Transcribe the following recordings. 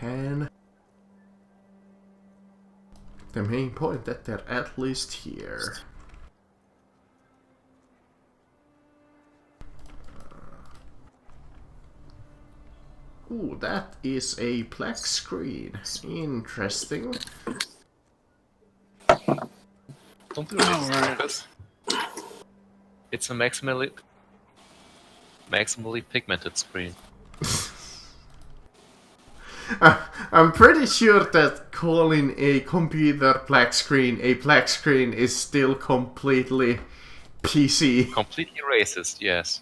can. The main point that they're at least here. Ooh, that is a black screen. Interesting. Don't do this. It's a maximally pigmented screen. I'm pretty sure that calling a computer black screen is still completely PC. Completely racist, yes.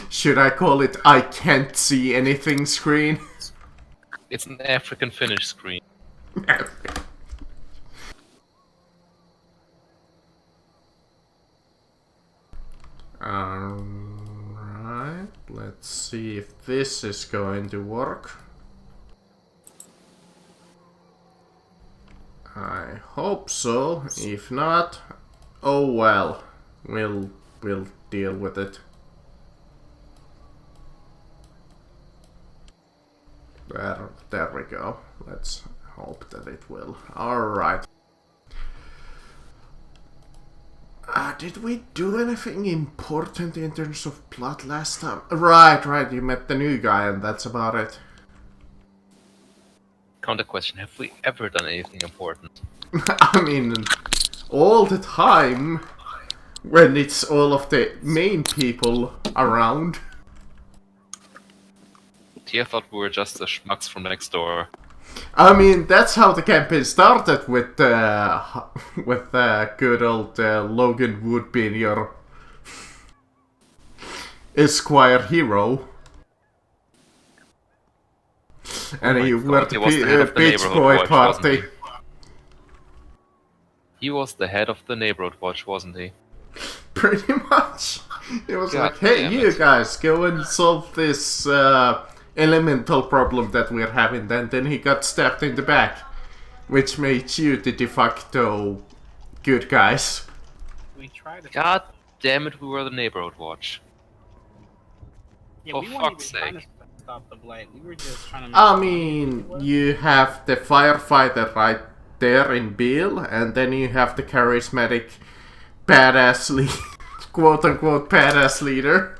Should I call it I can't see anything screen? It's an African Finnish screen. Alright, let's see if this is going to work. I hope so. If not, oh well. We'll deal with it. There we go. Let's hope that it will. Alright. Did we do anything important in terms of plot last time? Right, you met the new guy and that's about it. Counter question, have we ever done anything important? I mean, all the time, when it's all of the main people around. I thought we were just the schmucks from next door. I mean, that's how the campaign started with good old Logan Wood being your Esquire hero. And you were the Beach Boy party. He was the head of the neighborhood watch, wasn't he? Pretty much. It was God like, hey, damn you it. guys, go and solve this elemental problem that we're having. Then he got stabbed in the back, which made you the de facto good guys. We tried to. God damn it, we were the neighborhood watch. Yeah, for we weren't fuck's even trying sake. to stop the blight. We were just trying to. Make I sure mean, it you have the firefighter right there in Bill, and then you have the charismatic badass quote-unquote badass leader.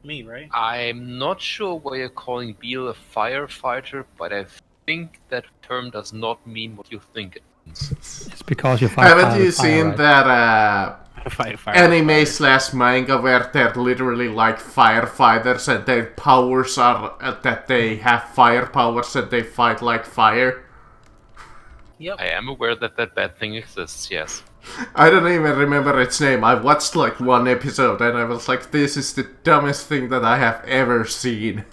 me, right? I'm not sure why you're calling Beale a firefighter, but I think that term does not mean what you think it means. It's because you're fire. Haven't you seen that Fire, anime slash manga where they're literally like firefighters and their powers are that they have fire powers and they fight like fire? Yep. I am aware that that bad thing exists, yes. I don't even remember its name. I watched like one episode and I was like, this is the dumbest thing that I have ever seen.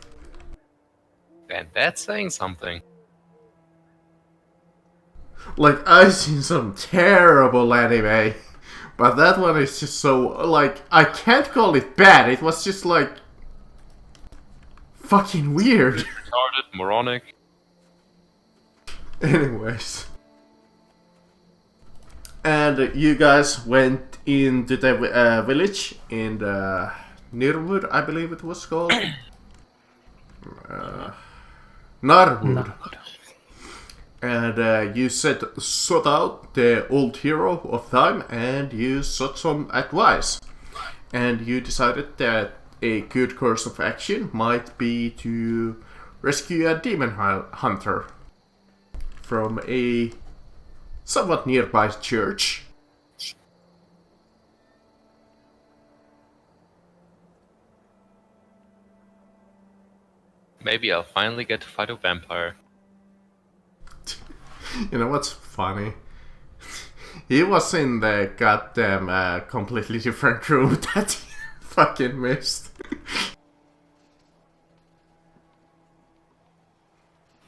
And that's saying something. Like, I've seen some terrible anime, but that one is just so, like, I can't call it bad, it was just like, fucking weird. Retarded, moronic. Anyways. And you guys went into the village in the Nirwood, I believe it was called. Narwood. And you sought out the old hero of time and you sought some advice. And you decided that a good course of action might be to rescue a demon hunter from a somewhat nearby church. Maybe I'll finally get to fight a vampire. You know what's funny? He was in the goddamn completely different room that he fucking missed.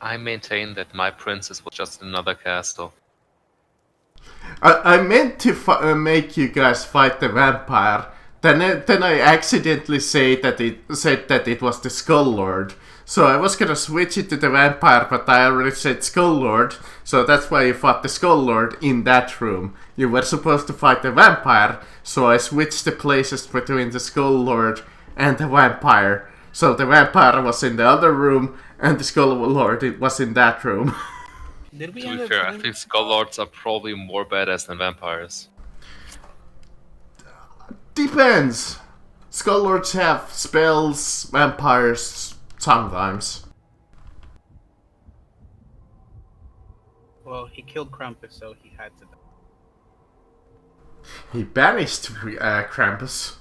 I maintain that my princess was just another castle. I meant to make you guys fight the vampire. Then I accidentally said that it was the Skull Lord. So I was gonna switch it to the vampire, but I already said Skull Lord. So that's why you fought the Skull Lord in that room. You were supposed to fight the vampire, so I switched the places between the Skull Lord and the vampire. So the vampire was in the other room, and the Skull Lord was in that room. Did we To end be up fair, I killing think Skull Lords are probably more badass than vampires. Depends. Skull Lords have spells, vampires sometimes. Well, he killed Krampus, so he had to die. He banished Krampus.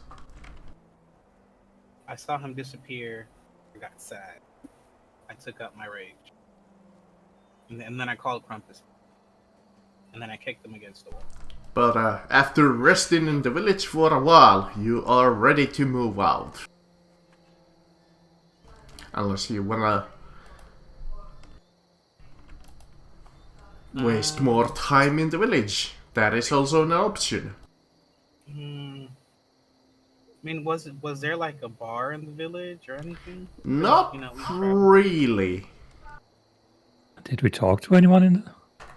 I saw him disappear. I got sad. I took out my rage. And then I called Krampus. And then I kicked him against the wall. But after resting in the village for a while, you are ready to move out. Unless you wanna waste more time in the village. That is also an option. I mean, was there like a bar in the village or anything? Not we traveled. really. Did we talk to anyone in the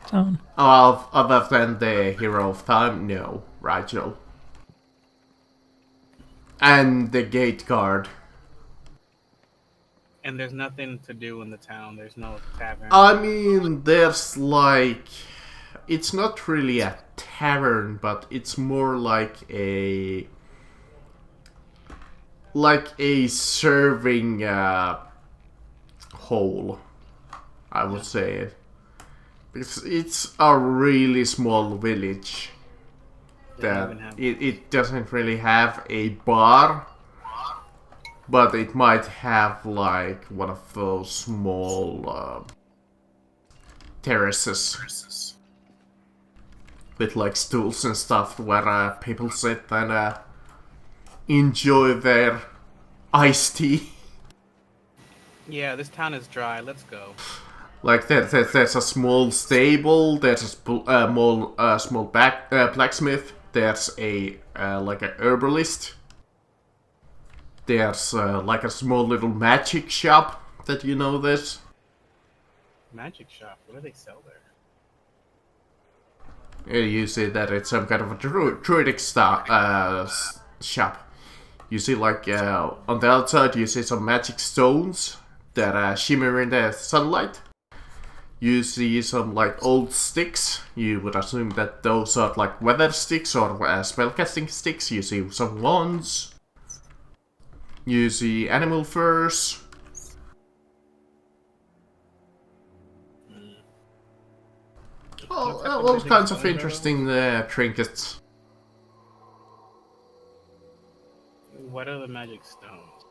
town? Other than the hero of time, no, Rigel. And the gate guard. And there's nothing to do in the town. There's no tavern. I mean, there's like... It's not really a tavern, but it's more like a... Like a serving hole, I would say. Because it's a really small village. That it doesn't really have a bar, but it might have like one of those small terraces with like stools and stuff where people sit and enjoy their iced tea. Yeah, this town is dry. Let's go. Like there's a small stable. There's a small blacksmith. There's a like a herbalist. There's like a small little magic shop that you know this. Magic shop. What do they sell there? You see that it's some kind of a druidic shop. You see like on the outside you see some magic stones that shimmer in the sunlight. You see some like old sticks. You would assume that those are like weather sticks or spellcasting sticks. You see some wands. You see animal furs. All kinds of interesting trinkets. What are the magic stones?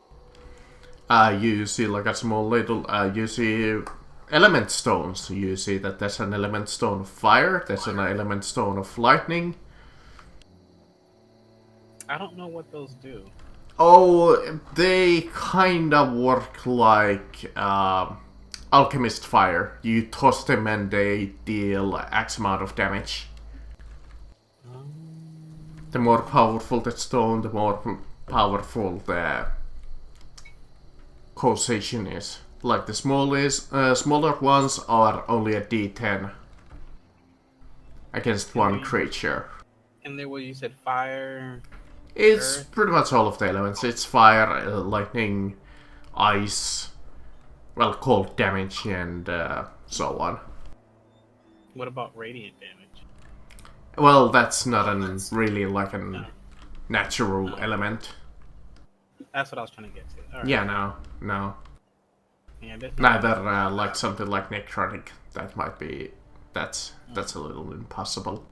You see like a small little. You see element stones. You see that there's an element stone of fire. There's an element stone of lightning. I don't know what those do. Oh, they kind of work like alchemist fire. You toss them and they deal X amount of damage. The more powerful the stone, the more powerful the causation is. Like the smaller ones are only a D10 against one creature. And there was, you said, fire. It's Earth. pretty much all of the elements. It's fire, lightning, ice, well, cold damage, and so on. What about radiant damage? Well, that's not really like a natural element. That's what I was trying to get to. All right. Yeah, no. Yeah, Neither like something like necrotic. That might be. That's a little impossible.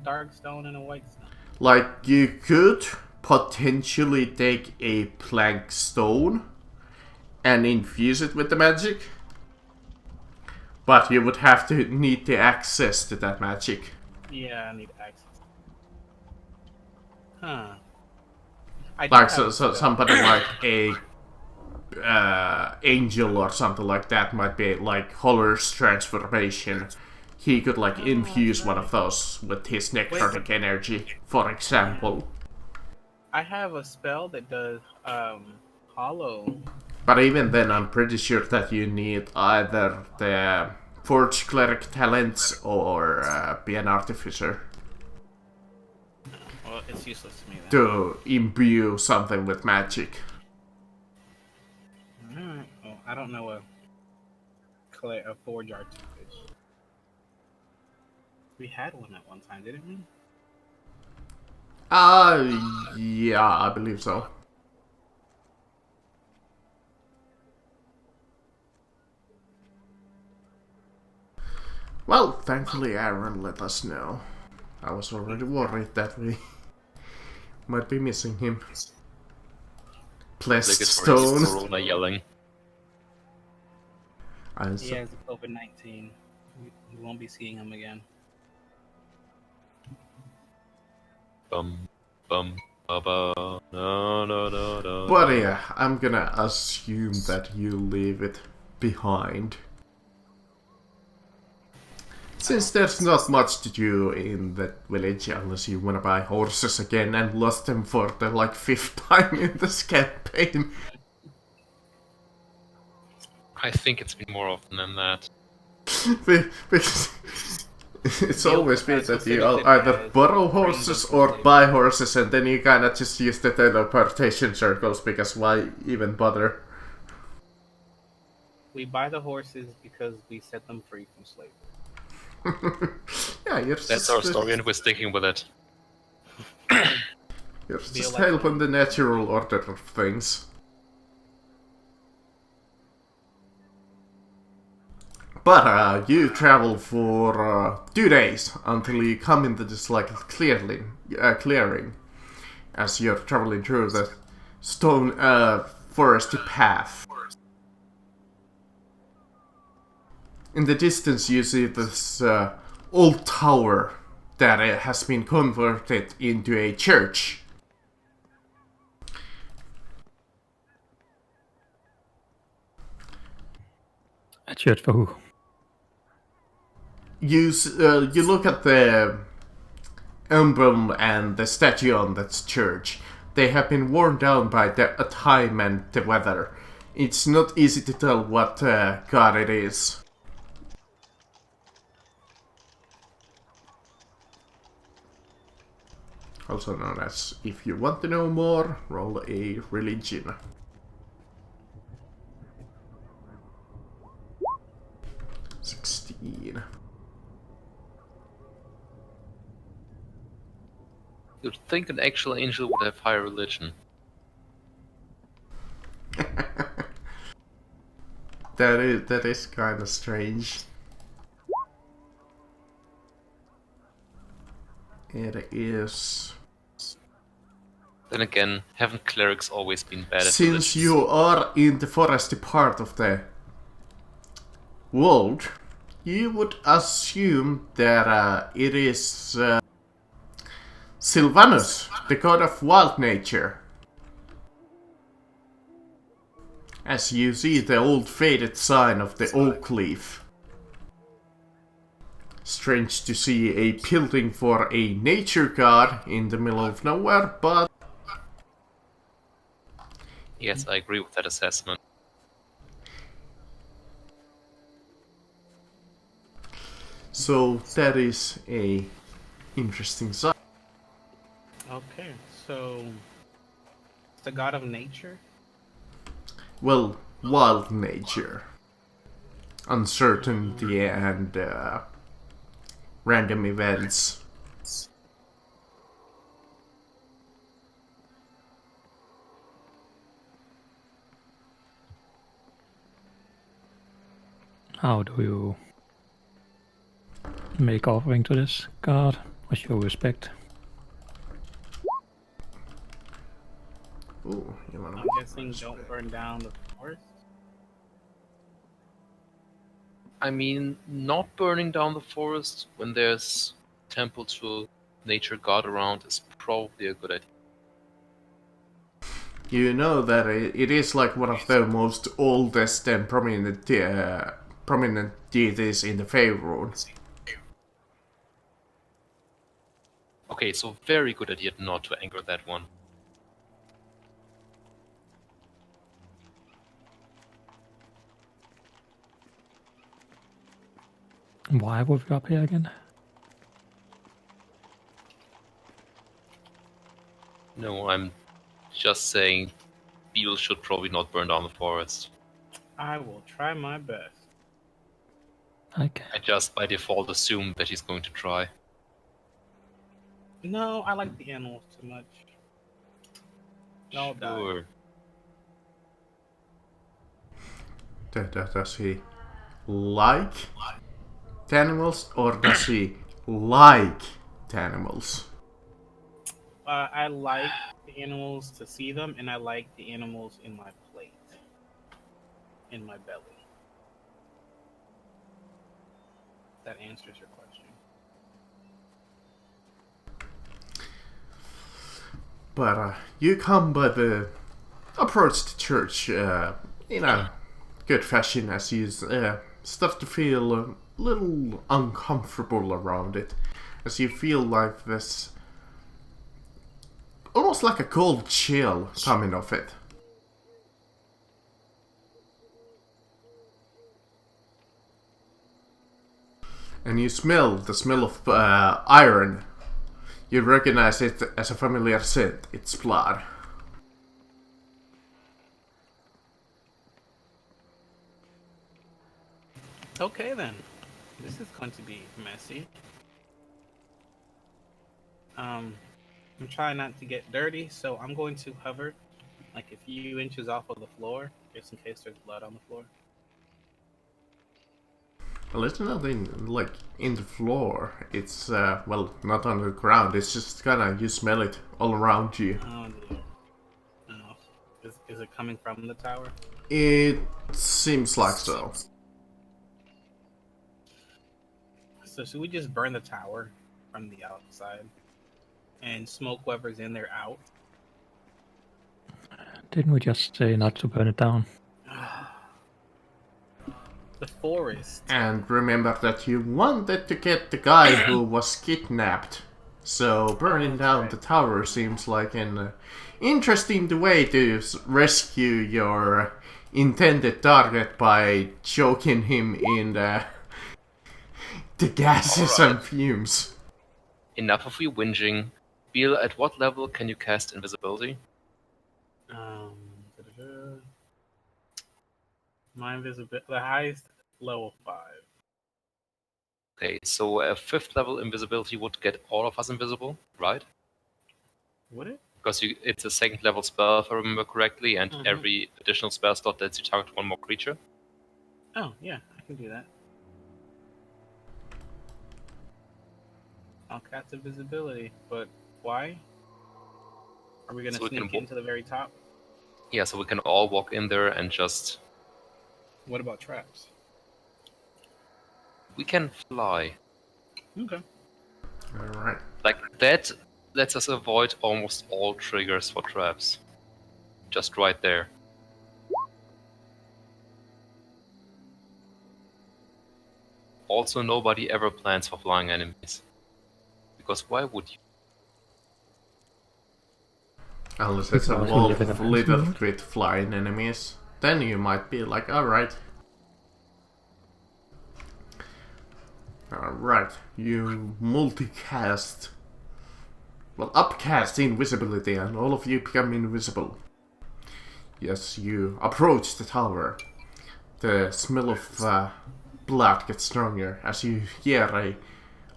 Dark stone and a white stone. Like you could potentially take a plank stone and infuse it with the magic, but you would have to need the access to that magic. Yeah, I need access. Huh. Like so somebody like a angel or something like that might be like Holler's transformation. He could like infuse one of those with his necrotic energy, for example. I have a spell that does hollow. But even then, I'm pretty sure that you need either the Forge Cleric talents or be an artificer. Well, it's useless to me then. to imbue something with magic. Alright. Well, I don't know a forge artifice. We had one at one time, didn't we? Yeah, I believe so. Well, thankfully Aaron let us know. I was already worried that we might be missing him. Blessed Like it's stone. Corona yelling. He has COVID-19. We won't be seeing him again. Bum, bum, ba, ba. No, no, no, no. But no. yeah, I'm gonna assume that you leave it behind. Since there's not much to do in that village unless you wanna buy horses again and lost them for the like 5th time in this campaign. I think it's been more often than that. Because it's The always old been that professor you said it either as borrow trained horses up or to buy horses and then you kinda just use the teleportation circles because why even bother? We buy the horses because we set them free from slavery. Yeah, you're That's just, our story, and we're sticking with it. you're Be a just lesson. helping the natural order of things. But you travel for 2 days until you come into this like clearing, as you're traveling through the stone foresty path. In the distance you see this old tower that has been converted into a church. A church for who? You look at the emblem and the statue on that church. They have been worn down by the time and the weather. It's not easy to tell what god it is. Also known as, if you want to know more, roll a religion. You'd think an actual angel would have higher religion. That is kind of strange. It is. Then again, haven't clerics always been bad at Since religions? you are in the foresty part of the world, you would assume that it is Sylvanus, the god of wild nature. As you see the old faded sign of the oak leaf. Strange to see a building for a nature god in the middle of nowhere, but Yes, I agree with that assessment. so that is a interesting sign. Okay, so it's the god of nature. Well, wild nature. Uncertainty and random events. How do you make offering to this god or show respect? Ooh, you wanna I'm guessing don't burn down the forest. I mean, not burning down the forest when there's temple to nature god around is probably a good idea. You know that it is like one of the most oldest and prominent deities in the Faerun. Okay, so very good idea not to anger that one. Why would we up here again? No, I'm just saying Beetle should probably not burn down the forest. I will try my best. Okay. I just by default assume that he's going to try. No, I like the animals too much. They'll die. Sure. Does he like the animals or does he like the animals? I like the animals to see them, and I like the animals in my plate, in my belly. That answers your question. But you come by the approach the church in a good fashion as you start to feel a little uncomfortable around it, as you feel like this almost like a cold chill coming off it. And you smell the smell of iron. You recognize it as a familiar scent. It's blood. Okay then. This is going to be messy. I'm trying not to get dirty, so I'm going to hover like a few inches off of the floor, just in case there's blood on the floor. Well, it's not in the floor. It's well, not on the ground. It's just kinda you smell it all around you. Oh dear. Oh. Is it coming from the tower? It seems like so. So should we just burn the tower from the outside and smoke whoever's in there out? Didn't we just say not to burn it down? The forest. And remember that you wanted to get the guy who was kidnapped. So burning down the tower seems like an interesting way to rescue your intended target by choking him in the gases and fumes. Enough of you whinging. Beetle, at what level can you cast invisibility? Da-da-da. My invisibility, the highest, level 5. Okay, so a 5th level invisibility would get all of us invisible, right? Would it? Because it's a 2nd level spell, if I remember correctly, and Mhm. every additional spell slot lets you target one more creature. Oh, yeah, I can do that. I'll cast invisibility, but why? Are we gonna So we can sneak into the very top? Yeah, so we can all walk in there and just... What about traps? We can fly. Okay. Alright. Like, that lets us avoid almost all triggers for traps. Just right there. Also, nobody ever plans for flying enemies. Because why would you? Unless it's a Because we wall live in a littered world. with flying enemies. Then you might be like, alright. Alright, you multicast. Well, upcast invisibility and all of you become invisible. Yes, you approach the tower. The smell of blood gets stronger as you hear a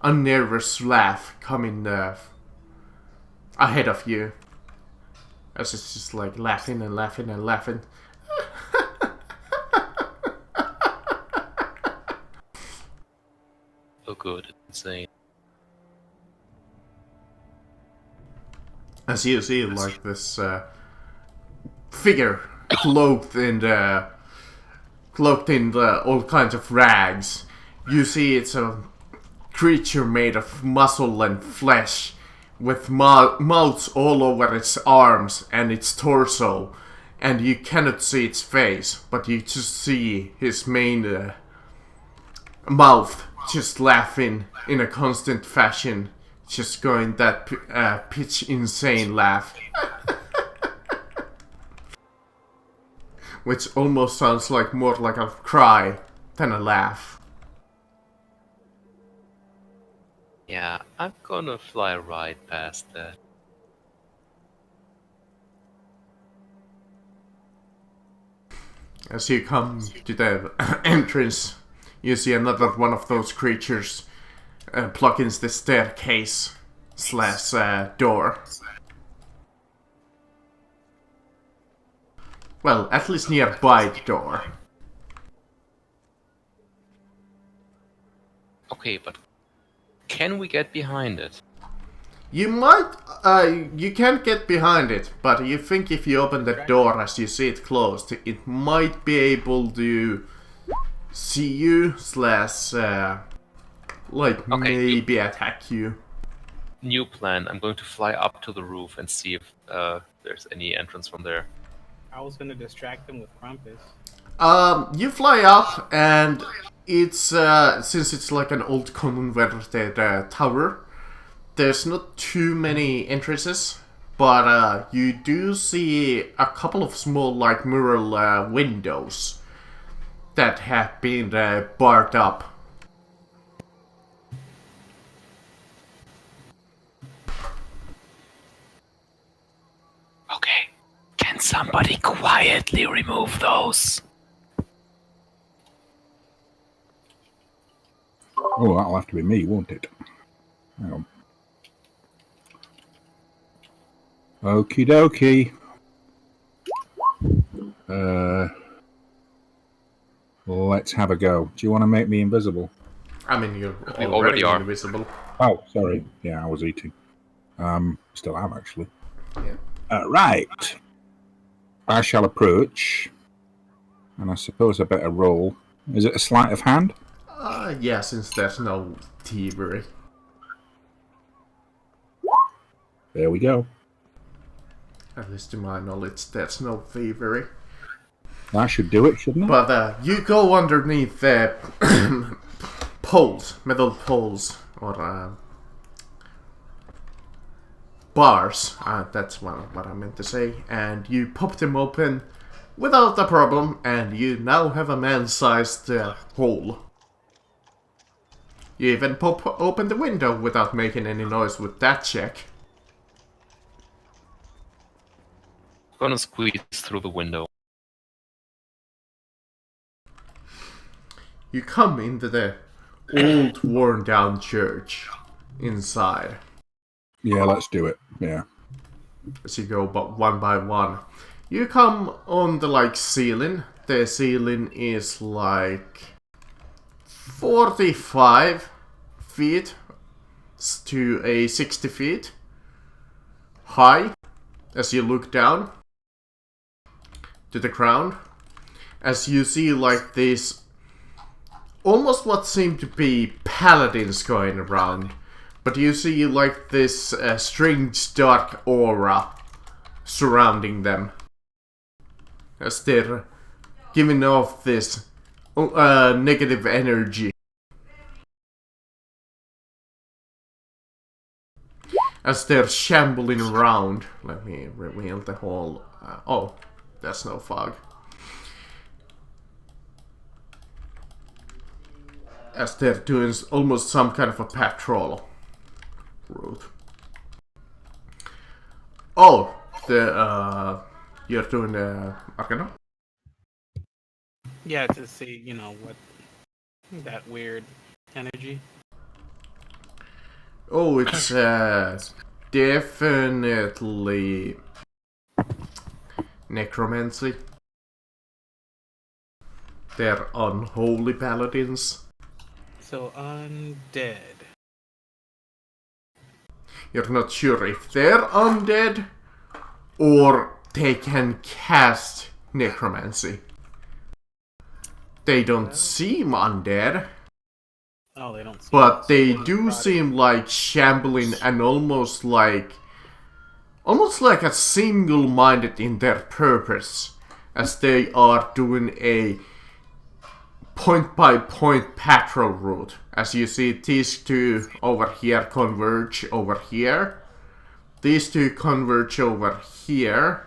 unnervous laugh coming ahead of you. As it's just like laughing and laughing and laughing. Oh good, insane. As you see like this figure cloaked in all kinds of rags. You see it's a creature made of muscle and flesh, with mouths all over its arms and its torso, and you cannot see its face, but you just see his main mouth just laughing in a constant fashion, just going that pitch insane laugh. Which almost sounds like more like a cry than a laugh. Yeah, I'm gonna fly right past that. As you come to the entrance, you see another one of those creatures blocking the staircase slash door. Well, at least nearby the door. Okay, but can we get behind it? You might, you can't get behind it, but you think if you open the door as you see it closed, it might be able to see you slash, like, Okay, maybe attack you. New plan. I'm going to fly up to the roof and see if there's any entrance from there. I was gonna distract him with Krampus. You fly up, and it's, since it's like an old converted tower, there's not too many entrances, but you do see a couple of small, like, mural windows that have been barred up. Okay. Can somebody quietly remove those? Oh, that'll have to be me, won't it? Hang on. Okie dokie. Let's have a go. Do you want to make me invisible? I mean, you're You already already are. invisible. Oh, sorry. Yeah, I was eating. Still am, actually. Yeah. Right. I shall approach. And I suppose I better roll. Is it a sleight of hand? Yeah, since there's no thievery. There we go. At least to my knowledge, there's no thievery. That should do it, shouldn't it? But you go underneath the poles, metal poles, or bars. That's what I meant to say. And you pop them open without a problem, and you now have a man-sized hole. You even pop open the window without making any noise with that check. Gonna squeeze through the window. You come into the old, worn-down church inside. Yeah, let's do it. Yeah. As you go but one by one. You come on the, like, ceiling. The ceiling is like 45 feet to a 60 feet high as you look down to the ground. As you see, like, this almost what seem to be paladins going around, but you see, like, this strange dark aura surrounding them as they're giving off this negative energy. As they're shambling around. Let me reveal the whole... oh, there's no fog. As they're doing almost some kind of a patrol route. Oh, you're doing the Arcana? Yeah, to see, what that weird energy. Oh, it's definitely necromancy. They're unholy paladins. So undead. You're not sure if they're undead or they can cast necromancy. They don't seem undead, Oh, they don't. but they do seem like shambling and almost like a single-minded in their purpose, as they are doing a point-by-point patrol route. As you see, these two over here converge over here. These two converge over here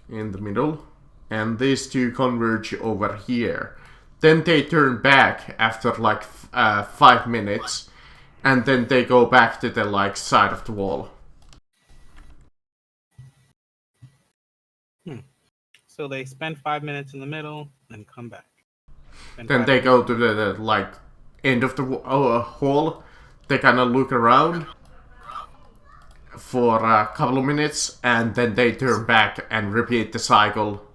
in the middle, and these two converge over here. Then they turn back after like 5 minutes, and then they go back to the like side of the wall. So they spend 5 minutes in the middle and come back. Spend Then 5 they go minutes- to the like end of the hall. They kind of look around for a couple of minutes, and then they turn back and repeat the cycle.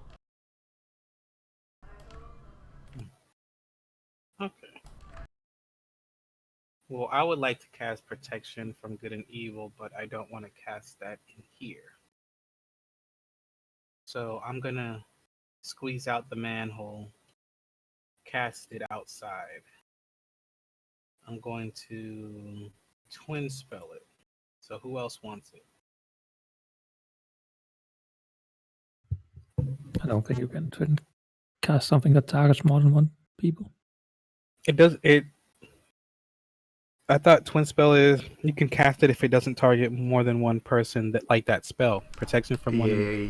Okay. Well, I would like to cast protection from good and evil, but I don't want to cast that in here. So I'm gonna squeeze out the manhole, cast it outside. I'm going to twin spell it. So who else wants it? I don't think you can twin cast something that targets more than one people. It does it. I thought twin spell is you can cast it if it doesn't target more than one person that like that spell. Protection from one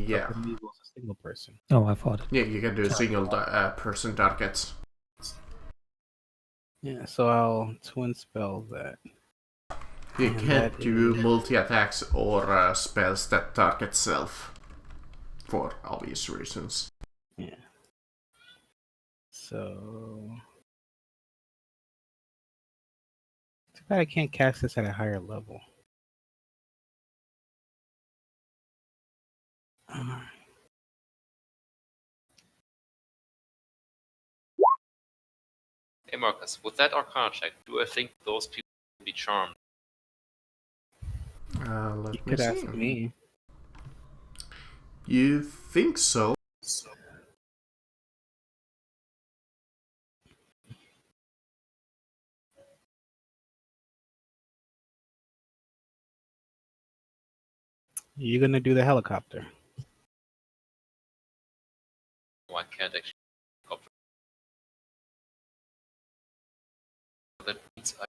Yeah. of the evil is a single person. Oh, I thought it. Yeah, you can do single person targets. Yeah, so I'll twin spell that. You And can't that do is- multi-attacks or spells that target self. For obvious reasons. Yeah. So too bad I can't cast this at a higher level. Hey Marcus, with that Arcana check, do I think those people will be charmed? Let You me could see. ask me. You think so? You're gonna do the helicopter. Oh, I can't actually. Copy. That means I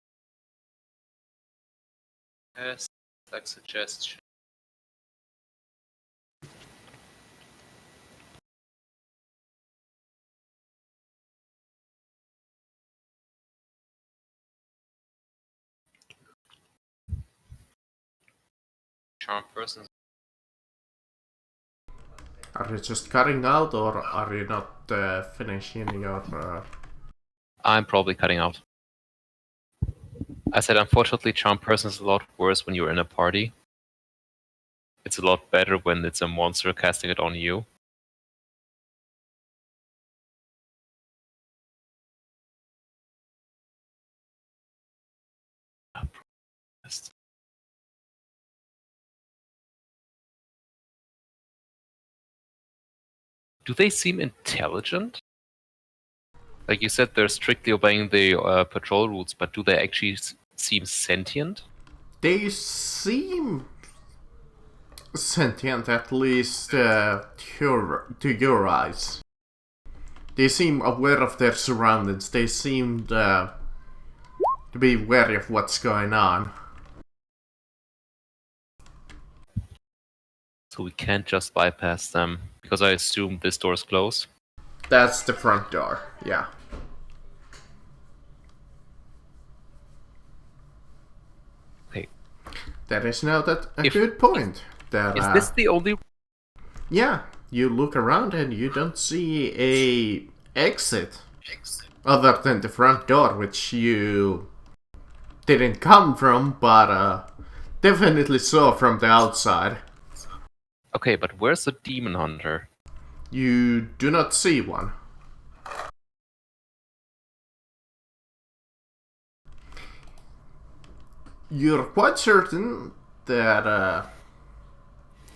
cast like suggestion. Charm persons. Are you just cutting out, or are you not finishing your? I'm probably cutting out. I said, unfortunately, charm person is a lot worse when you're in a party. It's a lot better when it's a monster casting it on you. Do they seem intelligent? Like you said, they're strictly obeying the patrol rules, but do they actually seem sentient? They seem sentient, at least to your eyes. They seem aware of their surroundings. They seem to be wary of what's going on. So we can't just bypass them, because I assume this door's closed. That's the front door. Yeah. Okay. That is now a If- good point. That Is this the only... yeah, you look around and you don't see a exit other than the front door, which you didn't come from, but definitely saw from the outside. Okay, but where's the demon hunter? You do not see one. You're quite certain that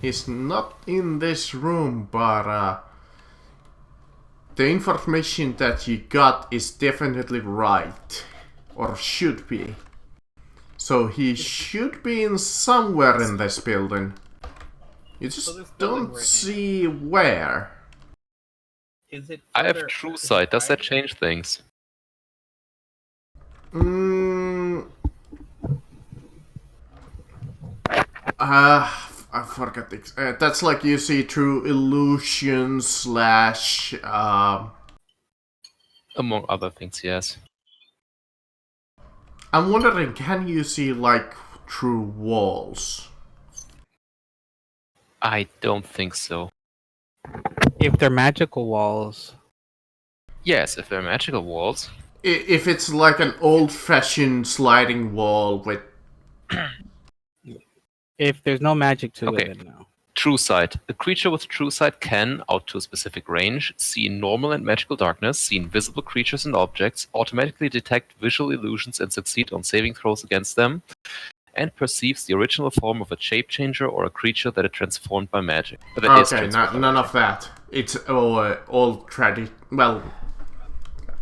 he's not in this room, but the information that you got is definitely right. Or should be. So he should be in somewhere in this building. You just So this building don't we're in- see where. Is it? I have further- true is it sight. Does that higher? change things? I forgot. That's like you see through illusion slash. Among other things, yes. I'm wondering, can you see like through walls? I don't think so. If they're magical walls, Yes, if they're magical walls. If it's like an old-fashioned sliding wall with... if there's no magic to Okay. it, then no. True sight. A creature with true sight can, out to a specific range, see in normal and magical darkness, see invisible creatures and objects, automatically detect visual illusions and succeed on saving throws against them, and perceives the original form of a shape changer or a creature that is transformed by magic. Okay, none of that. It's all well,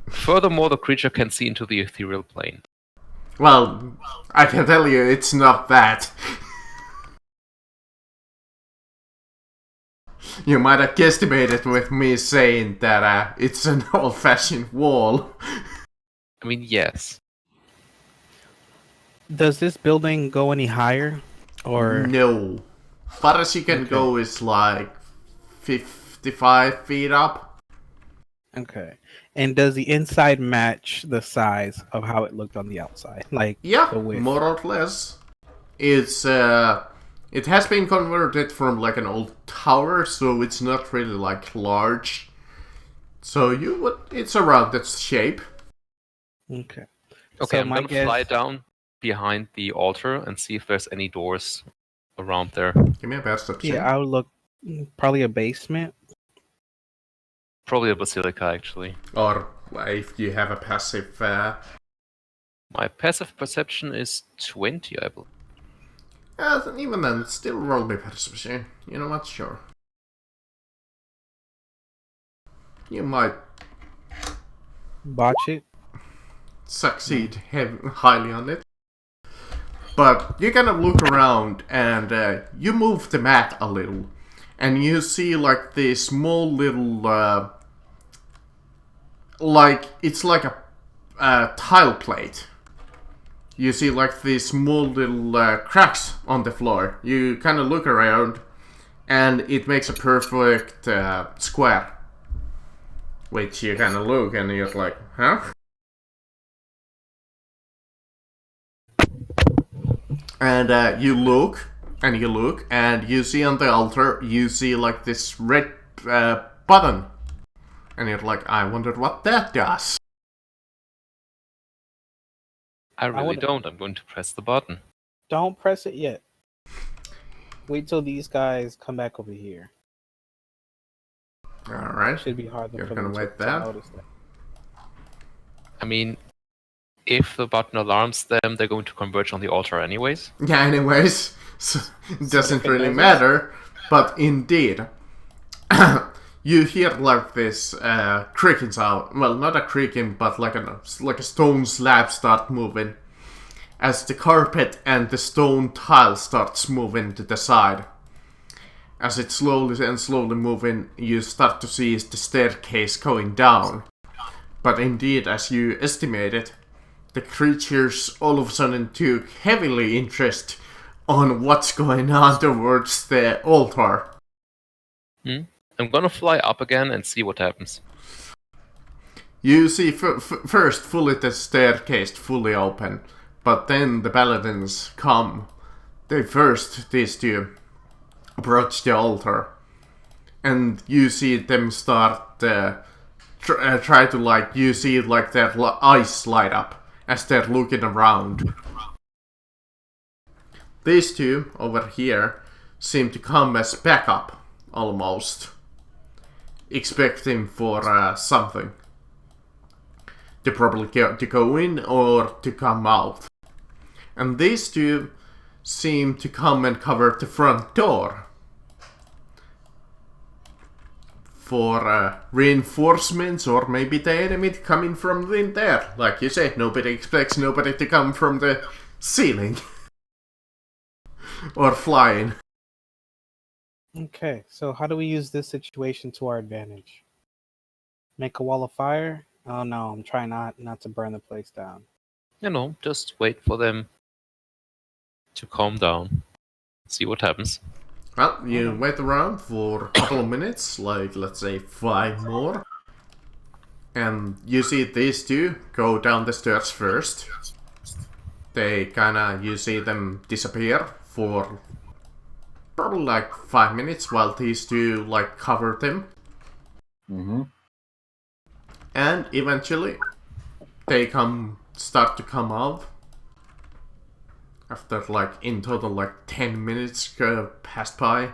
Furthermore, the creature can see into the ethereal plane. well, I can tell you it's not that. You might have guesstimated with me saying that it's an old-fashioned wall. I mean, yes. Does this building go any higher? Or No. Far as you can Okay. go is like 55 feet up. okay. And does the inside match the size of how it looked on the outside? Like Yeah, the width? more or less. It's it has been converted from like an old tower, so it's not really like large. So it's around that shape. Okay. Okay, So I'm my gonna guess- fly down behind the altar and see if there's any doors around there. Give me a perception. Yeah, I would look probably a basement. Probably a basilica, actually. Or if you have a passive. My passive perception is 20, I believe. Even then, still roll me perception. You know what? Sure. You might Botch it. succeed highly on it. But you kind of look around and you move the mat a little. And you see like this small little... it's like a tile plate. You see like these small little cracks on the floor. You kind of look around and it makes a perfect square. Which you kind of look and you're like, huh? And you look, and you look, and you see on the altar, you see like this red button. And you're like, I wonder what that does. I really would- don't. I'm going to press the button. Don't press it yet. Wait till these guys come back over here. Alright. Should be hard You're for gonna them wait to there? notice that. I mean, if the button alarms them, they're going to converge on the altar anyways. Yeah, anyways, so it doesn't if it really doesn't- matter. But indeed, you hear like this creaking sound. Well, not a creaking, but like a stone slab start moving. As the carpet and the stone tile starts moving to the side. As it's slowly moving, you start to see the staircase going down. But indeed, as you estimated, the creatures all of a sudden took heavily interest on what's going on towards the altar. I'm gonna fly up again and see what happens. You see first fully the staircase fully open, but then the paladins come. These two approach the altar, and you see them start try to like, you see like their eyes light up as they're looking around. These two over here seem to come as backup, almost. Expecting for something. To probably to go in or to come out. And these two seem to come and cover the front door. For reinforcements, or maybe the enemy coming from in there. Like you said, nobody expects nobody to come from the ceiling. Or flying. Okay, so how do we use this situation to our advantage? Make a wall of fire? Oh no, I'm trying not to burn the place down. You know, just wait for them to calm down. See what happens. Well, you wait around for a couple of minutes, like let's say 5 more. And you see these two go down the stairs first. You see them disappear for probably like 5 minutes while these two like cover them. Mm-hmm. And eventually, they start to come out. After like in total like 10 minutes passed by.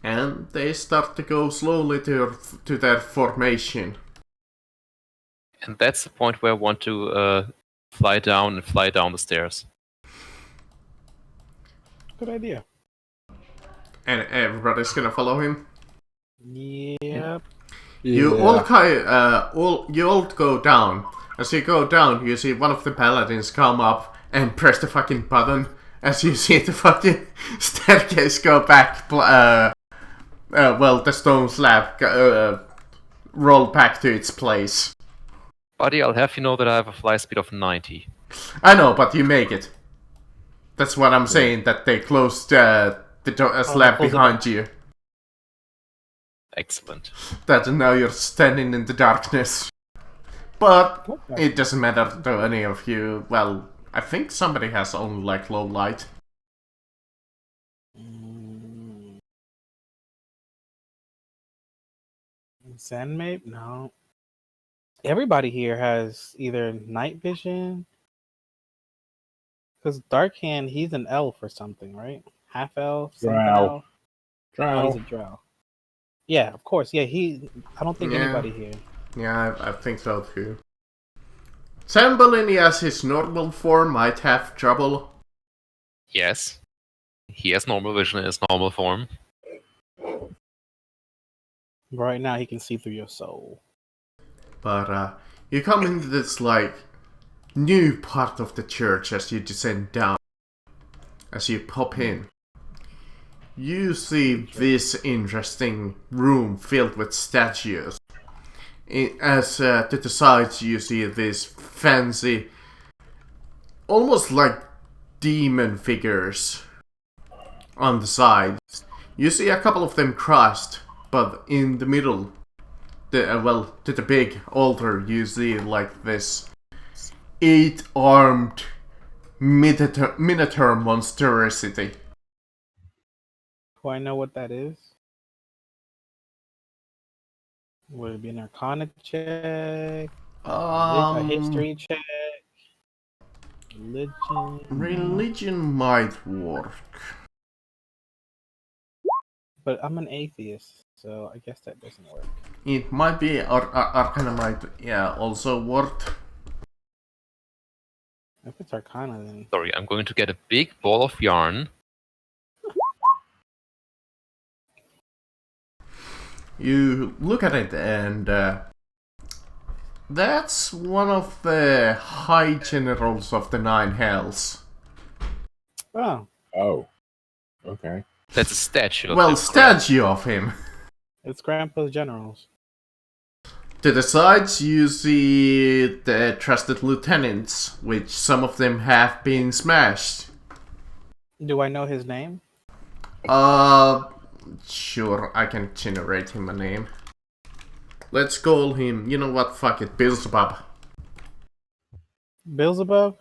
And they start to go slowly to their formation. And that's the point where I want to fly down the stairs. Good idea. And everybody's gonna follow him. Yep. You all go down. As you go down, you see one of the paladins come up and press the fucking button. As you see the fucking staircase go back. The stone slab roll back to its place. Buddy, I'll have you know that I have a fly speed of 90. I know, but you make it. That's what I'm saying. That they closed the slab behind you. Excellent. That now you're standing in the darkness. But it doesn't matter to any of you. Well, I think somebody has only like low light. Zenmate? No. Everybody here has either night vision. Because Darkhand, he's an elf or something, right? Half elf, something elf. Oh, he's a drow. Yeah, of course. Yeah, I don't think anybody here. Yeah, I think so too. Sambolini as his normal form might have trouble. Yes. He has normal vision in his normal form. Right now, he can see through your soul. But you come into this like new part of the church as you descend down. As you pop in, you see this interesting room filled with statues. As to the sides you see this fancy, almost like demon figures on the sides. You see a couple of them crossed, but in the middle, to the big altar, you see like this 8-armed minotaur monstrosity. Do I know what that is? Would it be an Arcana check? A history check? Religion? Religion might work. But I'm an atheist, so I guess that doesn't work. It might be, Arcana might, also work. If it's Arcana, then... Sorry, I'm going to get a big ball of yarn. You look at it and that's one of the high generals of the Nine Hells. Oh. Oh. Okay. That's a statue. Well, statue of him. It's Grandpa's generals. To the sides you see the trusted lieutenants, which some of them have been smashed. Do I know his name? Sure, I can generate him a name. Let's call him, you know what, fuck it, Beelzebub. Beelzebub?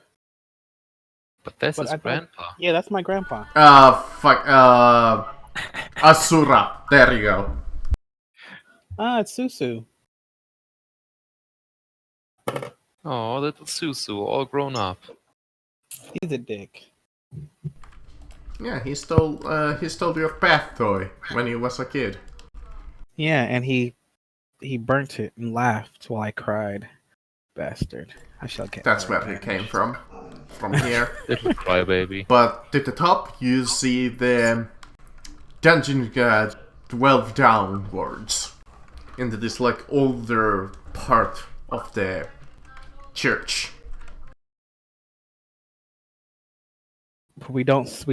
But that's his grandpa. Yeah, that's my grandpa. Asura. There you go. It's Susu. Oh, little Susu, all grown up. He's a dick. Yeah, he stole your bath toy when he was a kid. Yeah, and he burnt it and laughed while I cried. Bastard. I shall get That's where he came from. From here. Little crybaby. But to the top, you see the dungeon delve downwards into this like older part of the church. We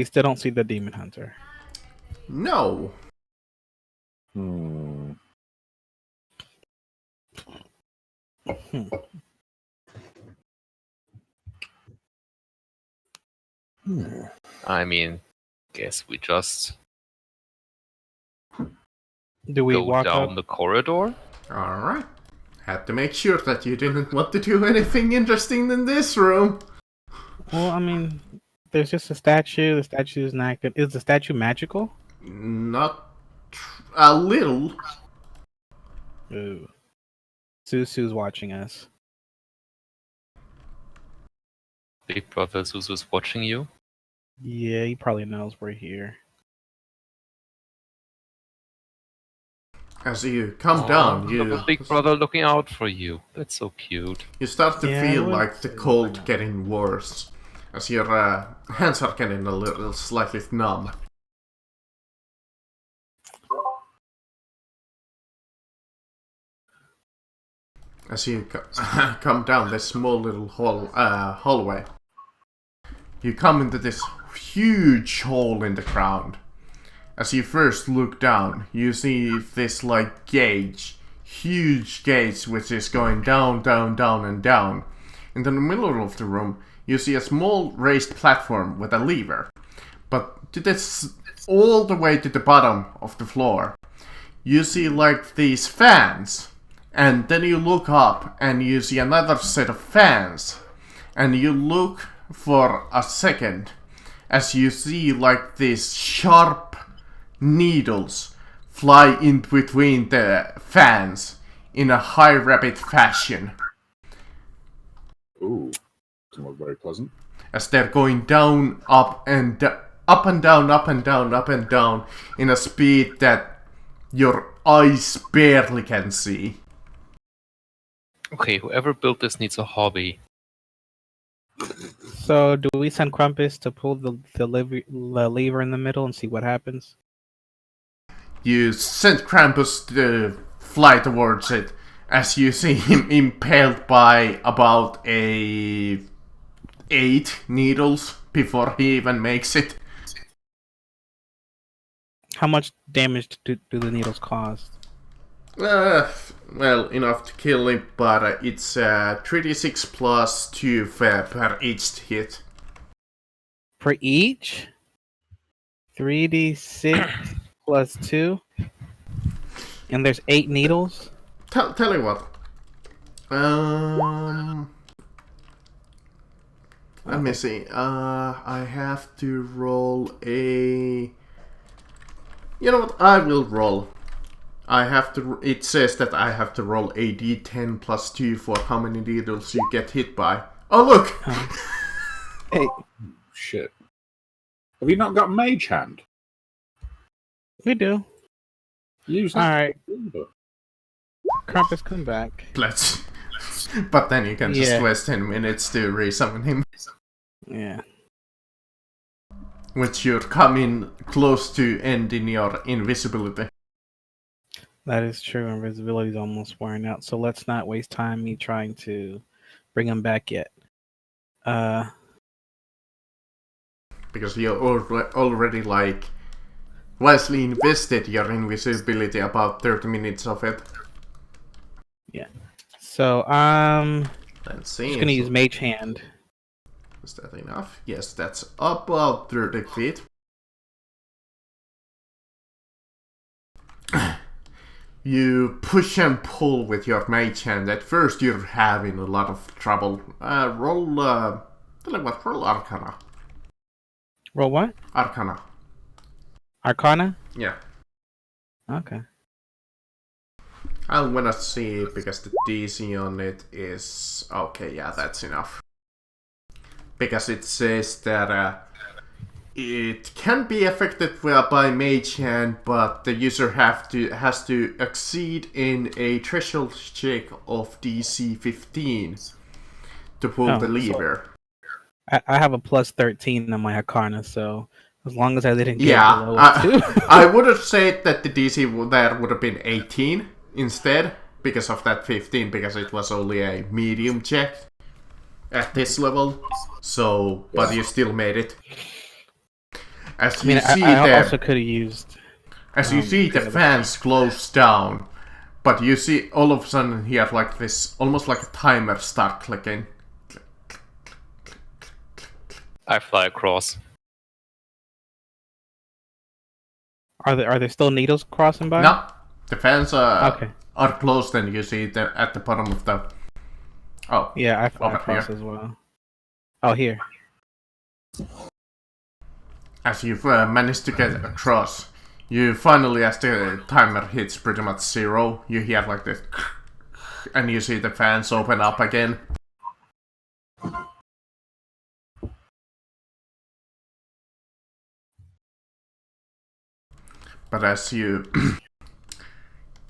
still don't see the demon hunter. No. I mean, guess we just Do we go walk down up? the corridor? Alright. Had to make sure that you didn't want to do anything interesting in this room. Well, I mean, there's just a statue. The statue is not good. Is the statue magical? Not a little. Ooh. Susu's watching us. Big Brother Zuzu's watching you. Yeah, he probably knows we're here. As you come down, Look at Big Brother looking out for you. That's so cute. you start to Yeah, I feel would like the say cold that. getting worse, as your hands are getting a little slightly numb. As you come down this small little hallway, you come into this huge hole in the ground. As you first look down, you see this like gauge, huge gauge which is going down, down, down, and down. In the middle of the room, you see a small raised platform with a lever. But to this, all the way to the bottom of the floor, you see like these fans. And then you look up and you see another set of fans. And you look for a second as you see like these sharp needles fly in between the fans in a high rapid fashion. Ooh, doesn't look very pleasant. As they're going down, up and up and down, up and down, up and down in a speed that your eyes barely can see. Okay, whoever built this needs a hobby. So, do we send Crumpus to pull the lever in the middle and see what happens? You send Krampus to fly towards it as you see him impaled by about 8 needles before he even makes it. How much damage do the needles cause? Well, enough to kill him, but it's 3d6 plus 2 per each hit. Per each? 3d6 plus 2? And there's 8 needles? Tell you what. Let me see. I have to roll a... You know what? I will roll. I have to. It says that I have to roll a d10 plus 2 for how many needles you get hit by. Oh, look! Hey, Shit. Have you not got Mage Hand? we do. Use that. Alright, Crumpus, come back. Let's. But then you can just Yeah. waste 10 minutes to resummon him. Yeah. Which you're coming close to ending your invisibility. That is true. Invisibility's almost wearing out, so let's not waste time me trying to bring him back yet. Because you already like wisely invested your invisibility about 30 minutes of it. So Let's see. just gonna use Mage Hand. Is that enough? Yes, that's about 30 feet. You push and pull with your mage hand. At first you're having a lot of trouble. Roll Arcana. Roll what? Arcana. Arcana? Yeah. Okay. I'm gonna see because the DC on it is... Okay, yeah, that's enough. Because it says that it can be affected by mage hand, but the user has to exceed in a threshold check of DC 15 to pull the lever. I have a plus 13 on my Arcana, so as long as I didn't get Yeah, below it too. I would have said that the DC there would have been 18 instead, because of that 15, because it was only a medium check at this level. So, but you still made it. As you see I also could have used. As you see the fans close down, but you see all of a sudden here like this, almost like a timer start clicking. I fly across. Are there still needles crossing by? No, the fans Okay. are closed and you see them at the bottom of the... Oh, Yeah, I fly over across here. as well. Oh, here. As you've managed to get across, You finally, as the timer hits pretty much 0, you hear like this, and you see the fans open up again. But as you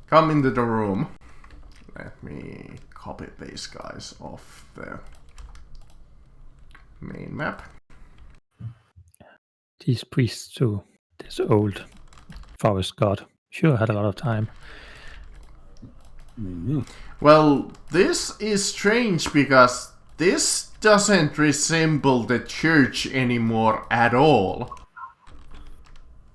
come into the room, let me copy these guys off the main map. These priests too. This old forest god sure had a lot of time. Well, this is strange because this doesn't resemble the church anymore at all.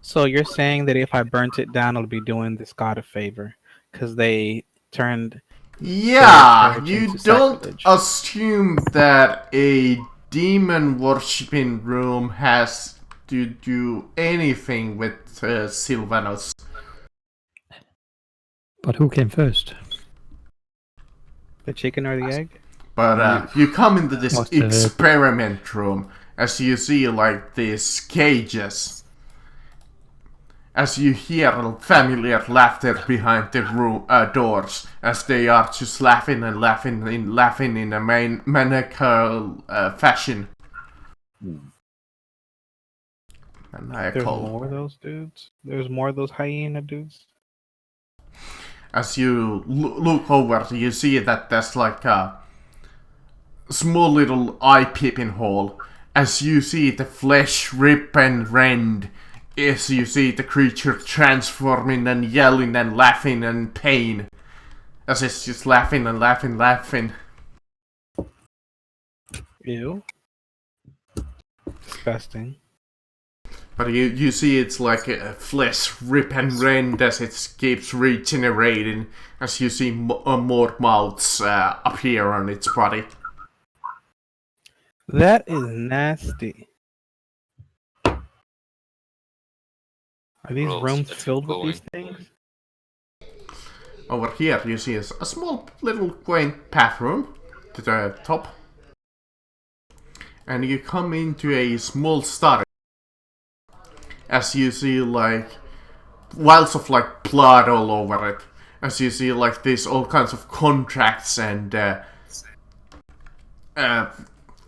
So you're saying that if I burnt it down, it'll be doing this god a favor because they turned. Yeah, church you into don't sacrilege. assume that a demon worshipping room has to do anything with Sylvanos. But who came first? The chicken or the egg? But you come into this What's the- experiment room as you see like these cages. As you hear familiar laughter behind the room doors, as they are just laughing and laughing in a maniacal fashion. There's more of those dudes. There's more of those hyena dudes. As you look over, you see that there's like a small little eye peeping hole. As you see the flesh rip and rend. As you see the creature transforming and yelling and laughing in pain. As it's just laughing and laughing. Ew. Disgusting. But you see it's like a flesh rip and rend as it keeps regenerating. As you see more mouths appear on its body. That is nasty. Are these Gross, rooms it's filled with going. these things? Over here you see a small little quaint bathroom to the top. And you come into a small study. As you see like vials of like blood all over it. As you see like these all kinds of contracts and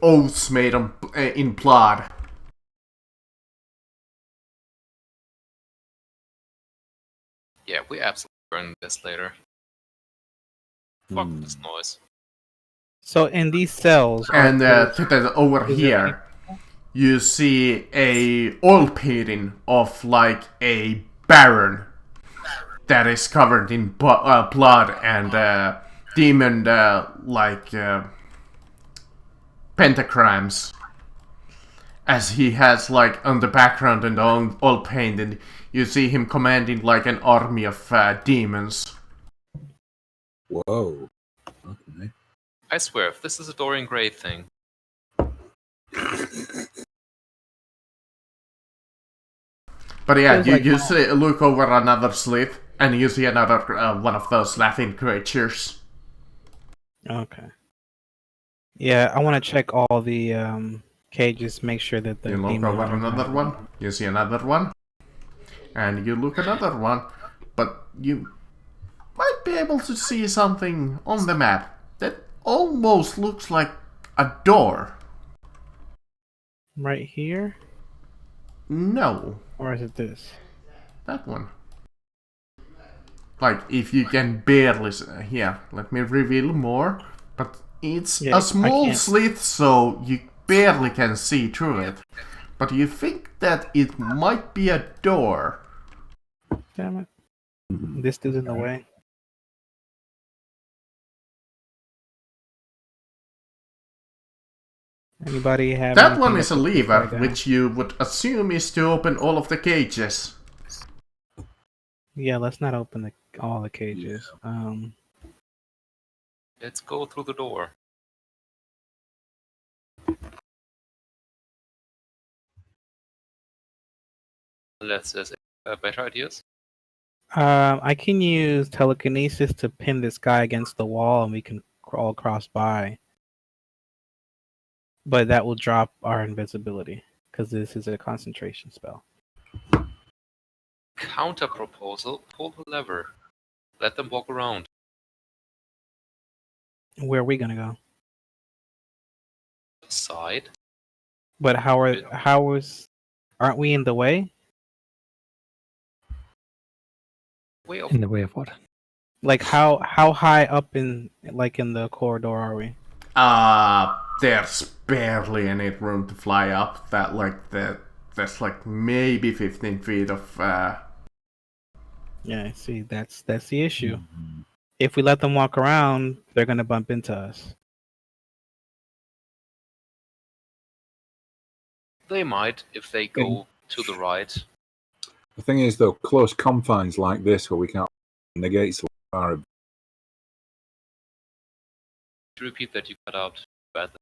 oaths made in blood. Yeah, we absolutely burn this later. Fuck this noise. So in these cells, And over is there here, you see a oil painting of like a baron that is covered in blood and demon pentagrams. As he has like on the background and on oil painted, you see him commanding like an army of demons. Whoa. Okay. I swear, if this is a Dorian Gray thing, But yeah, Feels like you see, look over another slit and you see another one of those laughing creatures. Okay. Yeah, I want to check all the cages, make sure that the You look demon over runners another have- one, you see another one, and you look another one, but you might be able to see something on the map that almost looks like a door. right here, No, or is it this? that one. Like, if you can barely here, let me reveal more, but it's Yeah, a small can't- slit, so you barely can see through it. But you think that it might be a door. Damn it! This dude's in the way. Anybody have? That one anything is a to put this lever, guy down? which you would assume is to open all of the cages. Yeah, let's not open all the cages. let's go through the door. Unless there's better ideas. I can use telekinesis to pin this guy against the wall, and we can crawl across by. But that will drop our invisibility because this is a concentration spell. Counter proposal: pull the lever. Let them walk around. Where are we gonna go? Side. But aren't we in the way? Way up. In the way of what? Like how high up in the corridor are we? There's barely any room to fly up. That's like maybe 15 feet of. Yeah, see, that's the issue. If we let them walk around, they're gonna bump into us. They might if they go to the right. The thing is, though, close confines like this where we can't negate are To repeat that, you cut out badly.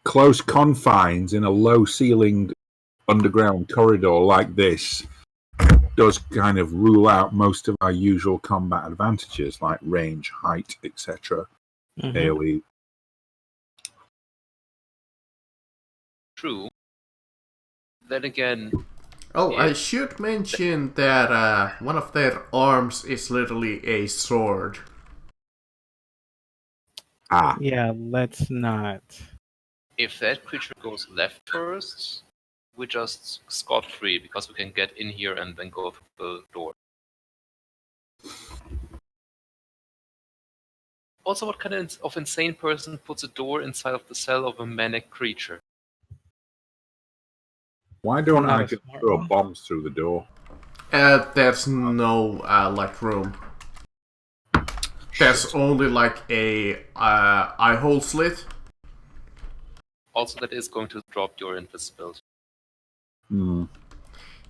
close confines in a low-ceilinged underground corridor like this does kind of rule out most of our usual combat advantages like range, height, etc. AoE. True. Then again, I should mention that one of their arms is literally a sword. Yeah, let's not. if that creature goes left first, we're just scot-free because we can get in here and then go through the door. Also, what kind of insane person puts a door inside of the cell of a manic creature? Why don't Not I a just smart throw one. bombs through the door? There's no room. There's only like a eye hole slit. Also, that is going to drop your invisibility.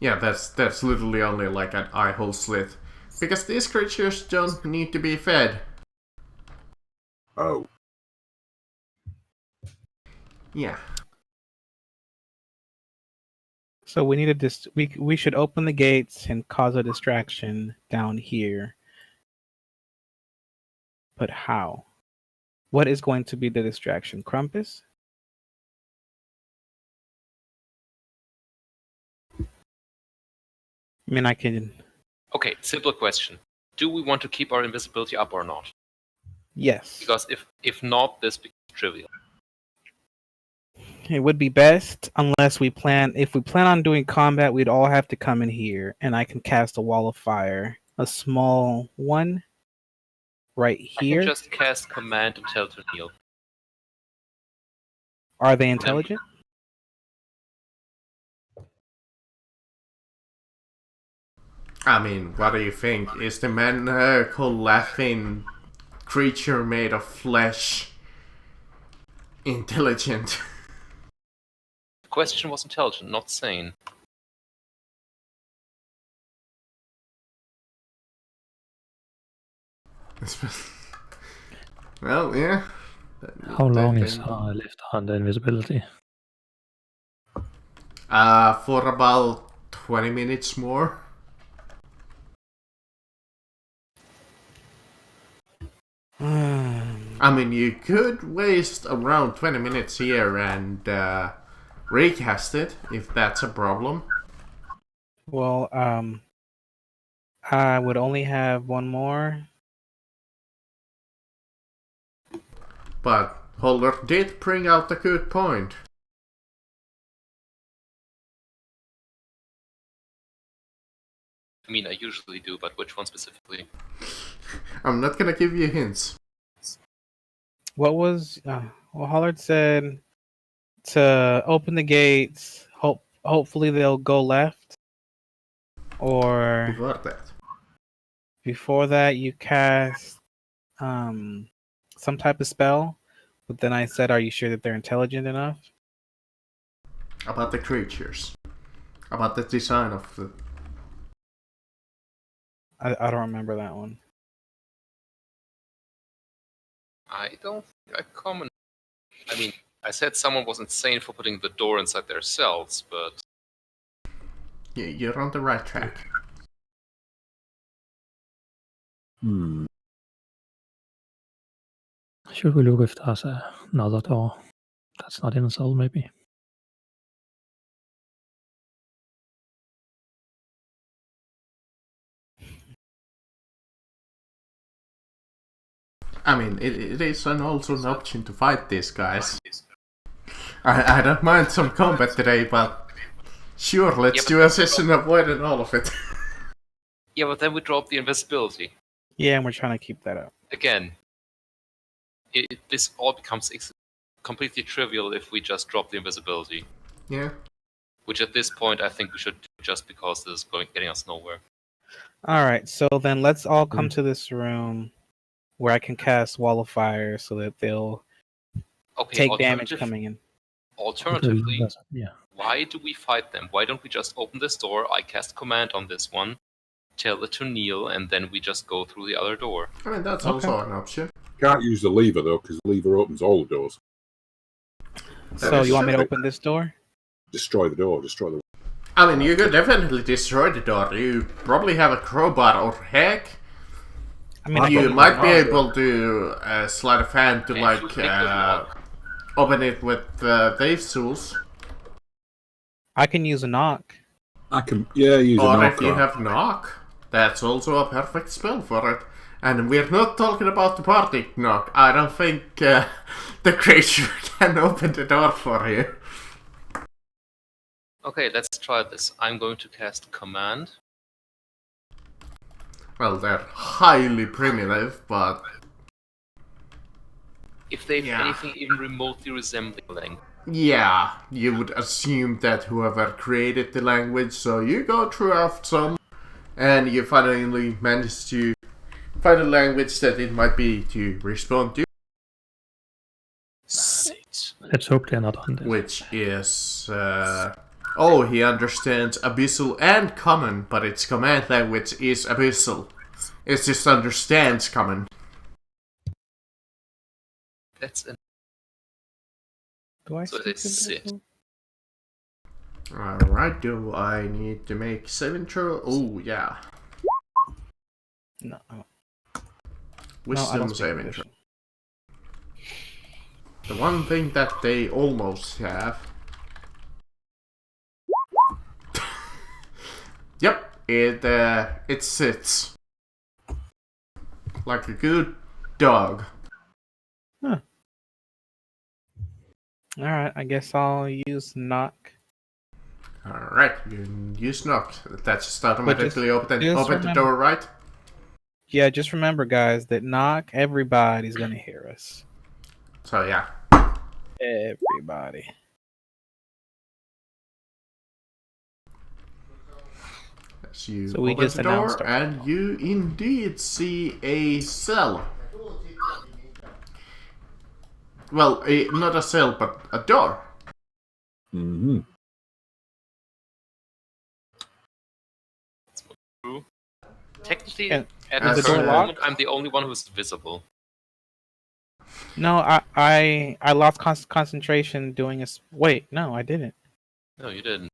Yeah, that's literally only like an eye hole slit. Because these creatures don't need to be fed. Oh. Yeah. So we need to we should open the gates and cause a distraction down here. But how? What is going to be the distraction? Krampus? I mean, I can. Okay, simple question. Do we want to keep our invisibility up or not? Yes. Because if not, this becomes trivial. It would be best unless we plan. If we plan on doing combat, we'd all have to come in here, and I can cast a wall of fire, a small one, right I here. can just cast command and tell to kneel. Are they intelligent? I mean, what do you think? Is the maniacal laughing creature made of flesh intelligent? The question was intelligent, not sane. Well, yeah. How long is left on the invisibility? For about 20 minutes more. I mean, you could waste around 20 minutes here and recast it, if that's a problem. Well, I would only have one more. But Holder did bring out a good point. I mean, I usually do, but which one specifically? I'm not gonna give you hints. What was? Well, Hollard said to open the gates. Hopefully they'll go left. Or Before that. before that, you cast some type of spell. But then I said, "Are you sure that they're intelligent enough?" About the creatures. About the design of the... I don't remember that one. I don't think I commented. I mean, I said someone was insane for putting the door inside their cells, but... Yeah, you're on the right track. Should we look if there's another door that's not in the cell, maybe? I mean, it is also an option to fight these guys. I don't mind some combat today, but sure, let's do a session avoiding all of it. Yeah, but then we drop the invisibility. Yeah, and we're trying to keep that up. Again, this all becomes completely trivial if we just drop the invisibility. Yeah. Which at this point I think we should do just because this is getting us nowhere. Alright, so then let's all come to this room where I can cast Wall of Fire so that they'll take damage coming in. Alternatively, Yeah. why do we fight them? Why don't we just open this door, I cast command on this one, tell it to kneel, and then we just go through the other door? I mean, that's also an option. Can't use the lever though, because the lever opens all the doors. So you want me to open this door? Destroy the door. Destroy the. I mean, you could definitely destroy the door. You probably have a crowbar, or heck, I mean, you might be able to slide a fan to If you pick the lock. open it with Dave's tools. I can use a knock. I can, use a Or knock. if you have knock, that's also a perfect spell for it. And we're not talking about the party knock. I don't think the creature can open the door for you. Okay, let's try this. I'm going to cast command. Well, they're highly primitive, but If they've Yeah. anything even remotely resembling language. yeah, you would assume that whoever created the language, so you go throughout some, and you finally manage to find a language that it might be to respond to, Sit. Let's hope they're not undead. which is, he understands Abyssal and Common, but its command language is Abyssal. It just understands Common. That's an Do I So speak they to sit. this? Alright, do I need to make 7 throw? Oh, yeah. No, I don't. Wisdom don't speak saving English. throw. The one thing that they almost have. Yep, it sits like a good dog. Alright, I guess I'll use knock. Alright, you use knock. That just automatically open just the remember- door, right? Yeah, just remember, guys, that knock, everybody's gonna hear us. So yeah. Everybody. So you So we open just the door, announced our- and you indeed see a cell. Well, not a cell, but a door. Mm-hmm. technically And- at is this the door current locked? moment I'm the only one who's visible. No, I lost concentration doing a. Wait, no, I didn't. No, you didn't.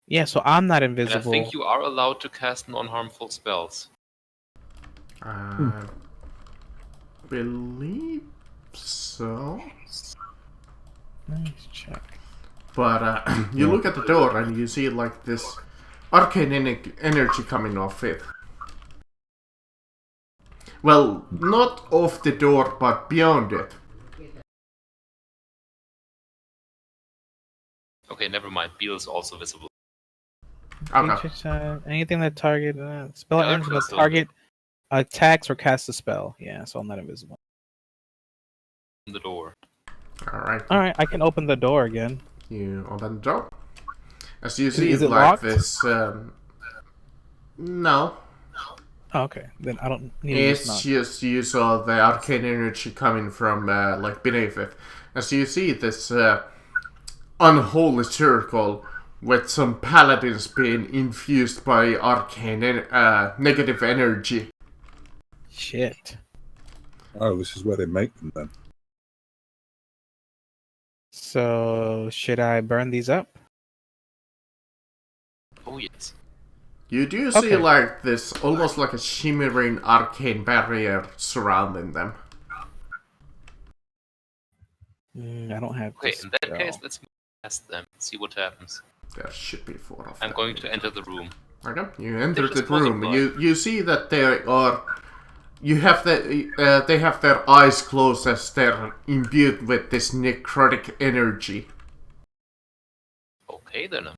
Yeah, so I'm not And I invisible. think you are allowed to cast non-harmful spells. I believe so. Nice check. But you look at the door and you see like this arcane energy coming off it. Well, not off the door, but beyond it. Okay, never mind. Beal is also visible. Okay. Creature, anything that target spell Yeah, ends with that's a target attacks or casts a spell. Yeah, so I'm not invisible. The door. Alright. All right, I can open the door again. You open the door. As you see, Is it like locked? this. No. Oh, okay, then I don't need to use It's knock. just you saw the arcane energy coming from like beneath it. As you see this unholy circle with some paladins being infused by arcane negative energy. Shit. Oh, this is where they make them then. So should I burn these up? Oh yes. You do see Okay. like this, almost like a shimmering arcane barrier surrounding them. I don't have. Okay, this in that spell. case, let's cast them. See what happens. There should be 4 of I'm them. going to enter the room. Okay, you enter They the just room. multiply. You see that there are you have they have their eyes closed as they're imbued with this necrotic energy. Okay then,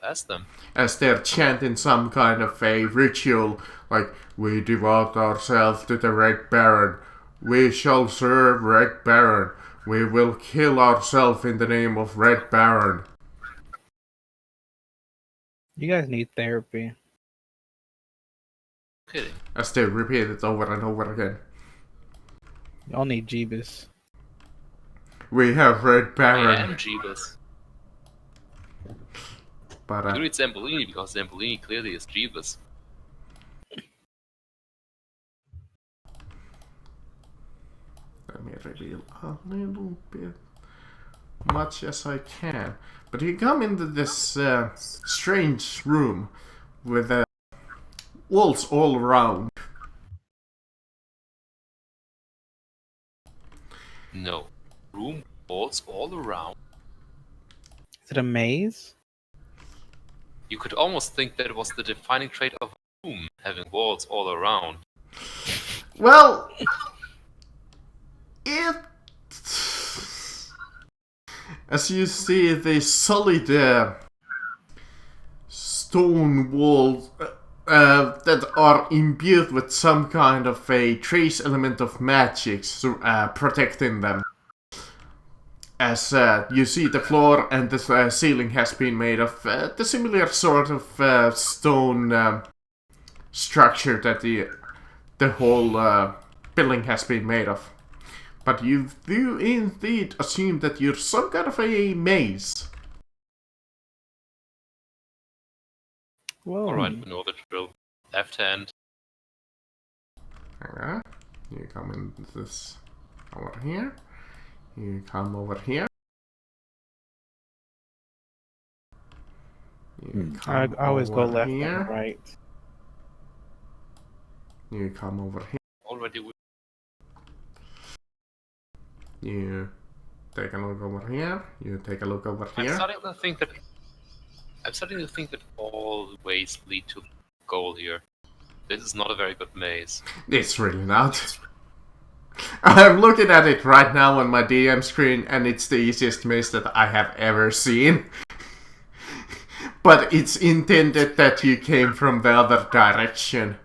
ask them. As they're chanting some kind of a ritual, like, we devote ourselves to the Red Baron, we shall serve Red Baron, we will kill ourselves in the name of Red Baron. You guys need therapy. Kidding. As they repeat it over and over again. Y'all need Jeebus. We have Red I Baron. am Jeebus. But You need Zambolini because Zambolini clearly is Jeebus. let me reveal a little bit, much as I can. But you come into this strange room with walls all around. No. Room walls all around. Is it a maze? You could almost think that it was the defining trait of a room, having walls all around. Well, it... As you see, the solid stone walls that are imbued with some kind of a trace element of magic protecting them. As you see, the floor and the ceiling has been made of the similar sort of stone structure that the whole building has been made of. But you do indeed assume that you're some kind of a maze. Whoa. Alright, we know the drill. Left hand. Alright, you come in this over here. You come over here. You I come always go over left here. and right. You come over here. Already we... You take a look over here. You take a look over I'm here. starting to think that all ways lead to the goal here. This is not a very good maze. It's really not. I'm looking at it right now on my DM screen, and it's the easiest maze that I have ever seen. But it's intended that you came from the other direction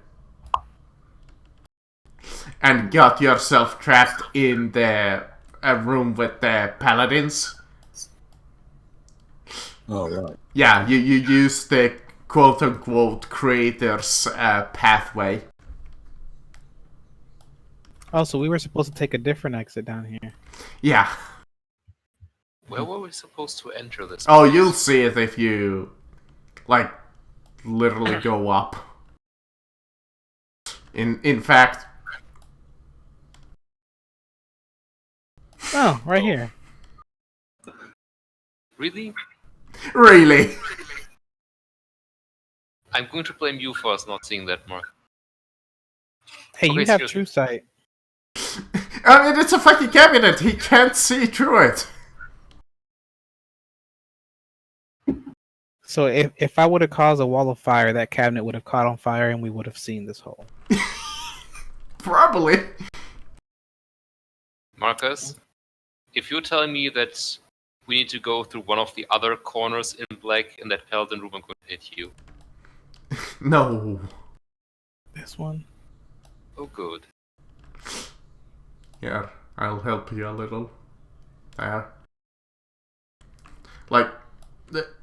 and got yourself trapped in the room with the paladins. Oh, right. Yeah, you use the quote-unquote creator's pathway. Oh, so we were supposed to take a different exit down here. Yeah. Where were we supposed to enter this? Oh, place? you'll see it if you, like, literally go up. In fact... Oh, right here. Really? Really? I'm going to blame you for us not seeing that, Mark. Hey, Okay, you have seriously. true sight. I mean, it's a fucking cabinet. He can't see through it. So if I would have caused a wall of fire, that cabinet would have caught on fire and we would have seen this hole. Probably. Marcus, if you're telling me that we need to go through one of the other corners in black in that paladin room, I'm going to hit you. No. This one? Oh, good. Here, I'll help you a little. There. Like,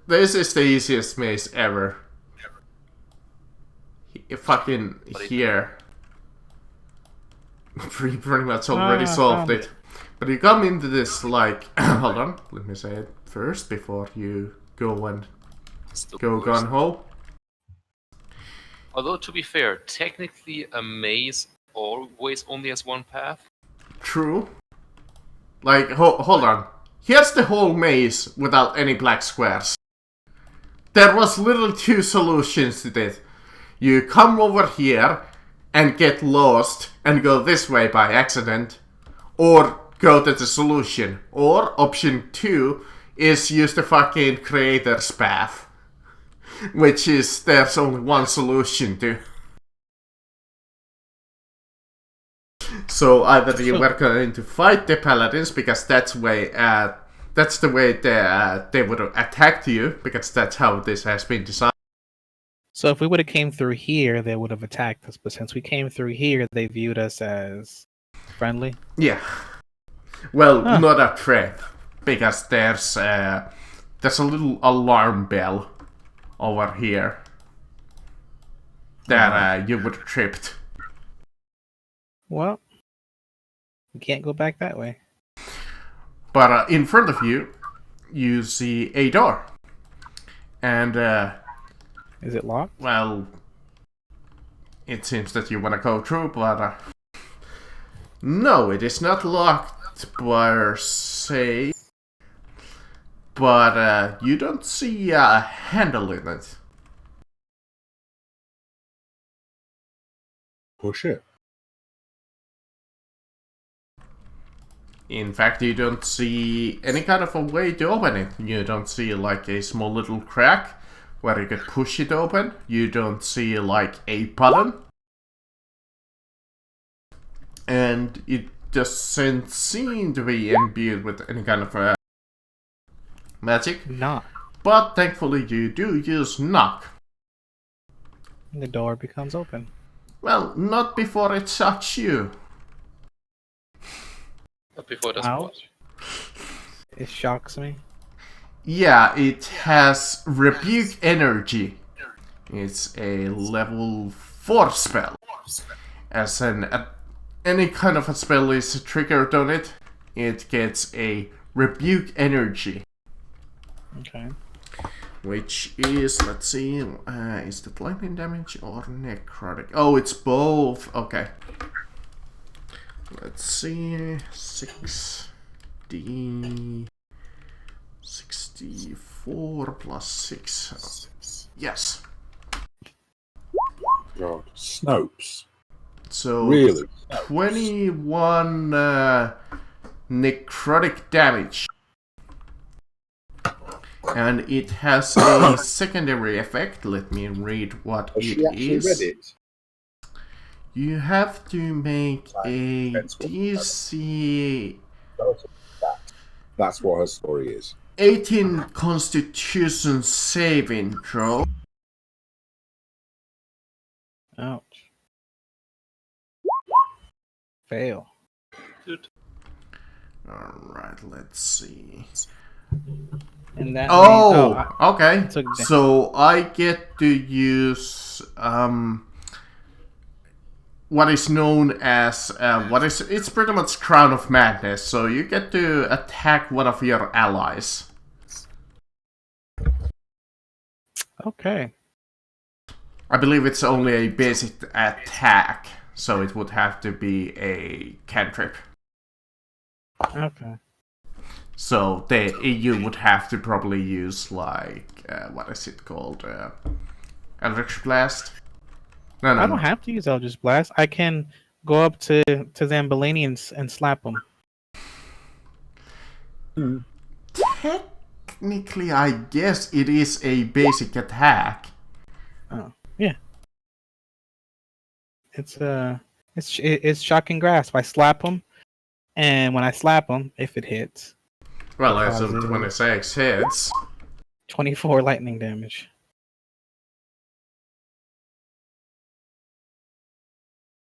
this is the easiest maze ever. Fucking here. Pretty much already solved found it. But you come into this, like... hold on, let me say it first before you go and It's the go worst. gun-ho. Although, to be fair, technically a maze always only has one path. True. Like, hold on. Here's the whole maze without any black squares. There was literally two solutions to this. You come over here and get lost and go this way by accident, or go to the solution. Or option 2 is use the fucking creator's path, which is there's only one solution to. So either you were going to fight the paladins because that's the way they would have attacked you, because that's how this has been designed. So if we would have came through here, they would have attacked us. But since we came through here, they viewed us as friendly. Yeah. Well, not a threat, because there's a little alarm bell over here that you would have tripped. Well, we can't go back that way. But in front of you, you see a door. And, is it locked? Well, it seems that you want to go through, but no, it is not locked per se. But you don't see a handle in it. Push it. In fact, you don't see any kind of a way to open it. You don't see like a small little crack where you could push it open. You don't see like a button. And it doesn't seem to be imbued with any kind of magic. Knock. But thankfully you do use knock. The door becomes open. Well, not before it shocks you. But before it does Ouch. what? It shocks me. Yeah, it has rebuke energy. It's a level 4 spell. As any kind of a spell is triggered on it, it gets a rebuke energy. Okay. Which is, let's see, is that lightning damage or necrotic? Oh, it's both. Okay. Let's see, 6d 64 plus 6. Yes. God, Snopes. So Really? 21 necrotic damage. And it has a secondary effect. Let me read what Has it she actually is. read it? You have to make a DC That's what her story is. 18 Constitution saving throw. Ouch. Fail. Dude. Alright, let's see. And that Okay. took da- So I get to use what is known as it's pretty much Crown of Madness. So you get to attack one of your allies. Okay. I believe it's only a basic attack, so it would have to be a cantrip. Okay. So you would have to probably use like what is it called? Eldritch Blast. No. I don't have to use Eldritch Blast. I can go up to Zambolini and slap him. Technically, I guess it is a basic attack. Oh, yeah. It's shocking grasp. I slap him, and when I slap him, if it hits, Well, as of 26 hits. 24 lightning damage.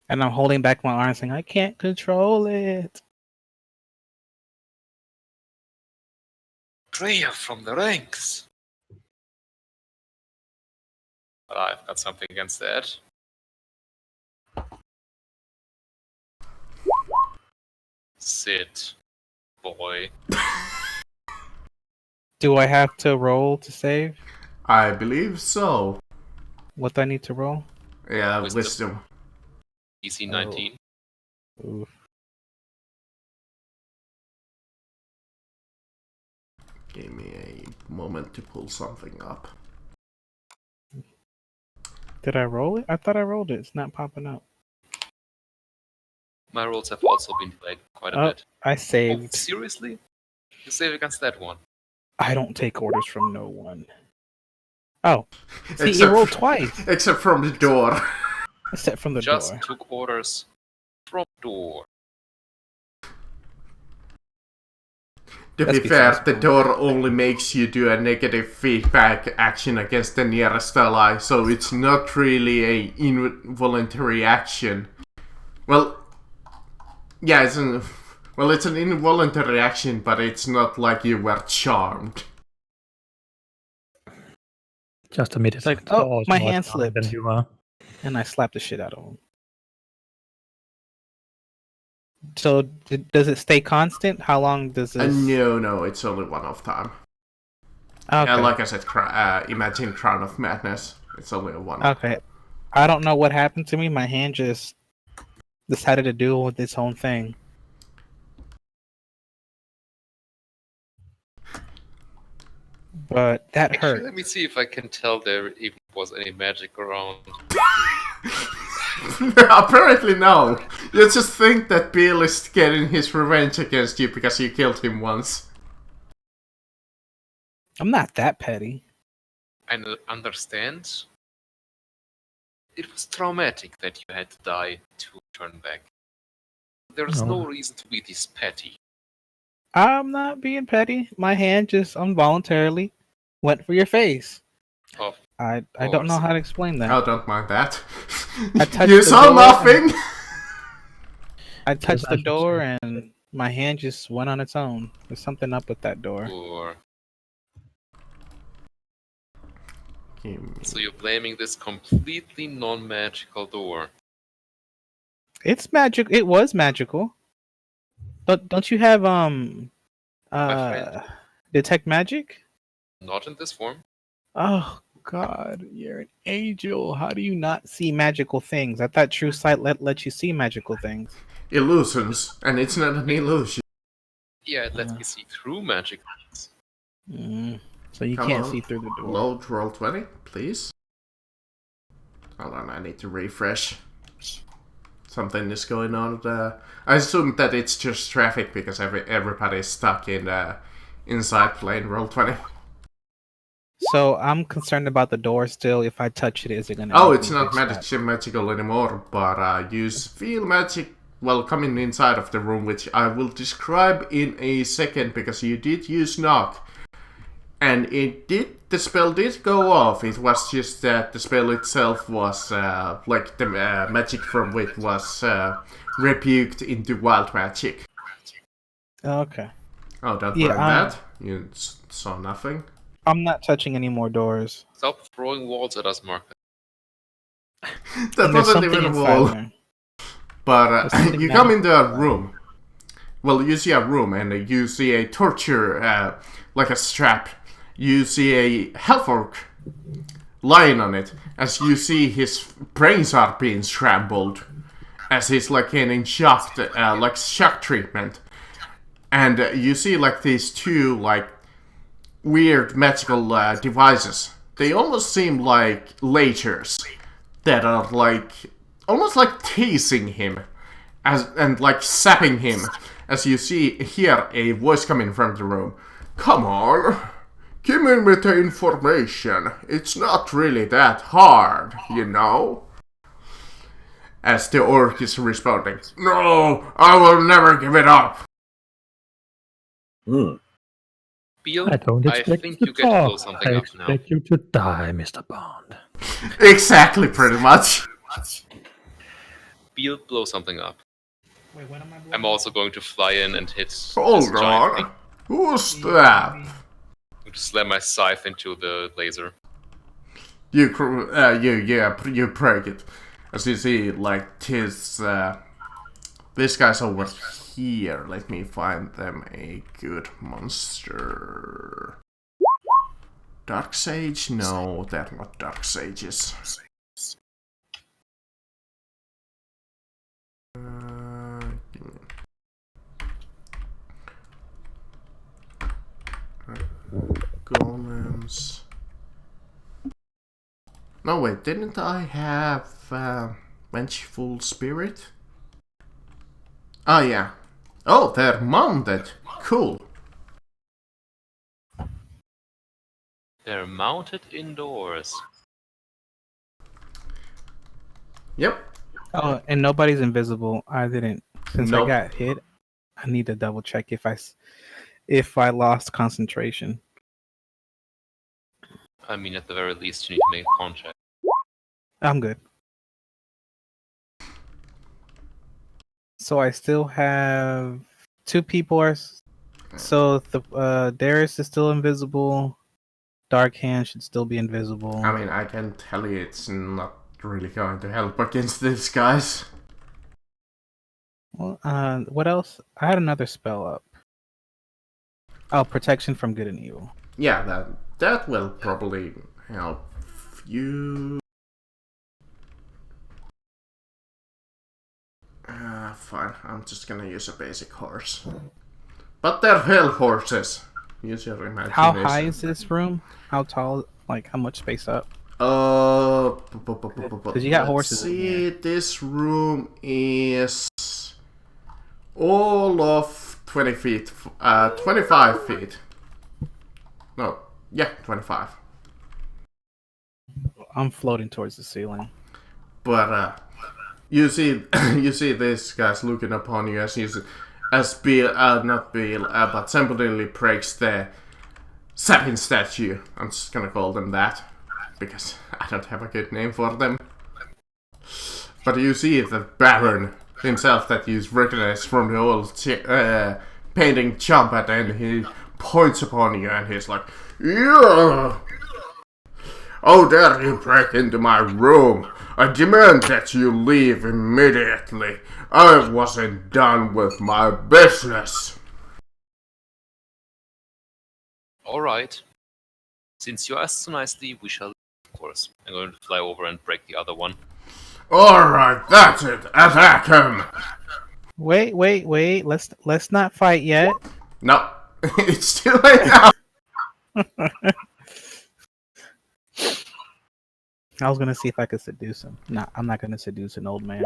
And I'm holding back my arm, saying, "I can't control it." Prayer from the ranks. But I've got something against that. Sit, boy. Do I have to roll to save? I believe so. What do I need to roll? Yeah, Wisdom. wisdom. DC 19. Oof. Give me a moment to pull something up. Did I roll it? I thought I rolled it. It's not popping up. My rolls have also been played quite a bit. I Oh, saved. seriously? You save against that one? I don't take orders from no one. Oh, see, Except- you rolled twice. Except from the door. Except from the Just door. took orders from door. To Let's be be fair, sensible. the door only makes you do a negative feedback action against the nearest ally, so it's not really a involuntary action. Well, yeah, it's an involuntary action, but it's not like you were charmed. Just admit It's like, it's oh, always my more hand charming than slipped. you are. And I slapped the shit out of him. So does it stay constant? How long does this? No, it's only one off time. Okay. Like I said, imagine Crown of Madness. It's only a one. Okay. I don't know what happened to me. My hand just decided to do with its own thing. But that Actually, hurt. let me see if I can tell there even was any magic around. Apparently no. You just think that Bill is getting his revenge against you because you killed him once. I'm not that petty. I understand. It was traumatic that you had to die to turn back. There is no reason to be this petty. I'm not being petty. My hand just involuntarily went for your face. Of I don't know how to explain that. I don't mind that. I touched You the saw door nothing! I touched the door and my hand just went on its own. There's something up with that door. or so you're blaming this completely non-magical door. It's magic. It was magical. Don't you have friend. detect magic? Not in this form. Oh God, you're an angel. How do you not see magical things? I thought True Sight let you see magical things. Illusions, and it's not an illusion. Yeah, it lets me see through magic. So you Come can't on. see through the door. Load roll 20, please. Hold on, I need to refresh. Something is going on there. I assume that it's just traffic because everybody's stuck in inside playing roll 20. So I'm concerned about the door still. If I touch it, is it gonna? Oh, make it's me not get stabbed? magical anymore, but you feel magic while coming inside of the room, which I will describe in a second because you did use knock. And the spell did go off. It was just that the spell itself was, like the magic from it was rebuked into wild magic. Okay. Oh, don't Yeah, worry that. You saw nothing. I'm not touching any more doors. Stop throwing walls at us, Marcus. That And there's wasn't something even a inside wall. there. But There's something you come into a inside. room. Well, you see a room and you see a torture, like a strap. You see a half orc lying on it. As you see his brains are being scrambled. As he's like getting shocked, like shock treatment. And you see like these two like weird magical devices. They almost seem like lasers that are like almost like tasing him and like sapping him. As you hear a voice coming from the room. Come on, give me the information. It's not really that hard, you know. As the orc is responding, no, I will never give it up. Beal, I don't expect think you you to get to blow talk. something I up now. expect you to die, Mr. Bond. Exactly, pretty much. Beal, blow something up. Wait, what am I doing? I'm also going to fly in and hit this Hold giant thing. on. Who's that? I'm going to slam my scythe into the laser. You break it. As you see, like, this guy's over here. Let me find them a good monster. Dark Sage? No, they're not Dark Sages. Golems. No, wait, didn't I have Vengeful Spirit? Oh, yeah. Oh, they're mounted. Cool. They're mounted indoors. Yep. Oh, and nobody's invisible. I didn't. Since Nope. I got hit, I need to double check if if I lost concentration. I mean, at the very least, you need to make a contact. I'm good. So I still have 2 people are. So the Darius is still invisible. Dark Hand should still be invisible. I mean, I can tell you it's not really going to help against these guys. Well, what else? I had another spell up. Oh, protection from good and evil. Yeah, that will probably help you. Fine, I'm just gonna use a basic horse. But they're hell horses. Use your imagination. How high is this room? How tall? Like, how much space up? Because you got horses in See, here. this room is all of 20 feet, 25 feet. No, yeah, 25. I'm floating towards the ceiling. But you see, you see these guys looking upon you as Bill, not Bill, but somebody breaks the satin statue. I'm just gonna call them that because I don't have a good name for them. But you see the Baron himself that you recognize from the old painting jump at, and he points upon you and he's like, "Yeah! How dare you break into my room? I demand that you leave immediately. I wasn't done with my business." Alright. Since you asked so nicely, we shall, of course. I'm going to fly over and break the other one. Alright, that's it. Attack him! Wait. Let's not fight yet. No, it's too late now. I was gonna see if I could seduce him. No, I'm not gonna seduce an old man.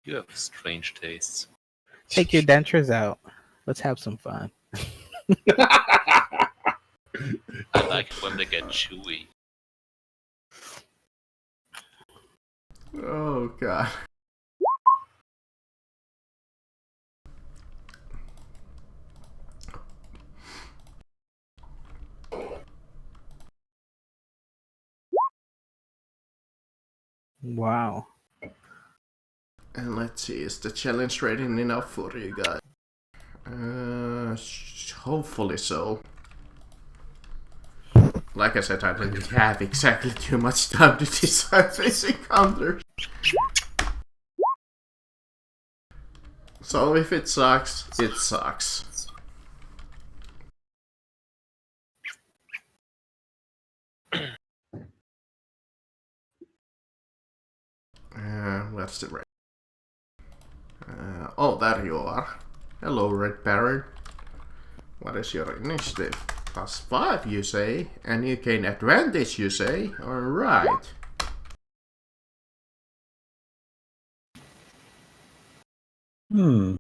You have strange tastes. Take your dentures out. Let's have some fun. I like it when they get chewy. Oh god. Wow. And let's see, is the challenge rating enough for you guys? Hopefully so. Like I said, I didn't have exactly too much time to decide these encounters. So if it sucks, it sucks. What's the rate? Oh, there you are. Hello, Red Baron. What is your initiative? +5, you say? And you gain advantage, you say? Alright. Hmm.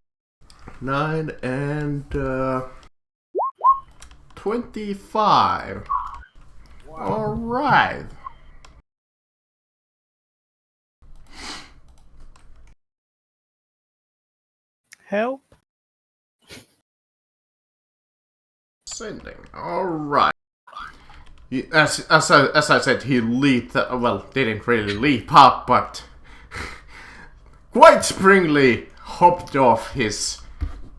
9 and 25. Alright. Help. Sending. Alright. As I said, he leaped, well, didn't really leap up, but quite springily hopped off his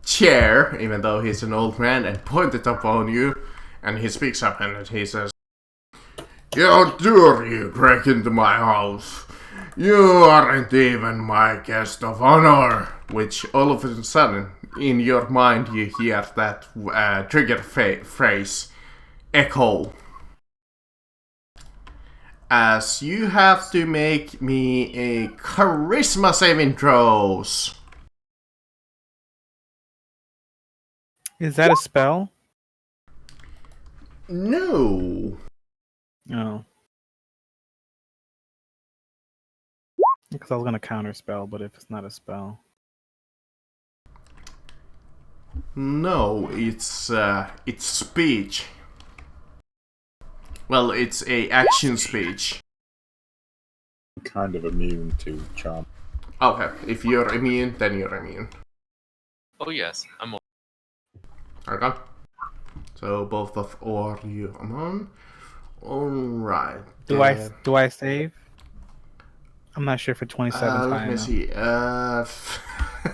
chair, even though he's an old man, and pointed upon you. And he speaks up and he says, "How dare you break into my house? You aren't even my guest of honor." Which all of a sudden, in your mind, you hear that trigger phrase echo. As you have to make me a charisma saving throws. Is that a spell? No. No. Because I was gonna counter spell, but if it's not a spell. No, it's speech. Well, it's a action speech. Kind of immune to charm. Okay, if you're immune, then you're immune. Oh yes, I'm on. Okay. So both of you are on. Alright. Do I save? I'm not sure for 27 Let high me enough. see.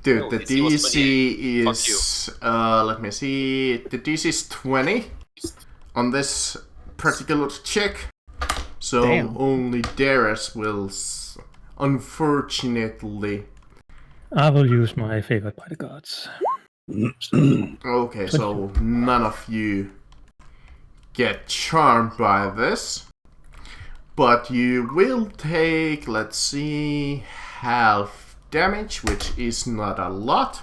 Dude, No, the DC was DC 28. is. Let me see. The DC is 20 on this particular check. So Damn. only Darius will. Unfortunately. I will use my favorite by the gods. Okay, so none of you get charmed by this. But you will take, let's see, half damage, which is not a lot.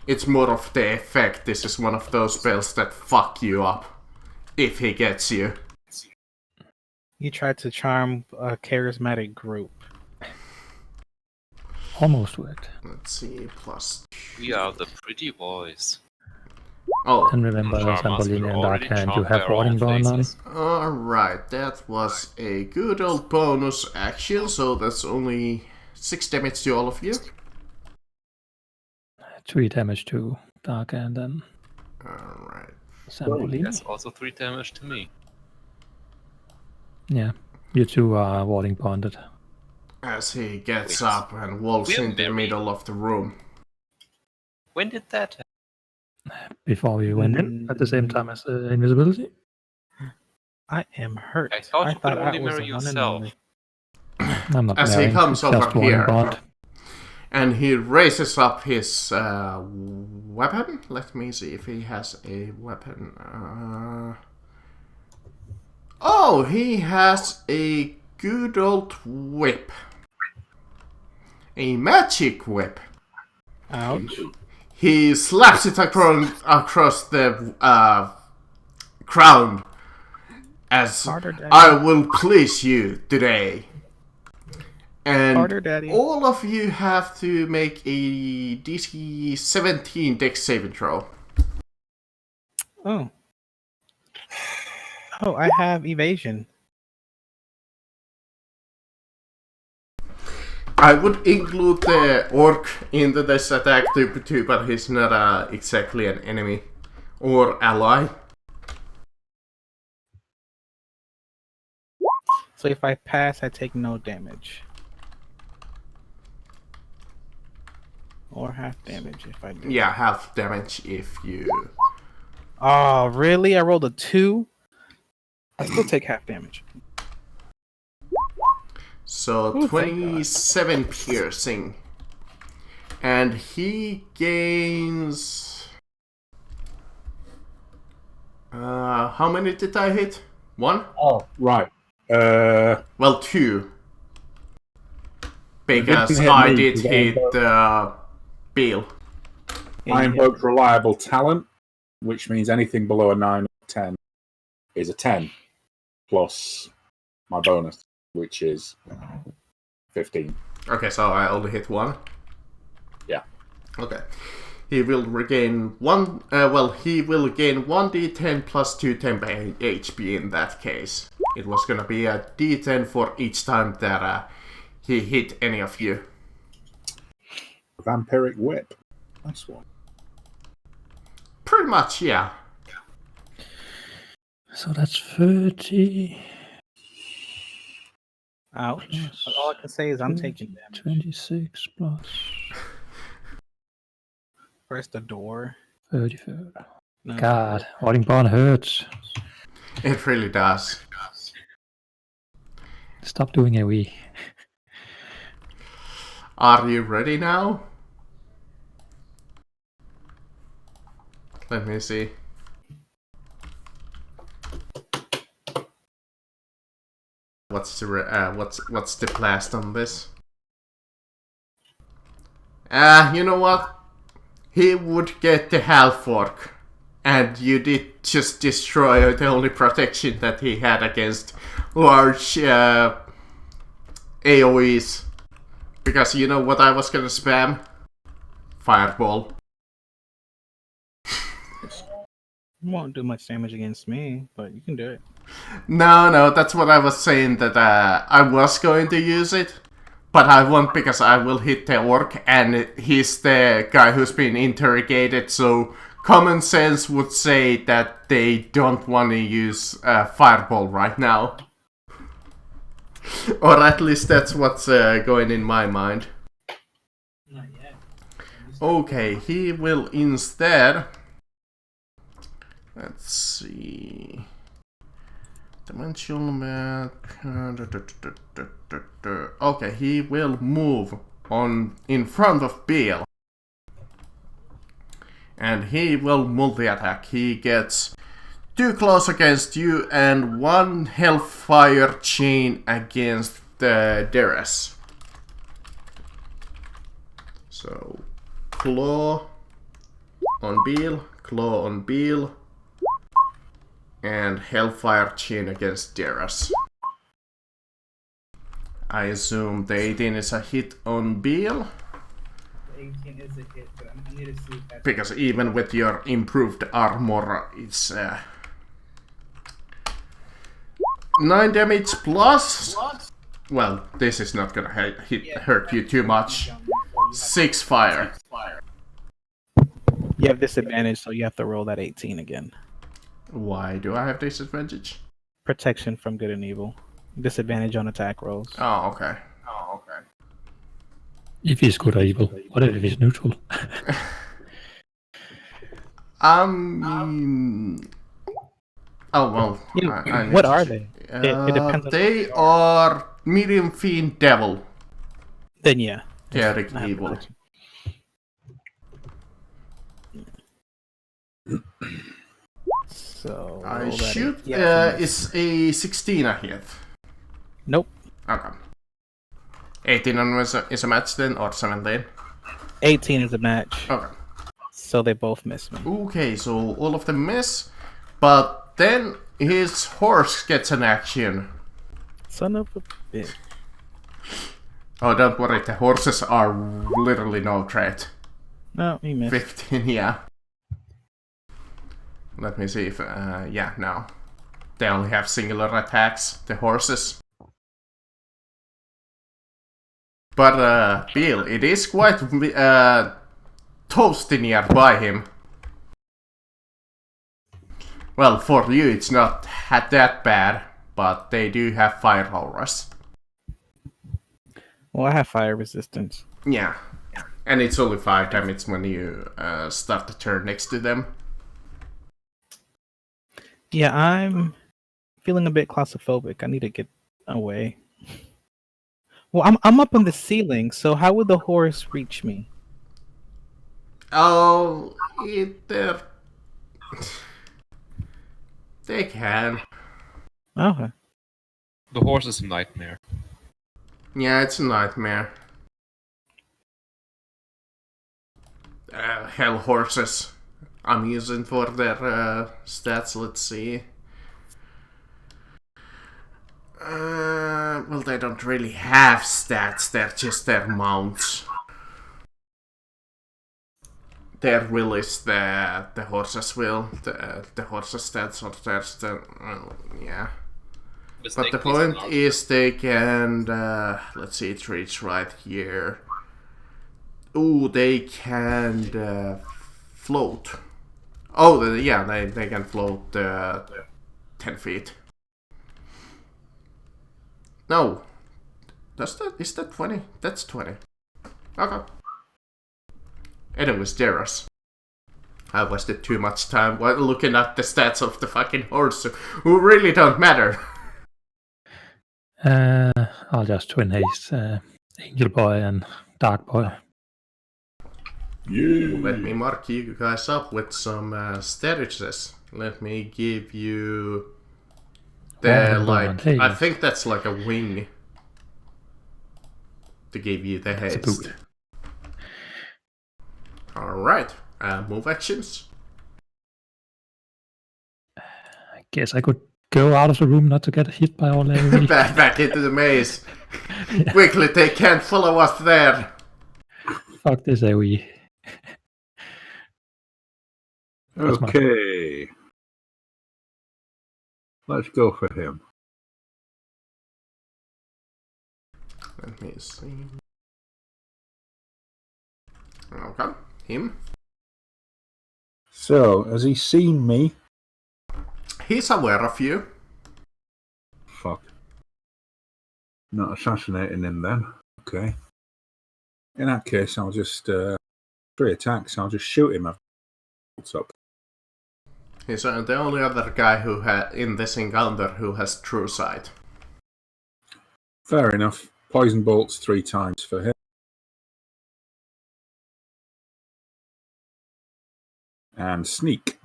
It's more of the effect. This is one of those spells that fuck you up if he gets you. You tried to charm a charismatic group. Almost worked. Let's see, plus. We are the pretty boys. Oh, And remember, Charm us, Zambolini we're and already Darkhand, you charmed by have our Warding own Bond on. faces. alright, that was a good old bonus action, so that's only 6 damage to all of you. 3 damage to Darkhand and Alright. Zambolini. Yes, also 3 damage to me. Yeah, you two are Warding Bonded. As he gets Wait. up and walks We're in the married. middle of the room. When did that happen? Before we went in, at the same time as invisibility. I am hurt. I thought you could I only was marry the one and yourself. only. I'm not As he marrying, comes just over Warding here. Bond. And he raises up his weapon. Let me see if he has a weapon. Oh, he has a good old whip. A magic whip. Ouch. He slaps it across the ground as Harder, Daddy. I will please you today. And Harder, Daddy. all of you have to make a DC 17 Dex saving throw. Oh. Oh, I have evasion. I would include the orc into this attack too, but he's not exactly an enemy or ally. So if I pass, I take no damage. Or half damage if I do. Yeah, half damage if you... Oh, really? I rolled a 2? I still take half damage. So Ooh, thank 27 piercing. And he gains... how many did I hit? 1? Oh, right. Well, 2. Because didn't hit I me, did because I hit invoked- Bill. I invoked reliable talent, which means anything below a 9 or 10 is a 10 plus my bonus, which is 15. Okay, so I only hit 1? Yeah. Okay. He will regain 1... he will gain 1d10 plus 2 temp HP in that case. It was gonna be a d10 for each time that he hit any of you. Vampiric Whip. Nice one. Pretty much, yeah. So that's 30. Ouch. Plus But all I can say is I'm taking damage. 26 plus First the door. 33. No. God, Warding Bond hurts. It really does. Stop doing a wee. Are you ready now? Let me see. What's the blast on this? You know what? He would get the half orc, and you did just destroy the only protection that he had against large AoEs. Because you know what I was gonna spam? Fireball. Won't do much damage against me, but you can do it. No, that's what I was saying, that I was going to use it. But I won't because I will hit the orc and he's the guy who's been interrogated, so common sense would say that they don't want to use fireball right now. Or at least that's what's going in my mind. Not yet. Okay, he will instead... Let's see... Dimensional map... Okay, he will move on in front of Beal. And he will multi-attack. He gets 2 claws against you and 1 hellfire chain against the Deres. So, claw on Beal, and hellfire chain against Deres. I assume the 18 is a hit on Beal. 18 is a hit, but I need to see if that's... Because even with your improved armor, it's 9 damage plus. Well, this is not gonna hurt you too much. 6 fire. You have disadvantage, so you have to roll that 18 again. Why do I have disadvantage? Protection from good and evil. Disadvantage on attack rolls. Oh, okay. If he's good or evil. What if he's neutral? Oh well. Yeah, what are they? It depends on they are medium fiend devil. Then yeah. Chaotic I have evil. protection. So I roll that shoot. eight. Yeah, Is a 16 a hit? nope. Okay. 18 is a match then, or 17? 18 is a match. Okay. So they both miss me. Okay, so all of them miss, but then his horse gets an action. Son of a bitch. Oh, don't worry, the horses are literally no threat. No, he missed. 15, yeah. Let me see if, yeah, no. They only have singular attacks, the horses. But, Bill, it is quite, toasty nearby him. Well, for you it's not that bad, but they do have fire auras. Well, I have fire resistance. Yeah. And it's only 5 damage when you start the turn next to them. Yeah, I'm feeling a bit claustrophobic. I need to get away. Well, I'm up on the ceiling, so how would the horse reach me? Oh, they can. Okay. The horse is a nightmare. Yeah, it's a nightmare. Hell horses. I'm using for their stats, let's see. Well, they don't really have stats, they're just their mounts. Their will is the horse's will, the horse's stats or their well, yeah. But the point is they can, let's see, it reads right here. Ooh, they can float. Oh, yeah, they can float 10 feet. No. Is that 20? That's 20. Okay. Anyways, Deres. I wasted too much time while looking at the stats of the fucking horse, who really don't matter. I'll just twin haste Angel Boy and Dark Boy. Yeah. Let me mark you guys up with some statuses. Let me give you the, like, I think that's like a wing to give you the haste. Alright, move actions. I guess I could go out of the room not to get hit by all AoE. back into the maze. Quickly, they can't follow us there. Fuck this AoE. Okay. Let's go for him. Let me see. Okay, him. So, has he seen me? He's aware of you. Fuck. Not assassinating him then. Okay. In that case, I'll just 3 attacks. I'll just shoot him. What's up? He's the only other guy who in this encounter who has true sight. Fair enough. Poison bolts 3 times for him. And sneak.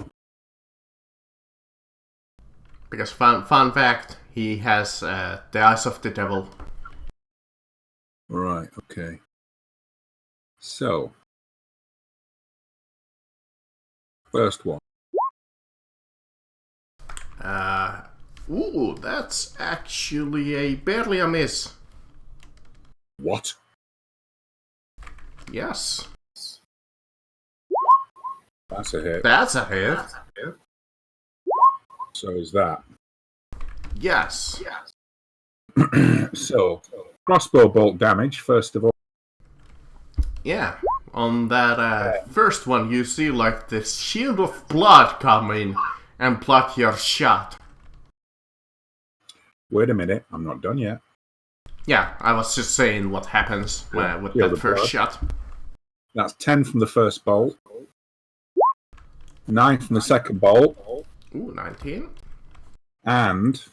Because fun fact, he has the eyes of the devil. Right, okay. So, first one. Ooh, that's actually barely a miss. What? Yes. That's a hit. That's a hit. So is that. Yes. So, crossbow bolt damage, first of all. Yeah. On that first one, you see like this shield of blood come in and block your shot. Wait a minute, I'm not done yet. Yeah, I was just saying what happens with Shield that of first blood. shot. That's 10 from the first bolt. 9 from the second bolt. Ooh, 19. And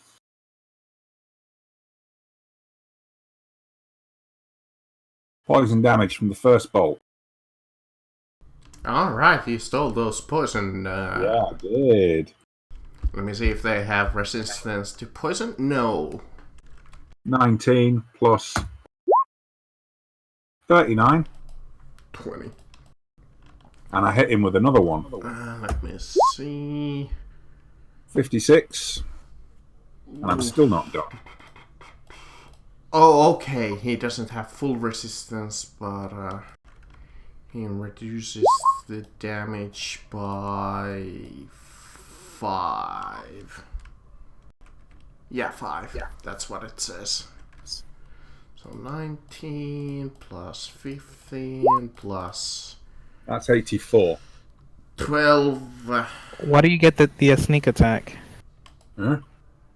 poison damage from the first bolt. Alright, you stole those poison. Yeah, I did. Let me see if they have resistance to poison. No. 19 plus 39. 20. And I hit him with another one. Let me see. 56. And I'm still not done. Oh, okay. He doesn't have full resistance, but he reduces the damage by 5. Yeah, 5. Yeah, that's what it says. So 19 plus 15 plus That's 84. 12. Why do you get the sneak attack? Huh?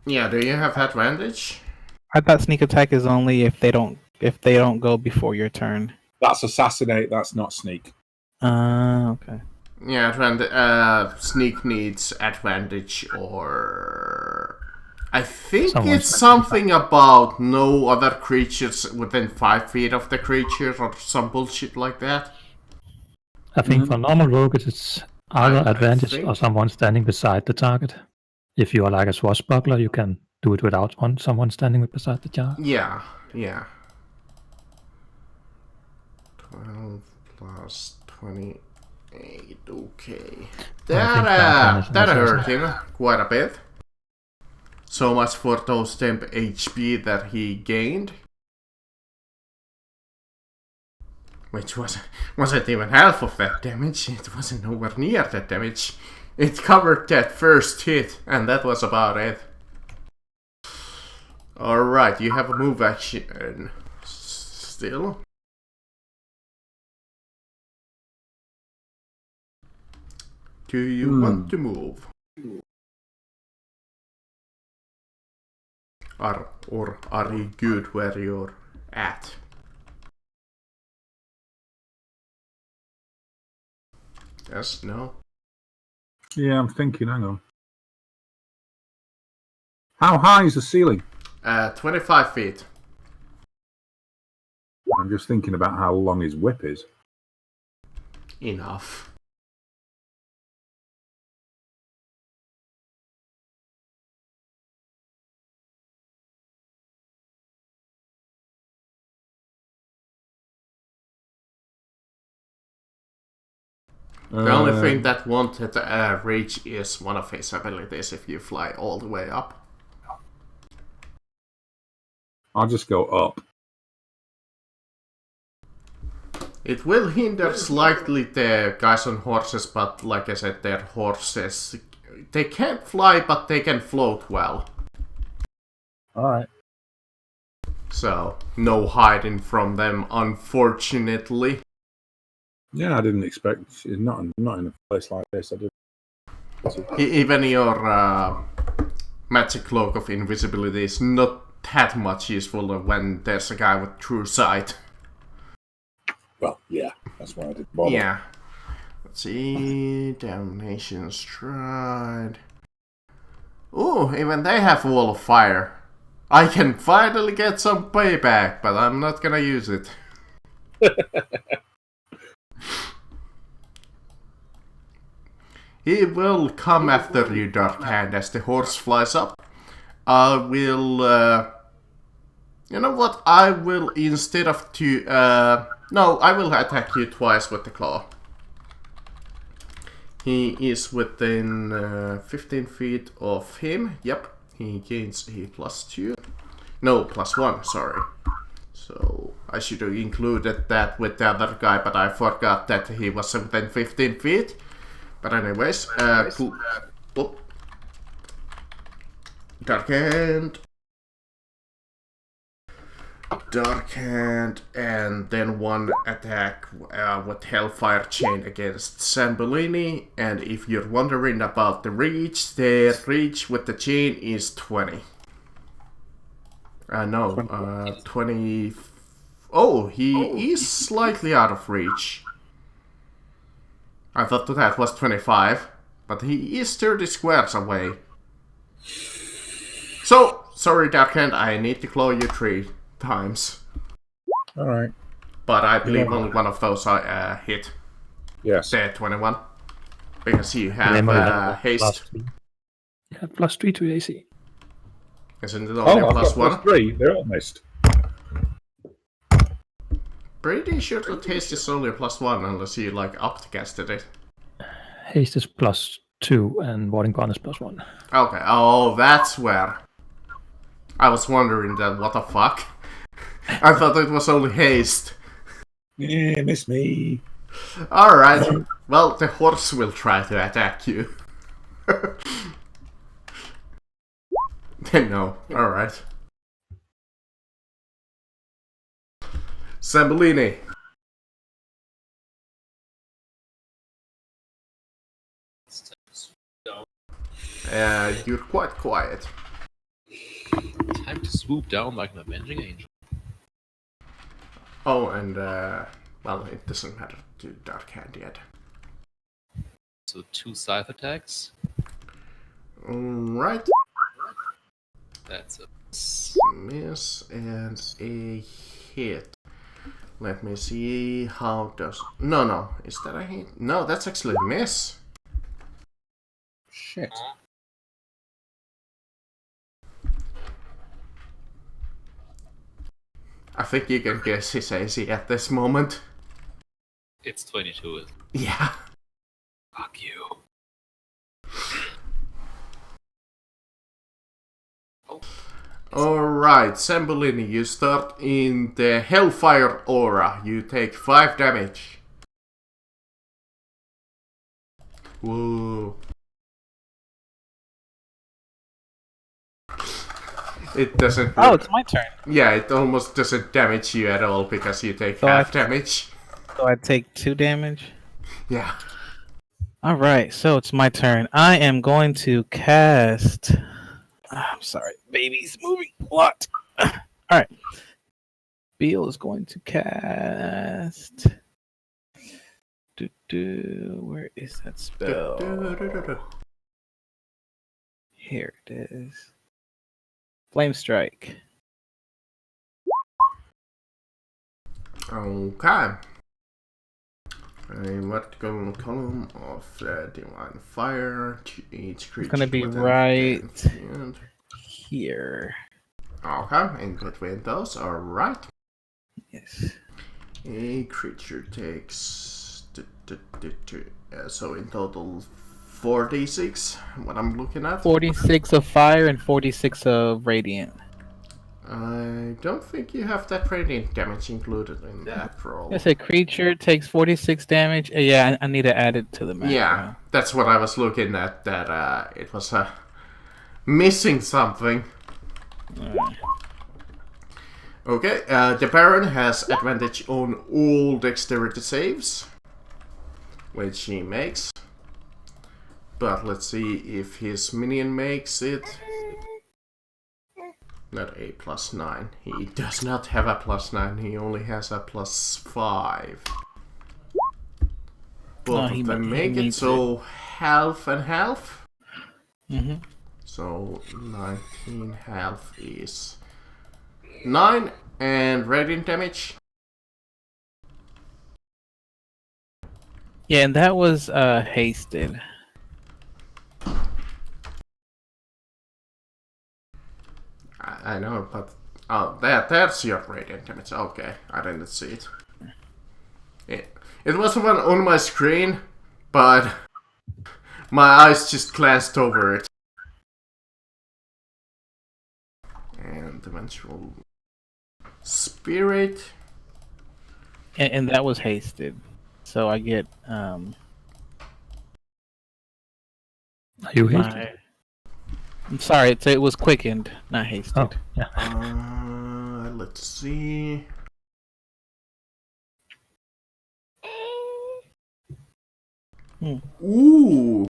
Yeah, do you have advantage? I thought sneak attack is only if they don't go before your turn. That's assassinate, that's not sneak. Okay. Yeah, sneak needs advantage or... I think Someone's it's something about no other creatures within 5 feet of the creature or some bullshit like that. I think for normal rogues, it's either I advantage think- or someone standing beside the target. If you are like a swashbuckler, you can do it without someone standing beside the target. Yeah. 12 plus 28, okay. That hurt him quite a bit. So much for those temp HP that he gained. Which wasn't even half of that damage. It wasn't nowhere near that damage. It covered that first hit, and that was about it. Alright, you have a move action still. Do you want to move? Or are you good where you're at? Yes, no? Yeah, I'm thinking, hang on. How high is the ceiling? 25 feet. I'm just thinking about how long his whip is. Enough. The only thing that won't reach is one of his abilities if you fly all the way up. I'll just go up. It will hinder slightly the guys on horses, but like I said, their horses... They can't fly, but they can float well. Alright. So, no hiding from them, unfortunately. Yeah, I didn't expect. Not in a place like this. I did. Even your magic cloak of invisibility is not that much useful when there's a guy with true sight. Well, yeah, that's why I didn't bother. Yeah. Let's see. Damnation Stride. Ooh, even they have Wall of Fire. I can finally get some payback, but I'm not gonna use it. He will come after you, Dark Hand, as the horse flies up. I will... you know what? I will, instead of two... no, I will attack you twice with the claw. He is within 15 feet of him. Yep, he gains a +2. No, +1, sorry. So, I should have included that with the other guy, but I forgot that he was within 15 feet. But anyways, Dark Hand, and then one attack with Hellfire Chain against Sambolini. And if you're wondering about the reach with the chain is 20. 20. Oh, he is slightly out of reach. I thought that was 25, but he is 30 squares away. So, sorry Darkhand, I need to claw you 3 times. Alright. But I believe only one of those I hit. Yes. The 21. Because you have haste. Yeah, +3 to AC. Isn't it only +1? +3, they're all missed. Pretty sure that haste is only a +1 unless you like upcasted it. Haste is +2 and Warding Gun is +1. Okay, oh, that's where. I was wondering then, what the fuck? I thought it was only haste. Yeah, miss me. Alright, well, the horse will try to attack you. No, alright. Sambolini. You're quite quiet. Time to swoop down like an avenging angel. Oh, and well, it doesn't matter to Dark Hand yet. So 2 scythe attacks. Right. That's a Miss and a hit. Let me see how does... No, is that a hit? No, that's actually a miss. Shit. I think you can guess his AC at this moment. It's 22. Yeah. Fuck you. Alright, Sambolini, you start in the Hellfire Aura. You take 5 damage. Whoa. It doesn't... Oh, it's my turn. Yeah, it almost doesn't damage you at all because you take half damage. So I take 2 damage? Yeah. Alright, so it's my turn. I am going to cast... I'm sorry, baby's moving a lot. Alright. Beal is going to cast... Where is that spell? Here it is. Flame Strike. Okay. A vertical column of divine fire to each creature. It's gonna be within right 10 feet. here. Okay, in between those, alright. Yes. A creature takes... so in total 4d6, what I'm looking at. 46 of fire and 46 of radiant. I don't think you have that radiant damage included in that roll. Yes, a creature takes 46 damage. Yeah, I need to add it to the map. Yeah, that's what I was looking at, that it was missing something. Okay, the Baron has advantage on all dexterity saves, which he makes. But let's see if his minion makes it. Not a +9. He does not have a +9, he only has a +5. Both of them make it, so half and half. Mm-hmm. So 19 half is 9, and radiant damage. Yeah, and that was hasted. I know, but oh, that's your radiant damage. Okay, I didn't see it. It wasn't on my screen, but my eyes just glanced over it. And Dimensional Spirit. And that was hasted. So I get Are you hasted? I'm sorry, it was quickened, not hasted. Oh, yeah. Let's see. Ooh.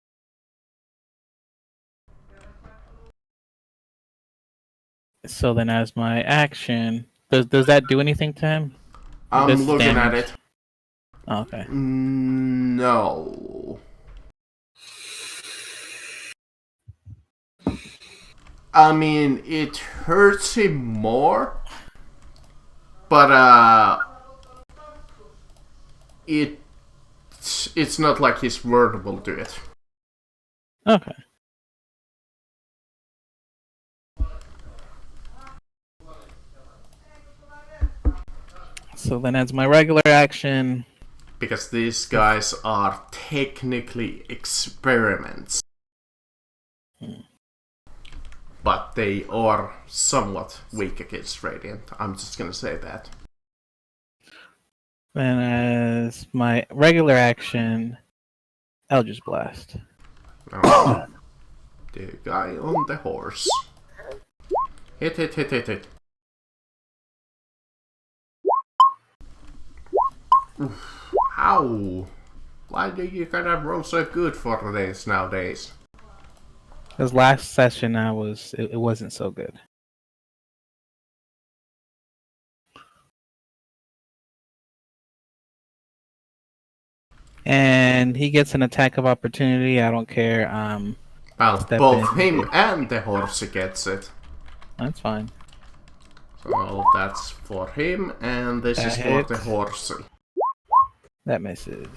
So then, as my action, does that do anything to him? I'm This is looking at damage. it. Oh, okay. No. I mean, it hurts him more, but it's not like he's vulnerable to it. Okay. So then, as my regular action, Because these guys are technically experiments. But they are somewhat weak against Radiant. I'm just gonna say that. then as my regular action, Eldritch Blast. Oh. The guy on the horse. Hit, hit, hit, hit, hit. Oof. How? Why do you gotta roll so good for this nowadays? Because last session it wasn't so good. And he gets an attack of opportunity. I don't care. Well, Step both in. him and the horse gets it. That's fine. So that's for him, and this That is for the hits. horsey. That misses.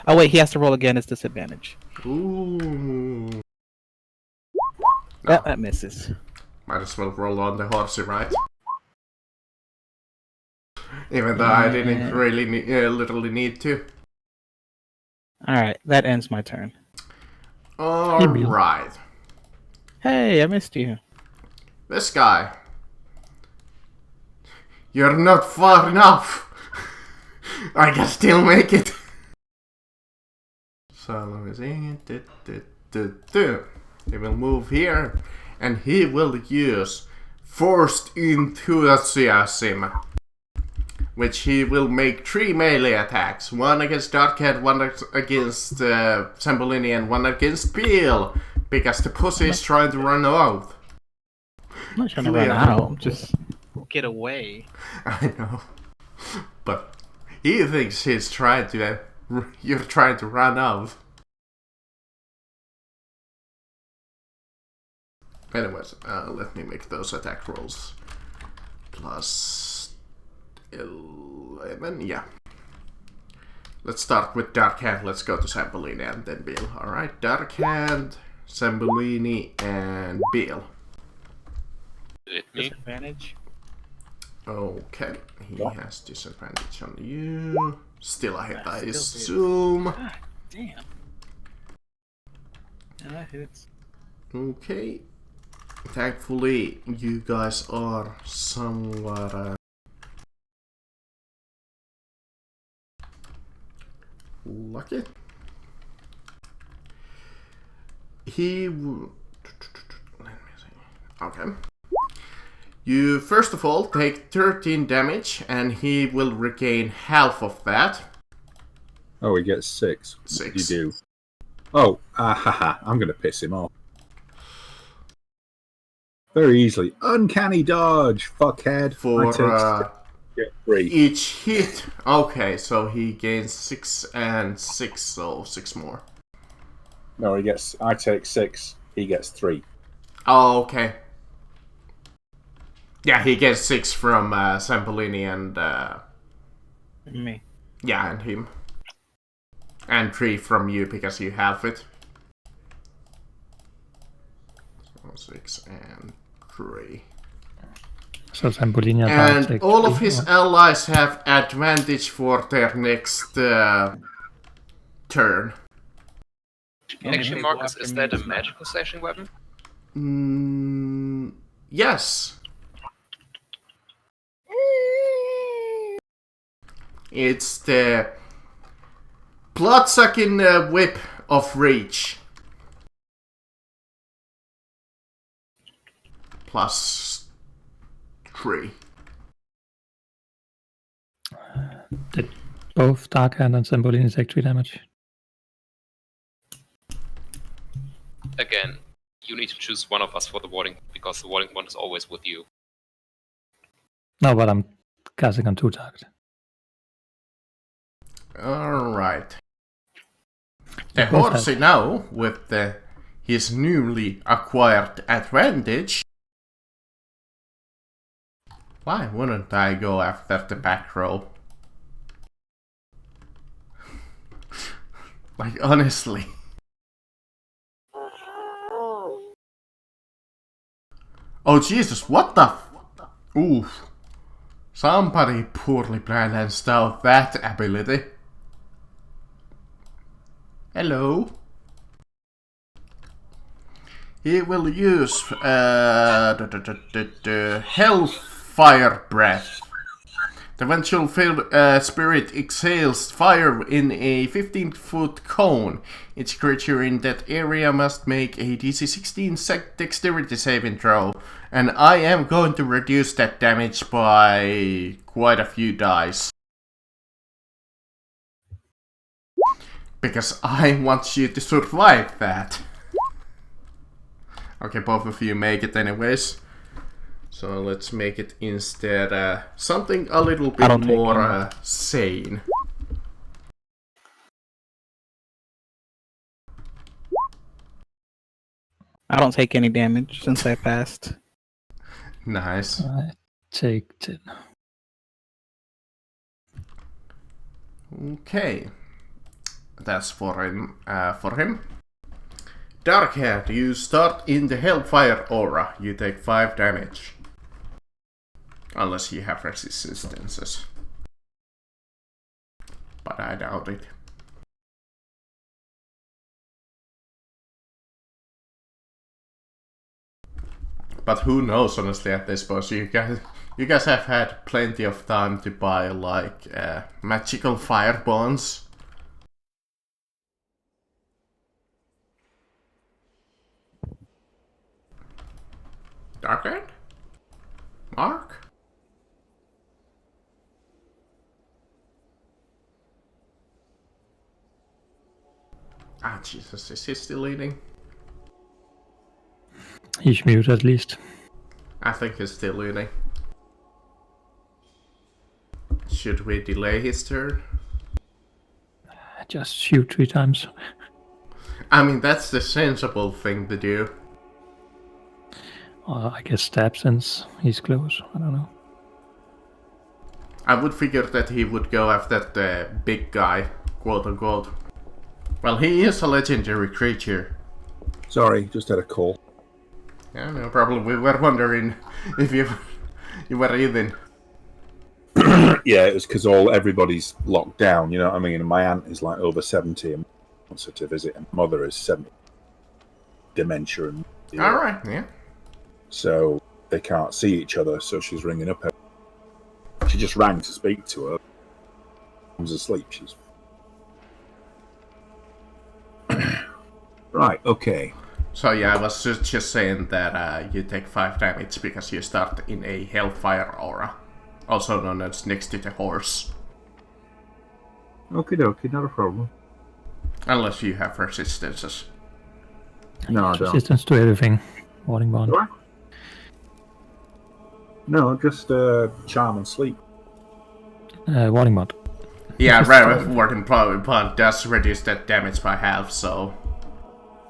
Oh wait, he has to roll again. It's disadvantage. Ooh. Yeah, that misses. Might as well roll on the horsey, right? Even though I didn't really literally need to. Alright, that ends my turn. Alright. Hey, I missed you. This guy. You're not far enough. I can still make it. So let me see. He will move here, and he will use Forced Enthusiasm, which he will make 3 melee attacks. One against Darkhead, one against Zambolini, and one against Peel, because the pussy is trying to run out. I'm not trying to run out. Just get away. I know. But he thinks he's trying to... you're trying to run out. Anyways, let me make those attack rolls. Plus 11, yeah. Let's start with Dark Hand. Let's go to Zambolini and then Bill. Alright, Dark Hand, Zambolini, and Bill. Disadvantage. Okay, he has disadvantage on you. Still a hit, I assume. God damn. Yeah, that hits. Okay. Thankfully, you guys are somewhat lucky. He will. Let me see. Okay. You first of all take 13 damage, and he will regain half of that. Oh, he gets 6. 6. What do you do? Oh, haha, I'm going to piss him off. Very easily. Uncanny dodge, fuckhead. For Get 3. each hit. Okay, so he gains 6 and 6, so 6 more. No, I take 6, he gets 3. Oh, okay. Yeah, he gets 6 from Sampolini and... Me. yeah, and him. And 3 from you, because you have it. So 6 and 3. So Sampolini And all of his allies have advantage for their next turn. Actually, Marcus, is that a magical slashing weapon? Yes. It's the blood-sucking whip of reach. Plus 3. Did both Dark Hand and Sampolini take 3 damage? Again, you need to choose one of us for the warding, because the warding one is always with you. No, but I'm casting on 2 targets. Alright. The horsey now, with his newly acquired advantage. Why wouldn't I go after the back row? Like, honestly. Oh Jesus, what the Oof. Somebody poorly balanced out that ability. Hello. He will use Hellfire Breath. The vengeful spirit exhales fire in a 15-foot cone. Each creature in that area must make a DC 16 dexterity saving throw. And I am going to reduce that damage by quite a few dice. Because I want you to survive that. Okay, both of you make it anyways. So let's make it instead something a little bit more sane. I don't take any damage since I passed. Nice. I take 10. Okay. That's for him. Darkhead, you start in the Hellfire aura. You take 5 damage. Unless you have resistances. But I doubt it. But who knows, honestly, at this point. You guys have had plenty of time to buy, like, magical fire bonds. Darkhead? Mark? Ah, Jesus, is he still eating? He's muted at least. I think he's still eating. Should we delay his turn? Just shoot 3 times. I mean, that's the sensible thing to do. I guess stab since he's close. I don't know. I would figure that he would go after the big guy, quote unquote. Well, he is a legendary creature. Sorry, just had a call. Yeah, no problem. We were wondering if you were eating. Yeah, it was because everybody's locked down, you know what I mean? And my aunt is like over 70 and wants her to visit, and mother is 70. Dementia and... Alright, yeah. So they can't see each other, so she's ringing up her. She just rang to speak to her. Mom's asleep. She's... Right, okay. So yeah, I was just saying that you take 5 damage because you start in a Hellfire aura, also known as next to the horse. Okie dokie, not a problem. Unless you have resistances. No, I don't. Resistance to everything. Warding bond. Do I? No, just charm and sleep. Warding bond. Yeah, rare warding bond does reduce that damage by half, so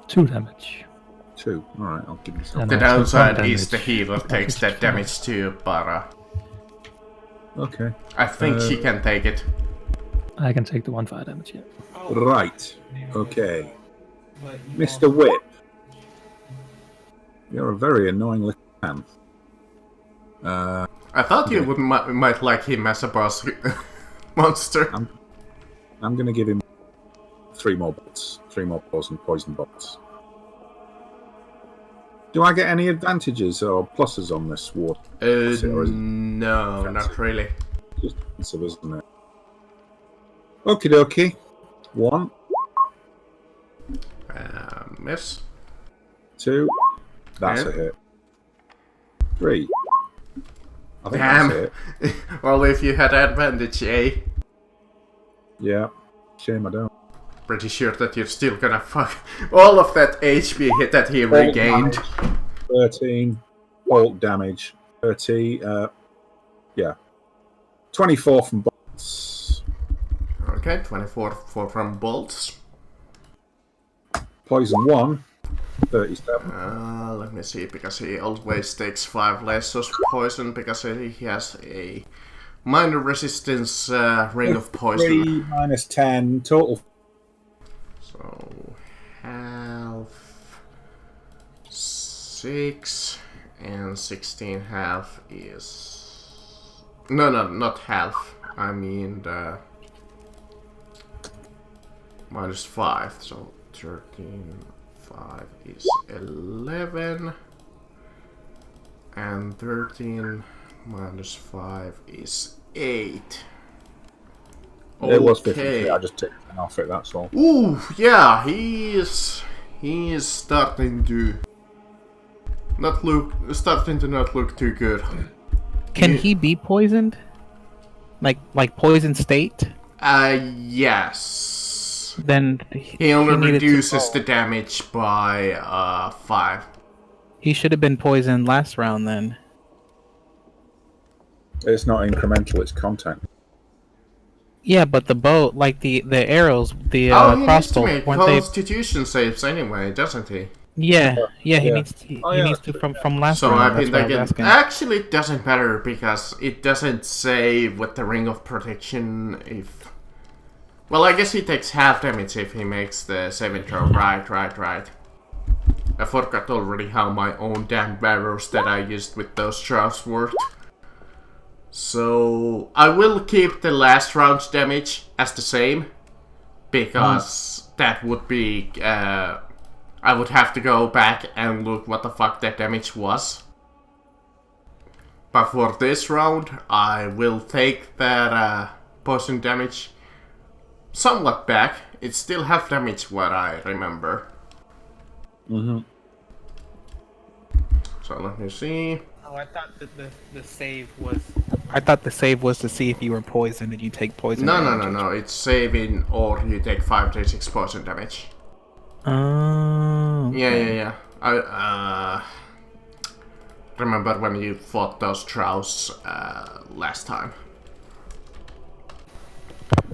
2 damage. 2. Alright, I'll give myself. And the also downside one is the damage. healer takes It's that 5. damage too, but Okay. I think she can take it. I can take the 1 fire damage, yeah. Right. Okay. Mr. Whip. You're a very annoying little man. I thought you would might like him as a boss monster. I'm going to give him 3 more bolts. 3 more poison bolts. Do I get any advantages or pluses on this war? No, not really. Just defensive, isn't it? Okie dokie. 1, Miss. 2. That's Yeah. a hit. 3. I think Damn. that's it. Well, if you had advantage, eh? Yeah. Shame I don't. Pretty sure that you're still gonna fuck all of that HP hit that he regained. 13 bolt damage. 30. Yeah. 24 from bolts. Okay, 24 from bolts. Poison 1. 37. Let me see, because he always takes 5 less of poison because he has a minor resistance ring of poison. 3 minus 10 total. So half 6 and 16 half is no, not half. I mean the minus 5. So 13. 5 is 11, and 13 minus 5 is 8. It was 53. I just took 10 off it, that's all. Ooh, yeah, he is starting to not look too good. Can he be poisoned? Like poison state? Yes. Then He only needed to reduces roll. the damage by 5. He should have been poisoned last round then. It's not incremental, it's contact. Yeah, but the bow, like the arrows, the He needs to crossbow, make weren't they? Constitution saves anyway, doesn't he? Yeah, he Yeah. needs to. He Oh, yeah, needs to from last So round. I've That's been what I was thinking. asking. Actually, it doesn't matter because it doesn't say with the Ring of Protection if. Well, I guess he takes half damage if he makes the 7 throw. Right. I forgot already how my own damn barrels that I used with those throws worked. So I will keep the last round's damage as the same because that would be. I would have to go back and look what the fuck that damage was. But for this round, I will take that poison damage somewhat back. It's still half damage what I remember. Mm-hmm. So let me see. Oh, I thought that the save was. I thought the save was to see if you were poisoned and you take poison. No. It's saving or you take 5d6 poison damage. Oh. Yeah. I remember when you fought those Drows last time.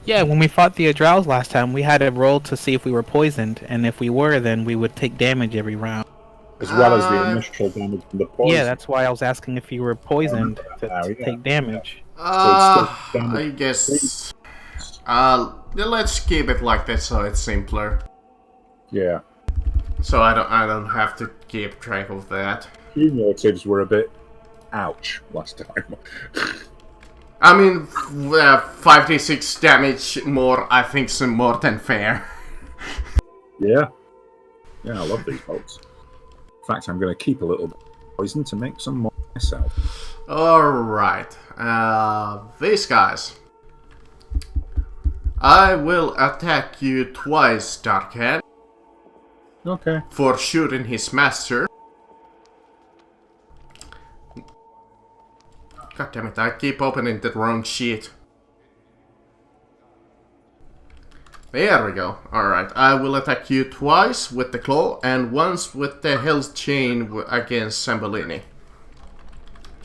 Yeah, when we fought the Adrows last time, we had a roll to see if we were poisoned, and if we were, then we would take damage every round. As well as the initial damage from the poison. Yeah, that's why I was asking if you were poisoned to yeah. take damage. I guess. Let's keep it like that so it's simpler. Yeah. So I don't have to keep track of that. Cumulatives were a bit ouch last time. I mean, 5d6 damage more, I think, is more than fair. Yeah. Yeah, I love these bolts. In fact, I'm going to keep a little bit of poison to make some more myself. Alright. These guys. I will attack you twice, Darkhand. Okay. for shooting his master. God damn it, I keep opening the wrong sheet. There we go. Alright, I will attack you twice with the claw and once with the health chain against Sambolini.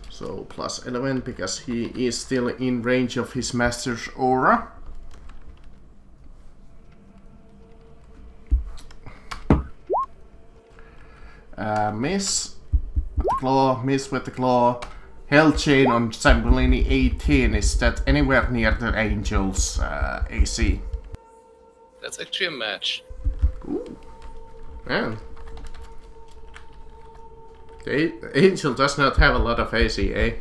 So plus 11 because he is still in range of his master's aura. Miss with the claw, miss with the claw. Health chain on Sambolini 18. Is that anywhere near the angel's AC? That's actually a match. Ooh. Man. The angel does not have a lot of AC, eh?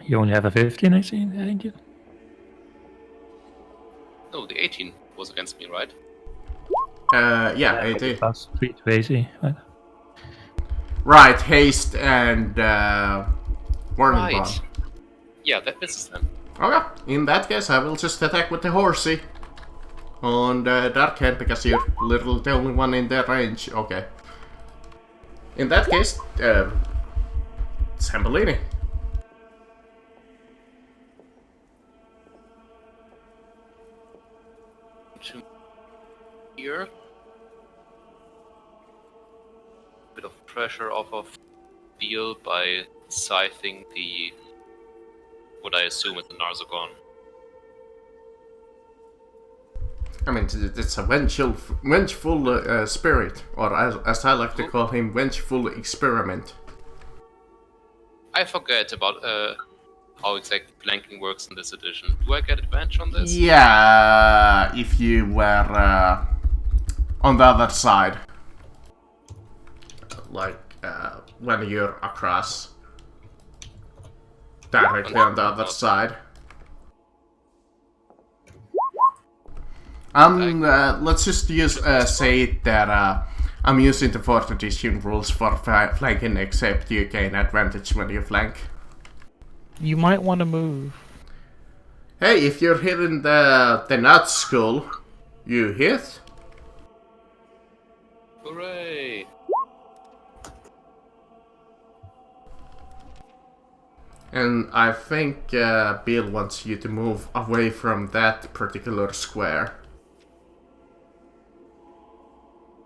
You only have a 15 AC, ain't you? No, the 18 was against me, right? Yeah, 18. Plus 3 to AC, right? Right, haste and warning Right. bomb. Yeah, that misses them. Okay, in that case I will just attack with the horsey on the dark hand because you're literally the only one in their range. Okay. In that case, Sambolini. To here. Bit of pressure off of Beal by scything the what I assume is the Narzagon. I mean, it's a vengeful spirit, or as I like to call him, vengeful experiment. I forget about how exactly flanking works in this edition. Do I get advantage on this? Yeah, if you were on the other side. Like, when you're across. Directly on the other side. Let's just say that I'm using the 4th edition rules for flanking, except you gain advantage when you flank. You might want to move. Hey, if you're hitting the nut skull, you hit. Hooray! And I think Bill wants you to move away from that particular square.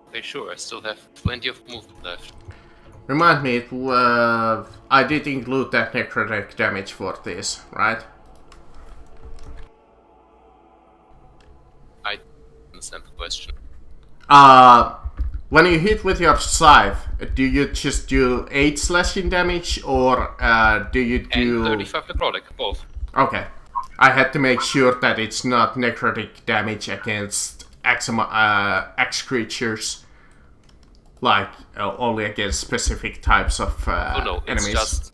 Okay, sure, I still have plenty of movement left. Remind me, I did include that necrotic damage for this, right? I understand the question. When you hit with your scythe, do you just do 8 slashing damage, or do you do... And 35 necrotic, both. Okay. I had to make sure that it's not necrotic damage against X creatures. Like, only against specific types of Oh no, it's enemies. just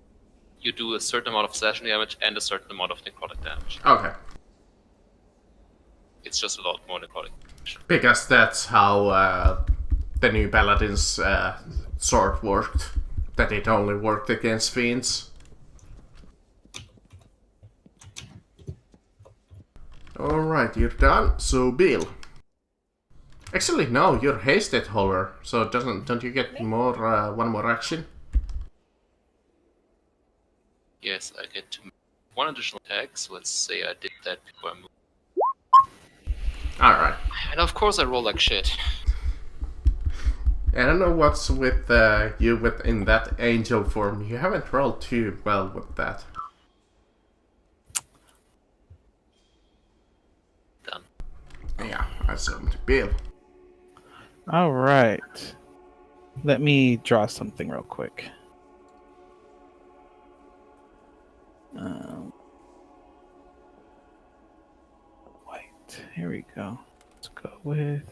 you do a certain amount of slashing damage and a certain amount of necrotic damage. Okay. It's just a lot more necrotic damage. Because that's how the new Paladin's sword worked. That it only worked against fiends. Alright, you're done. So, Bill. Actually, no, you're hasted, Holler. So don't you get more one more action? Yes, I get to make one additional attack, so let's say I did that before I moved. Alright. And of course I roll like shit. I don't know what's with you in that angel form. You haven't rolled too well with that. Done. Yeah, I assumed. Bill. All right. Let me draw something real quick. Wait, here we go. Let's go with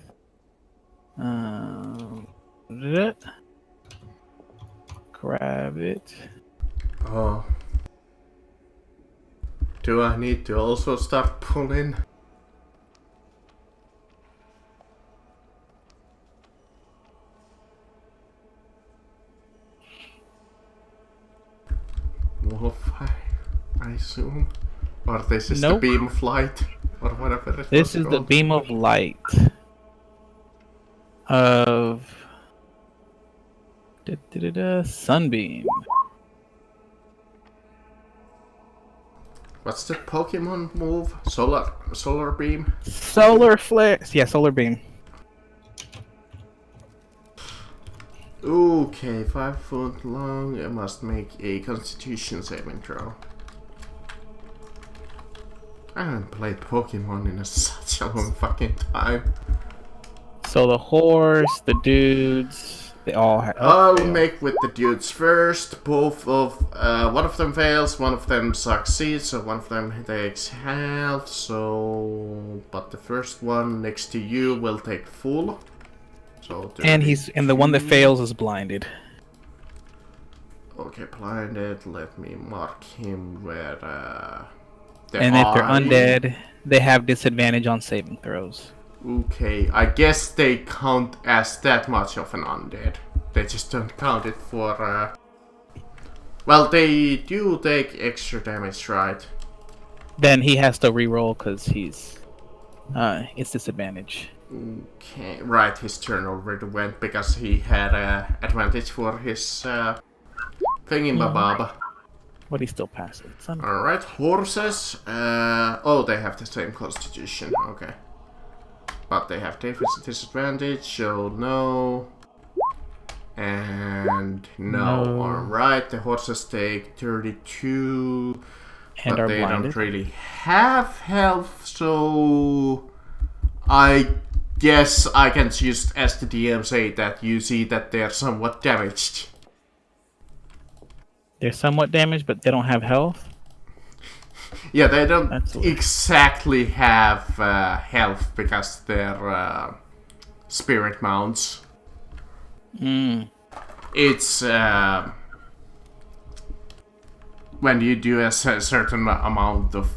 grab it. Oh. Do I need to also start pulling? Wolf, I assume? Or this is Nope. the beam of light? Or whatever it This was is the called. beam of light. of Sunbeam. What's the Pokemon move? Solar Beam? Solar flare. Yeah, solar beam. Okay, 5 foot long. I must make a Constitution saving throw. I haven't played Pokemon in such a long fucking time. So the horse, the dudes, they all have. I'll make with the dudes first. Both of one of them fails, one of them succeeds, so one of them takes half. So, but the first one next to you will take full. So And the one that fails is blinded. Okay, blinded. Let me mark him where. And if they're undead, they have disadvantage on saving throws. Okay, I guess they count as that much of an undead. They just don't count it for. Well, they do take extra damage, right? Then he has to reroll because it's disadvantage. Okay, right. His turn already went because he had advantage for his thingy-mabob. But he's still passive. Alright, horses. Oh, they have the same constitution. Okay. But they have disadvantage, so no. And no. Alright, the horses take 32. And but are they blinded. don't really have health, so I guess I can just, as the DM, say that you see that they are somewhat damaged. They're somewhat damaged, but they don't have health. Yeah, they don't That's weird. exactly have health because they're spirit mounts. It's when you do a certain amount of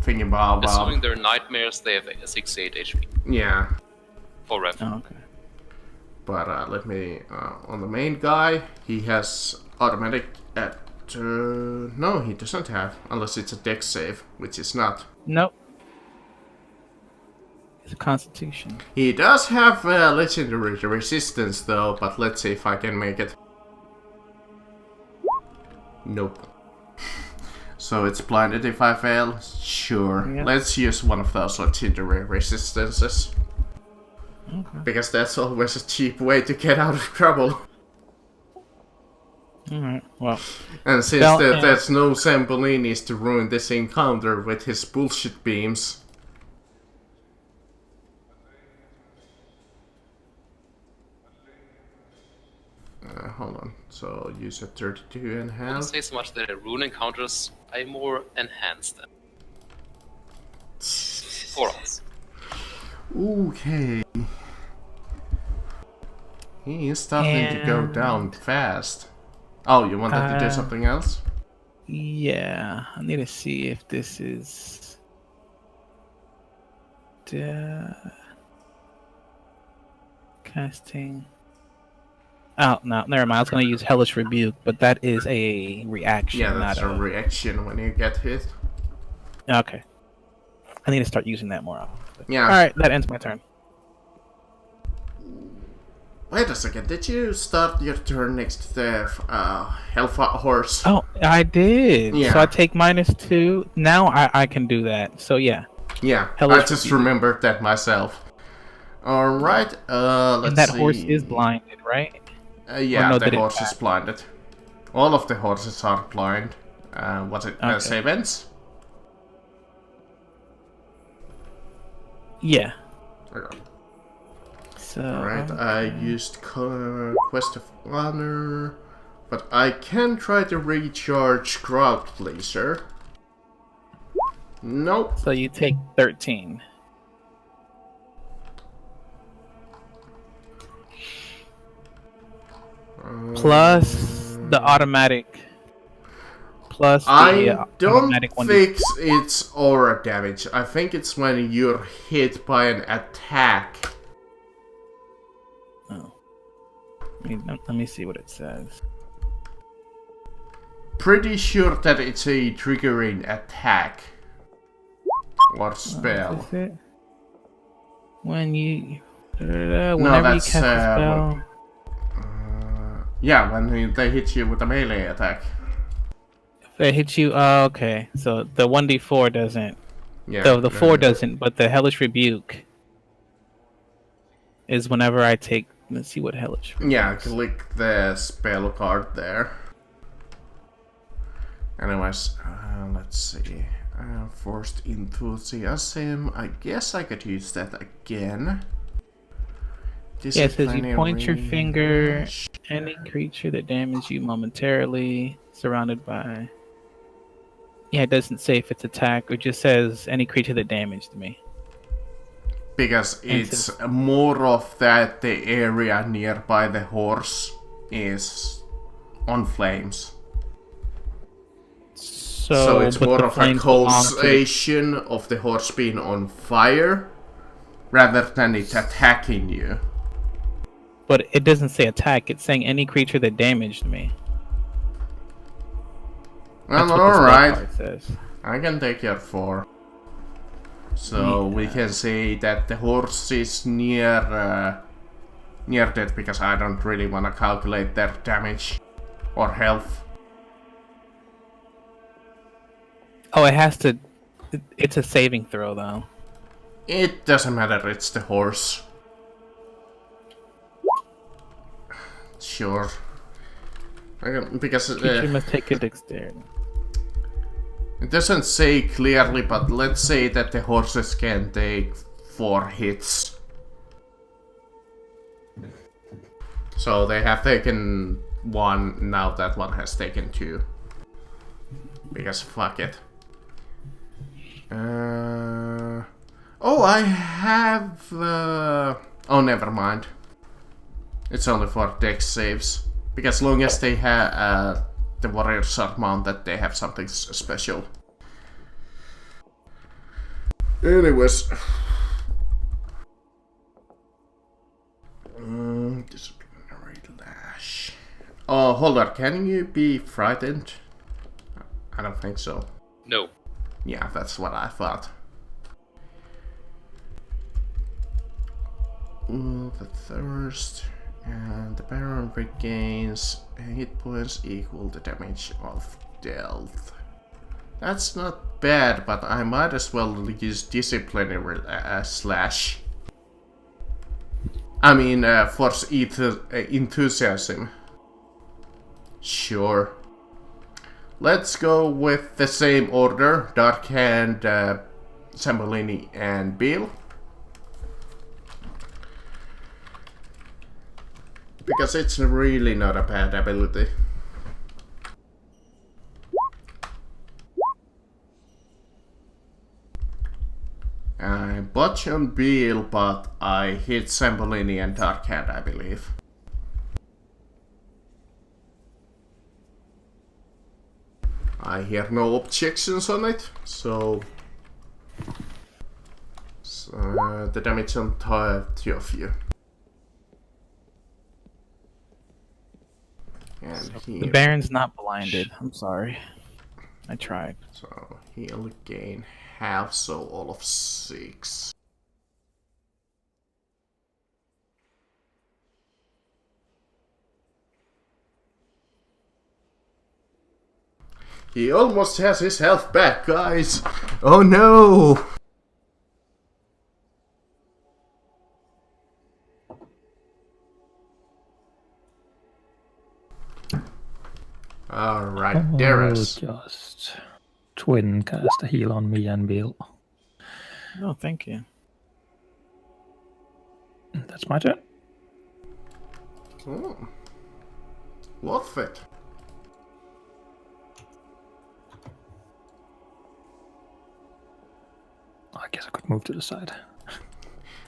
thingy-bob. Assuming they're nightmares, they have a 68 HP. Yeah. For ref. Oh, okay. But let me on the main guy. He has automatic at. No, he doesn't have, unless it's a dex save, which is not. Nope. It's a Constitution. He does have legendary resistance though, but let's see if I can make it. Nope. So it's blinded if I fail? Sure. Yeah. Let's use one of those legendary resistances. Okay. Because that's always a cheap way to get out of trouble. Alright, well. And since there's no Zambolinis to ruin this encounter with his bullshit beams. Hold on. So use a 32 I wouldn't enhance. say so much that a rune encounters, I more enhance them. For us. Okay. He is starting to go down fast. Oh, you wanted to do something else? Yeah, I need to see if this is. Casting. Oh, no, never mind. I was going to use Hellish Rebuke, but that is a reaction, Yeah, that's not a reaction when you get hit. Okay. I need to start using that more often. Yeah. Alright, that ends my turn. Wait a second, did you start your turn next to the Hellfire horse? Oh, I did. Yeah. So I take -2. Now I can do that. So yeah. Yeah, Hellish I just Rebuke. remembered that myself. Alright, let's And that see. horse is blinded, right? Yeah, no, the did it horse is pass? blinded. All of the horses are blind. Was it Okay. save ends? Yeah. Okay. So. Alright, I used Quest of Honor, but I can try to recharge Crowd Pleaser. Nope. So you take 13. Plus the automatic. Plus the I don't automatic one. think it's aura damage. I think it's when you're hit by an attack. Oh. Let me see what it says. Pretty sure that it's a triggering attack. Or spell. Is it? When you Whenever you that's, cast a spell. Yeah, when they hit you with a melee attack. If they hit you, oh, okay. So the 1d4 doesn't. Yeah. The 4 doesn't, but the Hellish Rebuke is whenever I take. Let's see what Hellish Rebuke. Yeah, click the spell card there. Anyways, let's see. Forced Enthusiasm. I guess I could use that again. Yeah, it says you point your Disciplinary finger range. any creature that damages you momentarily, surrounded by. Yeah, it doesn't say if it's attack, it just says any creature that damaged me. Because And it's more of that the area nearby the horse is on flames. So it's but more the of a flames belong to the- causation of the horse being on fire rather than it attacking you. But it doesn't say attack, it's saying any creature that damaged me. Well, That's what the spell alright. card says. I can take your 4. So we can say that the horse is near that because I don't really want to calculate their damage or health. Oh, it has to. It's a saving throw, though. It doesn't matter, it's the horse. Sure. Because Creature must take a dexterity. it doesn't say clearly, but let's say that the horses can take 4 hits. So they have taken 1, now that one has taken 2. Because fuck it. Oh, I have... Oh, never mind. It's only for dex saves. Because as long as they have... the warriors are mounted, they have something special. Anyways. Disciplinary lash. Oh, hold on. Can you be frightened? I don't think so. No. Yeah, that's what I thought. The thirst. And the Baron regains hit points equal the damage of dealt. That's not bad, but I might as well use disciplinary slash. I mean, force enthusiasm. Sure. Let's go with the same order. Dark Hand, Zambolini, and Bill. Because it's really not a bad ability. I botch on Bill, but I hit Zambolini and Dark Hand, I believe. I hear no objections on it, so the damage on 30 of you. And The Baron's not blinded. I'm sorry. I tried. So he'll gain half, so all of 6. He almost has his health back, guys! Oh no! Alright, Darius. Just twin cast a heal on me and Bill. Oh, thank you. That's my turn. Oh. Worth it. I guess I could move to the side.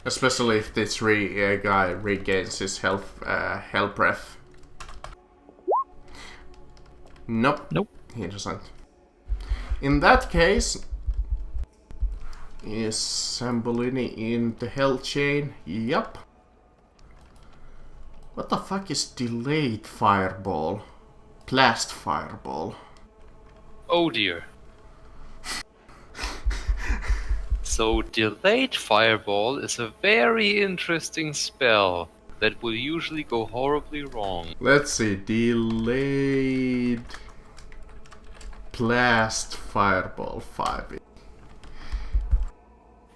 Especially if this guy regains his health breath. Nope. Nope. He doesn't. In that case, is Zambolini in the hell chain? Yup. What the fuck is delayed fireball? Blast fireball. Oh dear. So delayed fireball is a very interesting spell that will usually go horribly wrong. Let's see. Delayed blast fireball 5.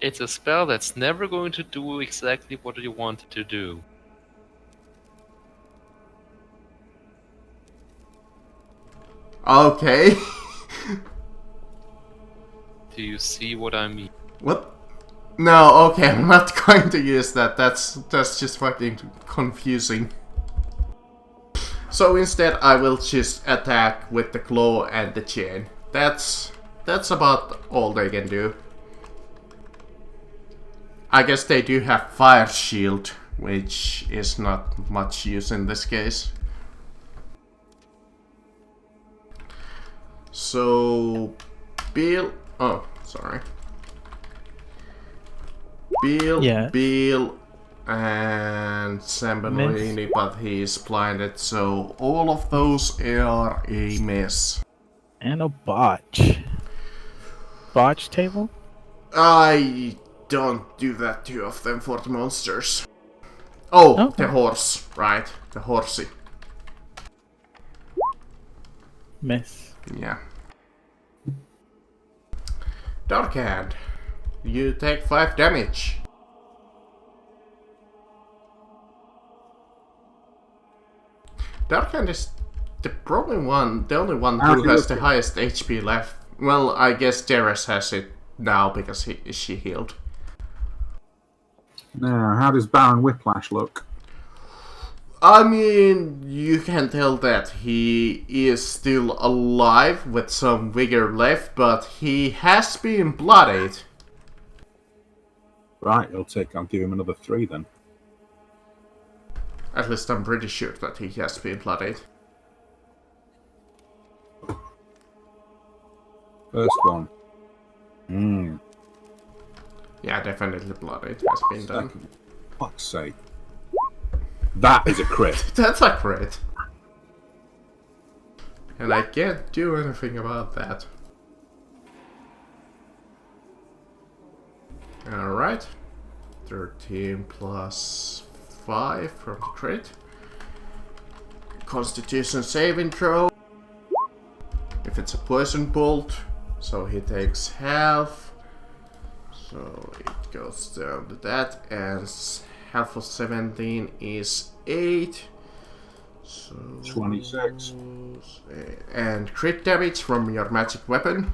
It's a spell that's never going to do exactly what you want it to do. Okay. Do you see what I mean? What? No, okay, I'm not going to use that. That's just fucking confusing. So instead I will just attack with the claw and the chain. That's about all they can do. I guess they do have fire shield, which is not much use in this case. So Bill, oh, sorry. Bill, Yes. Bill, and Sambanini, but he's blinded, so all of those are a miss. And a botch. Botch table? I don't do that too often for the monsters. Oh, Okay. the horse, right? The horsey. Miss. Yeah. Dark Hand. You take 5 damage. Dark Hand is the only one How's who he has the looking? highest HP left. Well, I guess Teres has it now because she healed. Now, how does Baron Whiplash look? I mean, you can tell that he is still alive with some vigor left, but he has been bloodied. Right, I'll give him another 3 then. At least I'm pretty sure that he has been bloodied. First one. Yeah, definitely bloodied has been done. Second. Fuck's sake. That is a crit. That's a crit. And I can't do anything about that. Alright. 13 plus 5 from the crit. Constitution saving throw. If it's a poison bolt, so he takes half. So it goes down to that, and half of 17 is 8. So 26. And crit damage from your magic weapon.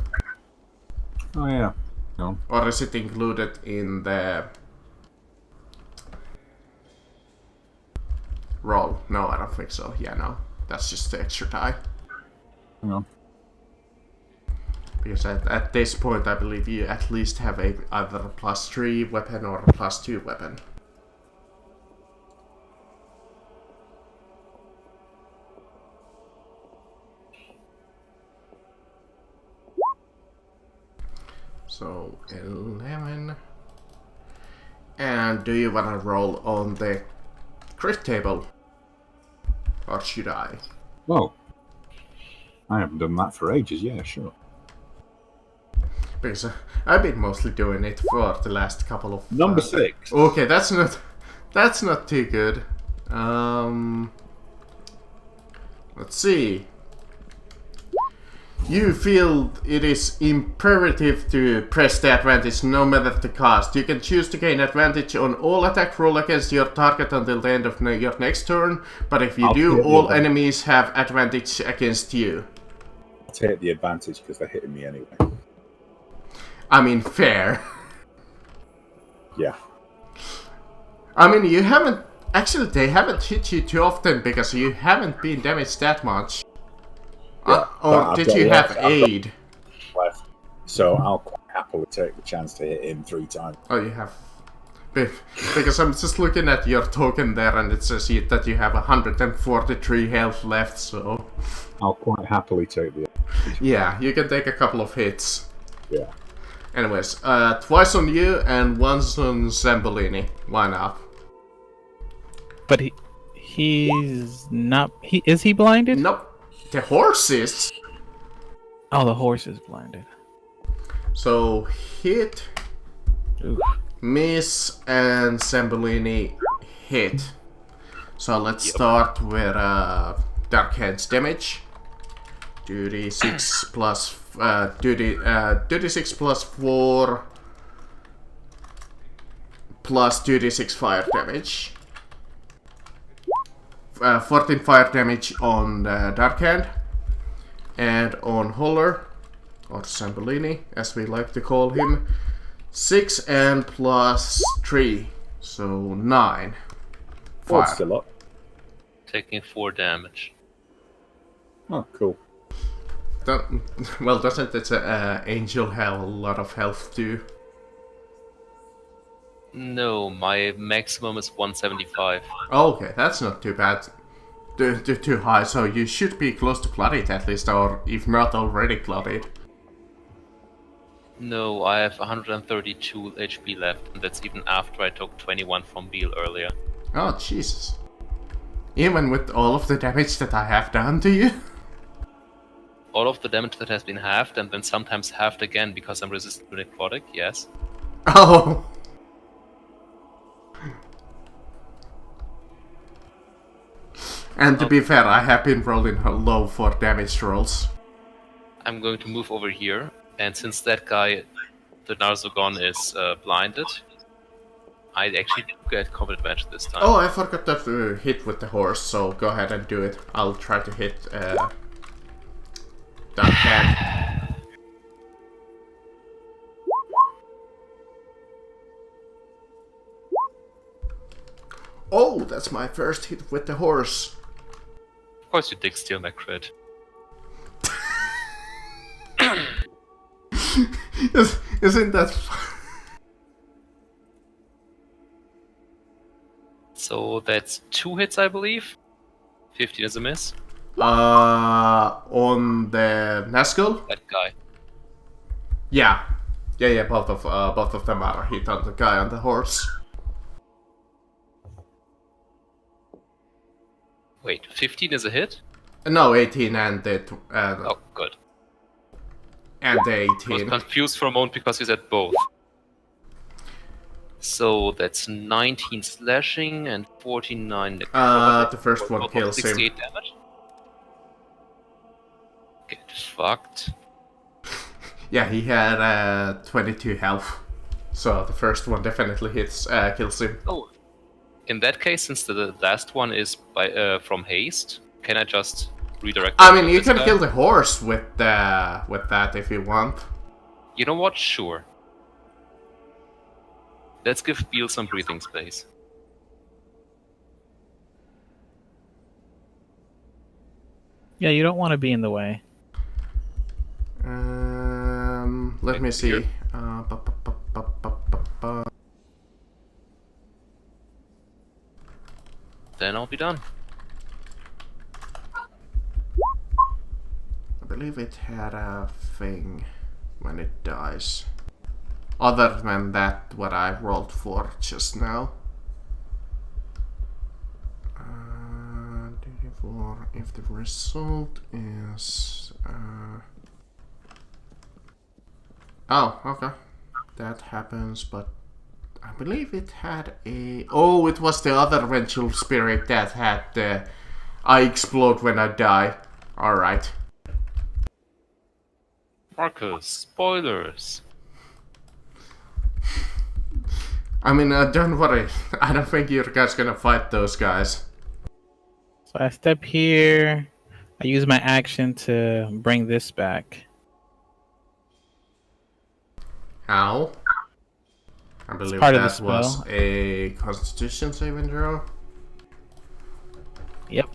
Oh yeah. No. Or is it included in the roll? No, I don't think so. Yeah, no. That's just the extra die. Hang on. Because at this point, I believe you at least have either a +3 weapon or a +2 weapon. So 11. And do you want to roll on the crit table? Or should I? Well, I haven't done that for ages. Yeah, sure. Because I've been mostly doing it for the last couple of... Number 6. Okay, that's not too good. Let's see. You feel it is imperative to press the advantage no matter the cost. You can choose to gain advantage on all attack roll against your target until the end of your next turn, but if you do, all enemies have advantage against you. I'll take the advantage because they're hitting me anyway. I mean, fair. Yeah. I mean, you haven't... Actually, they haven't hit you too often because you haven't been damaged that much. Yeah, Or did you have aid? Left. So I'll quite happily take the chance to hit him 3 times. Oh, you have... Because I'm just looking at your token there and it says that you have 143 health left, so... I'll quite happily take the... Yeah, you can take a couple of hits. Yeah. Anyways, twice on you and once on Zambolini. Why not? But he's not... Is he blinded? Nope. The horse is. Oh, the horse is blinded. So, hit Oof. Miss and Sembolini hit. So let's Yep. start with Dark Hands damage. 2d6 plus 2d6 plus 4 plus 2d6 fire damage. 14 fire damage on Dark Hand, and on Holler, or Sambolini, as we like to call him, 6 and plus 3, so 9. Oh, it's Fire. still up. Taking 4 damage. Oh, cool. Well, doesn't its angel have a lot of health too? No, my maximum is 175. Okay, that's not too bad. Too high, so you should be close to bloodied at least, or if not already bloodied. No, I have 132 HP left, and that's even after I took 21 from Beal earlier. Oh, Jesus. Even with all of the damage that I have done to you? All of the damage that has been halved, and then sometimes halved again because I'm resistant to necrotic, yes. Oh! And to be fair, I have been rolling low for damage rolls. I'm going to move over here, and since that guy, the Narzogon, is blinded, I actually do get combat advantage this time. Oh, I forgot to hit with the horse, so go ahead and do it. I'll try to hit Dark Hand. Oh, that's my first hit with the horse. Of course you dig steal my crit. Isn't that So that's 2 hits, I believe. 15 is a miss. on the Nazgul? That guy. Yeah, both of them are hit on the guy on the horse. Wait, 15 is a hit? No, 18 and the Oh, good. and the I was 18. confused for a moment because you said both. So that's 19 slashing and 49 necrotic. The first one Total of kills him. 68 damage. Get fucked. Yeah, he had 22 health, so the first one definitely kills him. Oh, in that case, since the last one is by from haste, can I just redirect? I that mean, to you this can guy? kill the horse with that if you want. You know what? Sure. Let's give Beal some breathing space. Yeah, you don't want to be in the way. Let me see. Here. Then I'll be done. I believe it had a thing when it dies. Other than that, what I rolled for just now. 24, if the result is... Oh, okay. That happens, but I believe it had a... Oh, it was the other vengeful spirit that had the... I explode when I die. Alright. Marcus, spoilers. I mean, don't worry. I don't think you guys gonna fight those guys. So I step here. I use my action to bring this back. How? I believe part of the that was spell. a Constitution saving throw. Yep.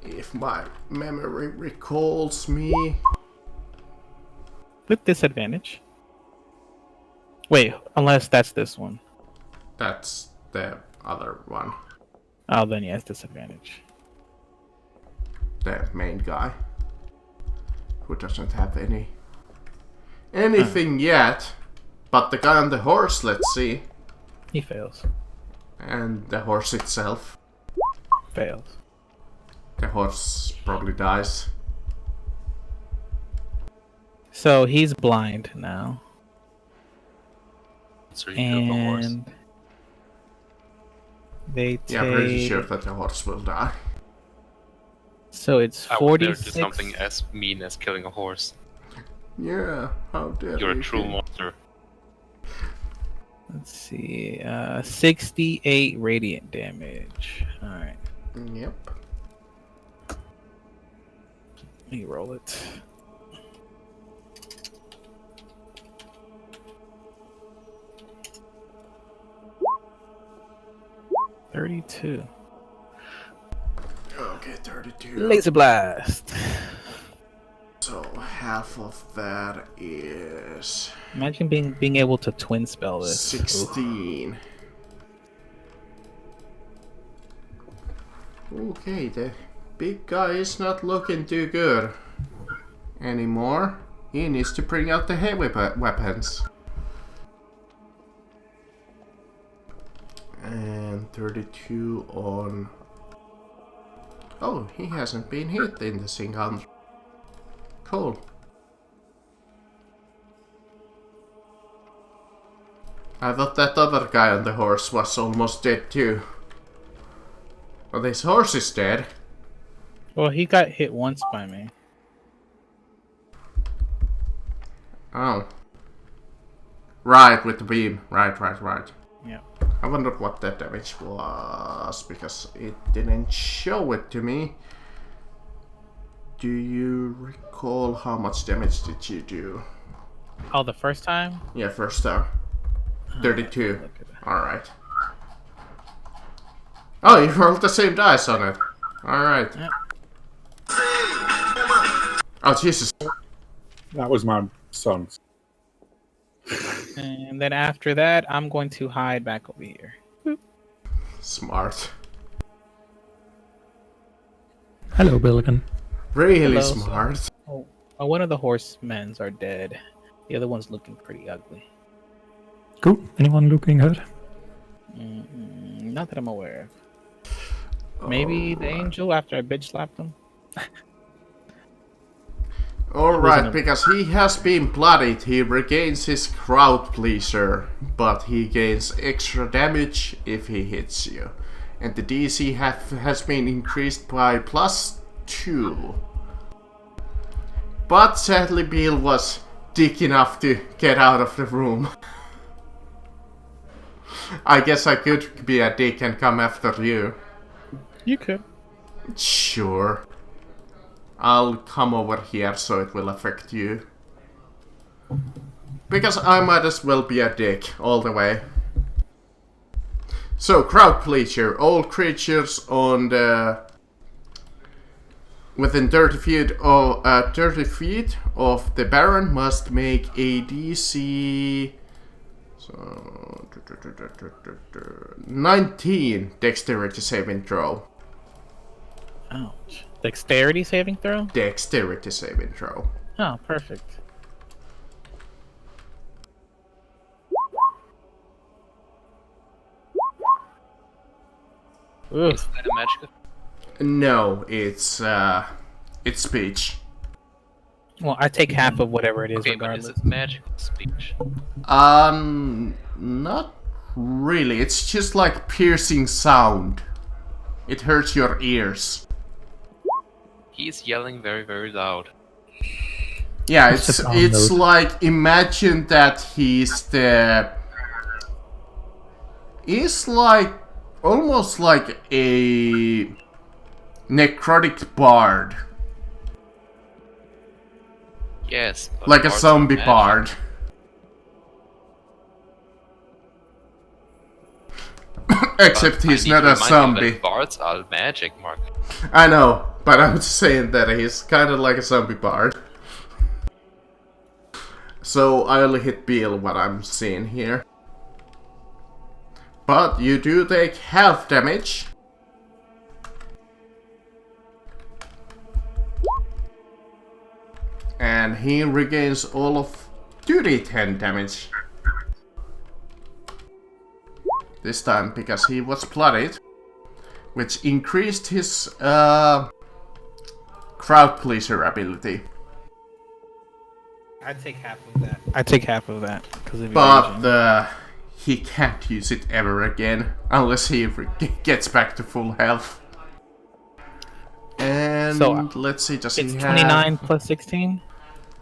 If my memory recalls me. With disadvantage. Wait, unless that's this one. That's the other one. Oh, then yes, disadvantage. The main guy. Who doesn't have anything yet. But the guy on the horse, let's see. He fails. And the horse itself. Fails. The horse probably dies. So he's blind now. monster you killed the horse. And they take. Yeah, pretty sure that the horse will die. So it's I would never do 46. something as mean as killing a horse. Yeah, how dare You're a you true do- monster. Let's see. 68 radiant damage. All right. Yep. Let me roll it. $32. Okay, 32. Laser blast. So half of that is Imagine being able to twin spell this. 16. Okay, the big guy is not looking too good anymore. He needs to bring out the heavy weapons. And 32 on... Oh, he hasn't been hit in the single. Cool. I thought that other guy on the horse was almost dead too. But this horse is dead. Well, he got hit once by me. Oh. Right, with the beam. Right. Yeah. I wondered what that damage was, because it didn't show it to me. Do you recall how much damage did you do? Oh, the first time? Yeah, first time. 32. Look at that. Alright. Oh, you rolled the same dice on it. Alright. Yep. Oh, Jesus. That was my son's. And then after that, I'm going to hide back over here. Smart. Hello, Billigan. Really Hello, smart. Oh, one of the horsemen's are dead. The other one's looking pretty ugly. Cool. Anyone looking hurt? Not that I'm aware of. Maybe the angel after I bitch slapped him. Alright, because he has been bloodied, he regains his crowd pleaser, but he gains extra damage if he hits you. And the DC has been increased by +2. But sadly Bill was dick enough to get out of the room. I guess I could be a dick and come after you. You could. Sure. I'll come over here so it will affect you. Because I might as well be a dick all the way. So, crowd pleaser. All creatures on the... within 30 feet of the Baron must make a DC... So... 19 dexterity saving throw. Ouch. Dexterity saving throw? Dexterity saving throw. Oh, perfect. Ooh. Is that a magic? No, it's speech. Well, I take half of whatever it is, Okay, but regardless. is it magical speech? Not really. It's just like piercing sound. It hurts your ears. He's yelling very, very loud. Yeah, It's it's a sound note. like, imagine that he's like almost like a necrotic bard, Yes. but like a bards are zombie magic. bard. Except But I he's need not to a remind you zombie. that bards are magic, Mark. I know, but I'm just saying that he's kind of like a zombie bard. So I only hit Beal what I'm seeing here. But you do take half damage. And he regains all of 2d10 damage. This time because he was bloodied. Which increased his crowd pleaser ability. I take half of that. I take half of that because of But evasion. he can't use it ever again unless he gets back to full health. And So, let's see, does It's he 29 have... plus 16?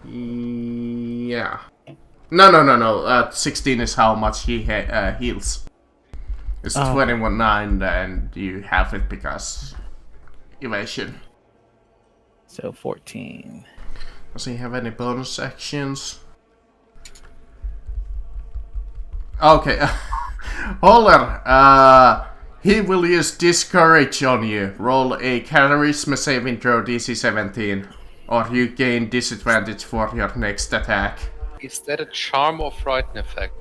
Yeah. No. 16 is how much he heals. It's Oh, 21.9 and you have it because evasion. So 14. Does he have any bonus actions? Okay. Holler, he will use Discourage on you. Roll a Charisma saving throw DC 17. Or you gain disadvantage for your next attack. Is that a charm or frighten effect?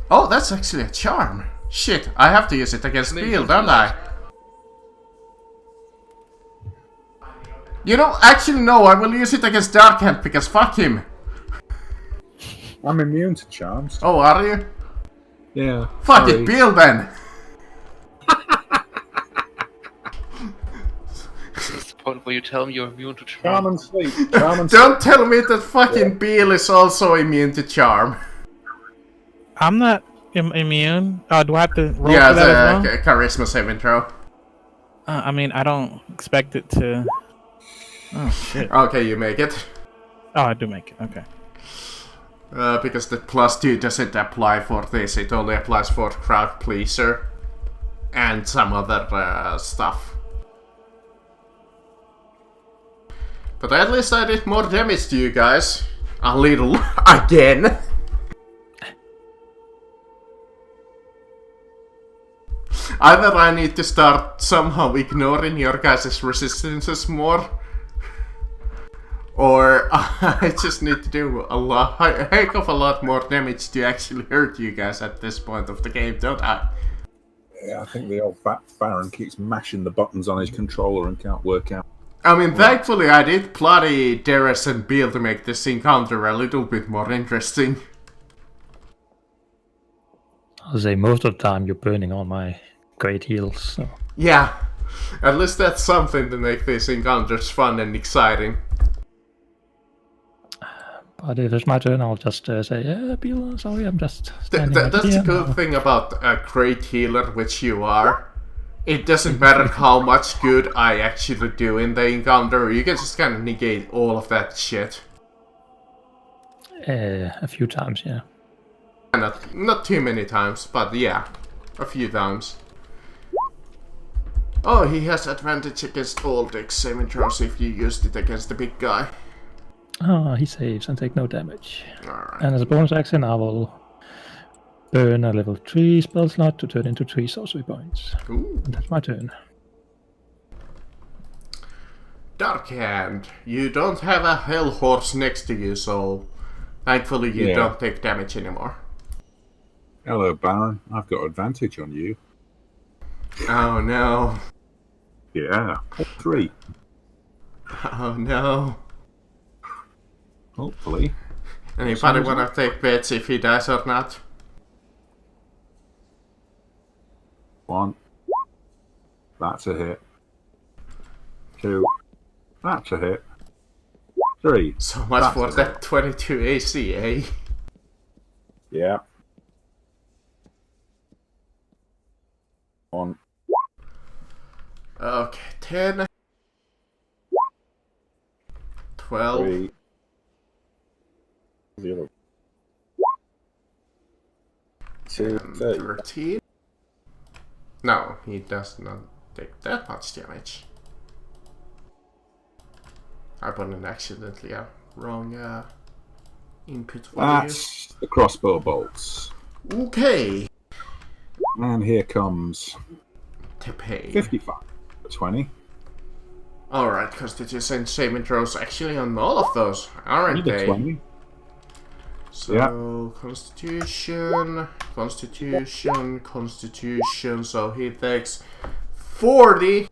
Oh, that's actually a charm. Shit, I have to use it against Beal, don't I? You know, actually no, I will use it against Darkhand because fuck him. I'm immune to charms. Oh, are you? Yeah. Fuck sorry. it, Beal then. What's the point where you tell him you're immune to Charm charm? and sleep. Charm and sleep. Don't tell me that fucking Beal is also immune to charm. I'm not immune. Do I have to roll Yeah, for that as well? the charisma saving throw. I mean, I don't expect it to. Oh shit! Okay, you make it. Oh, I do make it. Okay. Because the +2 doesn't apply for this, it only applies for crowd pleaser and some other stuff. But at least I did more damage to you guys. A little. Again. Either I need to start somehow ignoring your guys' resistances more, or I just need to do a heck of a lot more damage to actually hurt you guys at this point of the game, don't I? Yeah, I think the old fat Baron keeps mashing the buttons on his controller and can't work out. I mean, thankfully I did bloody Darius and Beal to make this encounter a little bit more interesting. I'll say most of the time you're burning all my great heals, so. Yeah, at least that's something to make these encounters fun and exciting. But if it's my turn, I'll just say, yeah, Bill, sorry, I'm just standing right That's here the good now." thing about a great healer, which you are. It doesn't matter how much good I actually do in the encounter, you can just kind of negate all of that shit. A few times, yeah. Not too many times, but yeah, a few times. Oh, he has advantage against all dex saving throws if you used it against the big guy. Oh, he saves and take no damage. Alright. And as a bonus action, I will burn a level 3 spell slot to turn into 3 sorcery points. Ooh. And that's my turn. Darkhand, you don't have a hell horse next to you, so thankfully you Yeah. don't take damage anymore. Hello, Baron. I've got advantage on you. Oh no. Yeah. 3. Oh no. Hopefully. Anybody wanna take bets if he dies or not? 1. That's a hit. 2. That's a hit. 3. So much That's for a that 22 AC, eh? Yeah. 1. Okay, 10. 12. 3. 0. 2. 30. 13. No, he does not take that much damage. I put an accidentally wrong input value. That's the crossbow bolts. Okay. And here comes To pay. 55. 20. Alright, Constitution saving throws actually on all of those, aren't Either they? 20. So, Yeah. Constitution, so he takes 40,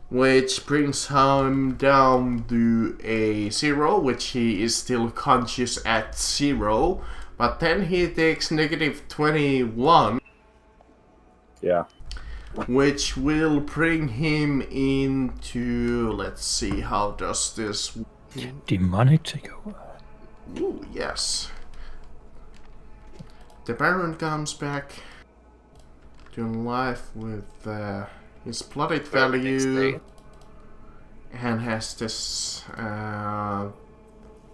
which brings him down to a 0, which he is still conscious at 0, but then he takes negative 21, Yeah. which will bring him into, let's see, how does this... Demonic takeover. Ooh, yes. the Baron comes back to life with his blooded value and has this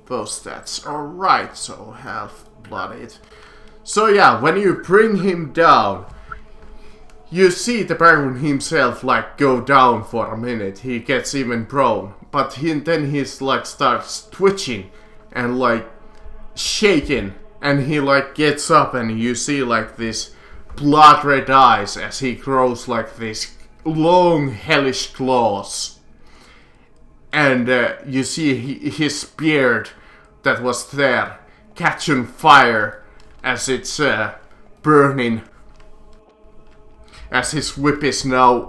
those stats. Alright, so half blooded. So yeah, when you bring him down, you see the Baron himself like go down for a minute. He gets even prone, but then he's like starts twitching and like shaking, and he like gets up, and you see like this blood red eyes as he grows like this long hellish claws, and you see his beard that was there catch on fire as it's burning, as his whip is now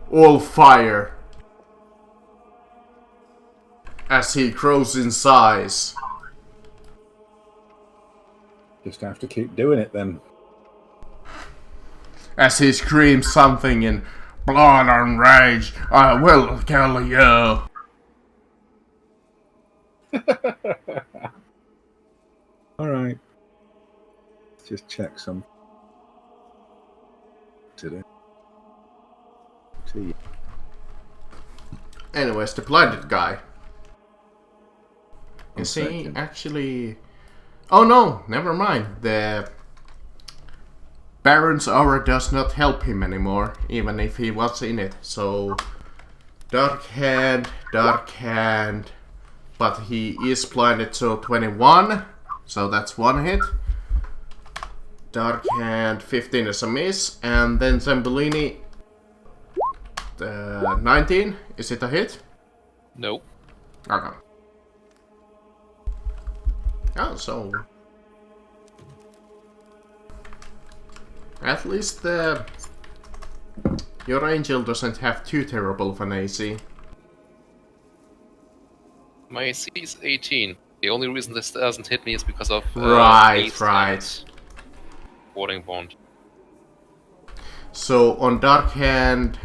all fire as he grows in size. Just have to keep doing it then. As he screams something in blood and rage, I will kill you. Alright. Let's just check some today. See. Anyways, the blinded guy. Is he actually... Oh no, never mind. The Baron's aura does not help him anymore, even if he was in it. So, Dark Hand, but he is blinded, so 21. So that's one hit. Dark Hand, 15 is a miss. And then Zambellini, 19. Is it a hit? Nope. Okay. Oh, so... At least your angel doesn't have too terrible of an AC. My AC is 18. The only reason this doesn't hit me is because of Right. Warding Bond. So on Dark Hand,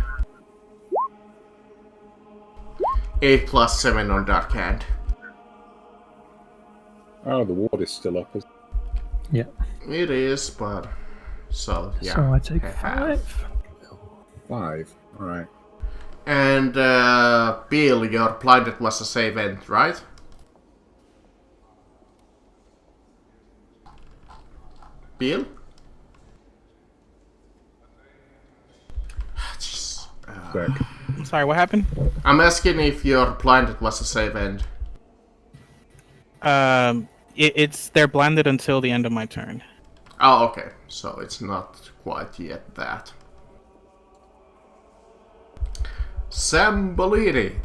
8 plus 7 on Dark Hand. Oh, the ward is still up. Yeah. It is, but... So, yeah. So I take half. 5. Alright. And, Bill, your blinded was a save end, right? Bill? Back. I'm sorry, what happened? I'm asking if your blinded was a save end. It's they're blinded until the end of my turn. Oh, okay. So it's not quite yet that. Zambellini.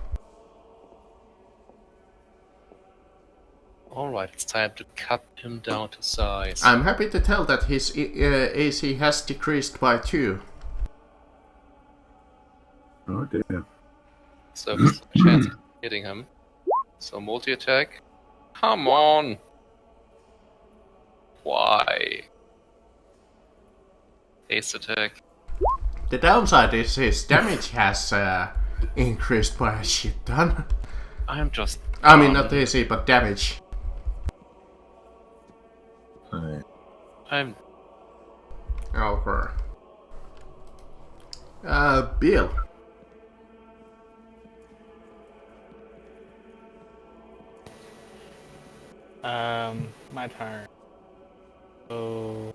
Alright, it's time to cut him down to size. I'm happy to tell that his AC has decreased by 2. Oh dear. So there's a chance of hitting him. So multi-attack. Come on! Why? Ace attack. The downside is his damage has increased by a shit ton. I'm just... I mean, not AC, but damage. Right. I'm... Okay. Bill. My turn. So,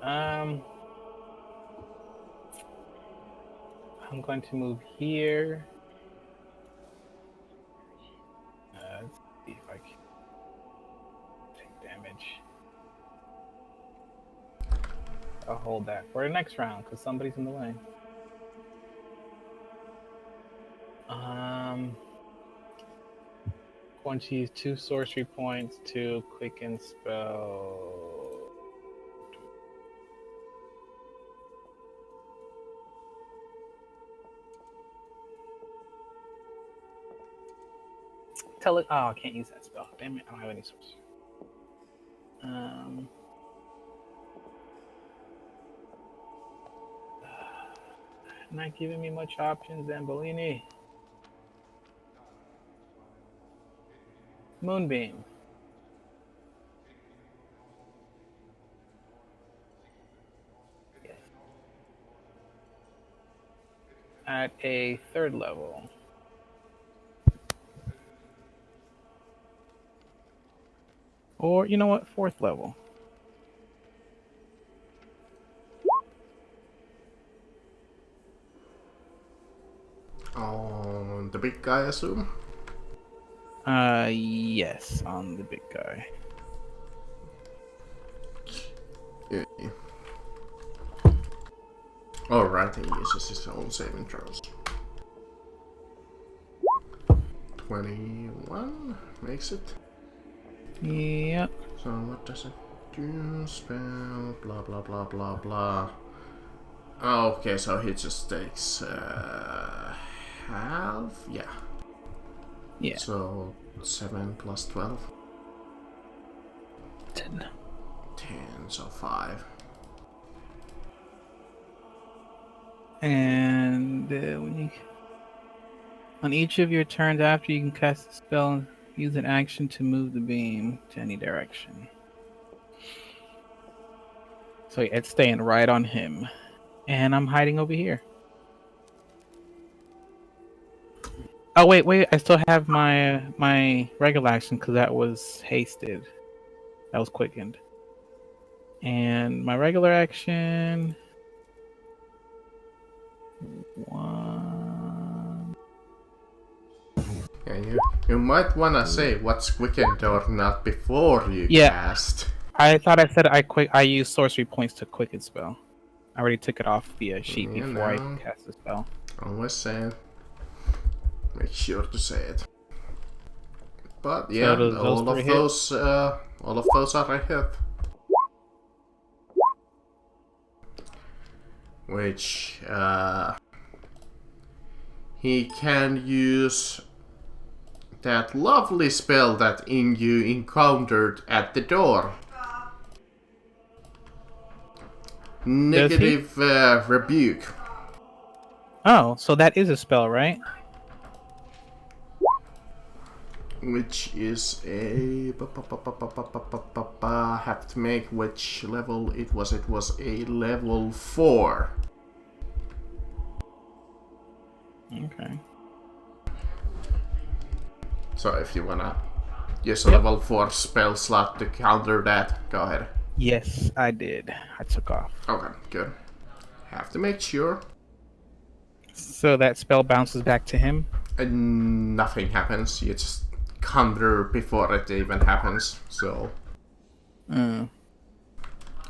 I'm going to move here. Let's see if I can take damage. I'll hold that for the next round because somebody's in the way. Going to use 2 sorcery points to quicken spell. Tell it. Oh, I can't use that spell. Damn it! I don't have any sorcery. Not giving me much options, Zambellini. Moonbeam. at a 3rd level. Or, you know what? 4th level. On the big guy, I assume? Yes, on the big guy. Yeah. Alright, he uses his own saving throws. 21 makes it. Yep. So what does it do? Spell, blah blah blah blah blah. Oh, okay, so he just takes half? Yeah. Yeah. So 7 plus 12? 10. 10, so 5. And on each of your turns after, you can cast a spell and use an action to move the beam to any direction. So it's staying right on him. And I'm hiding over here. Oh, wait. I still have my regular action because that was hasted. That was quickened. And my regular action... 1... Yeah, you might wanna say what's quickened or not before you Yeah. cast. I thought I said I used sorcery points to quicken spell. I already took it off the sheet You before know. I cast the spell. Always say it. Make sure to say it. But yeah, So all of those are a hit. Which he can use that lovely spell that you encountered at the door. Negative rebuke. Oh, so that is a spell, right? Which is a... have to make which level it was. It was a level 4. Okay. So if you wanna use a level 4 spell slot to counter that, go ahead. Yes, I did. I took off. Okay, good. Have to make sure. So that spell bounces back to him? And nothing happens. You just counter before it even happens. So.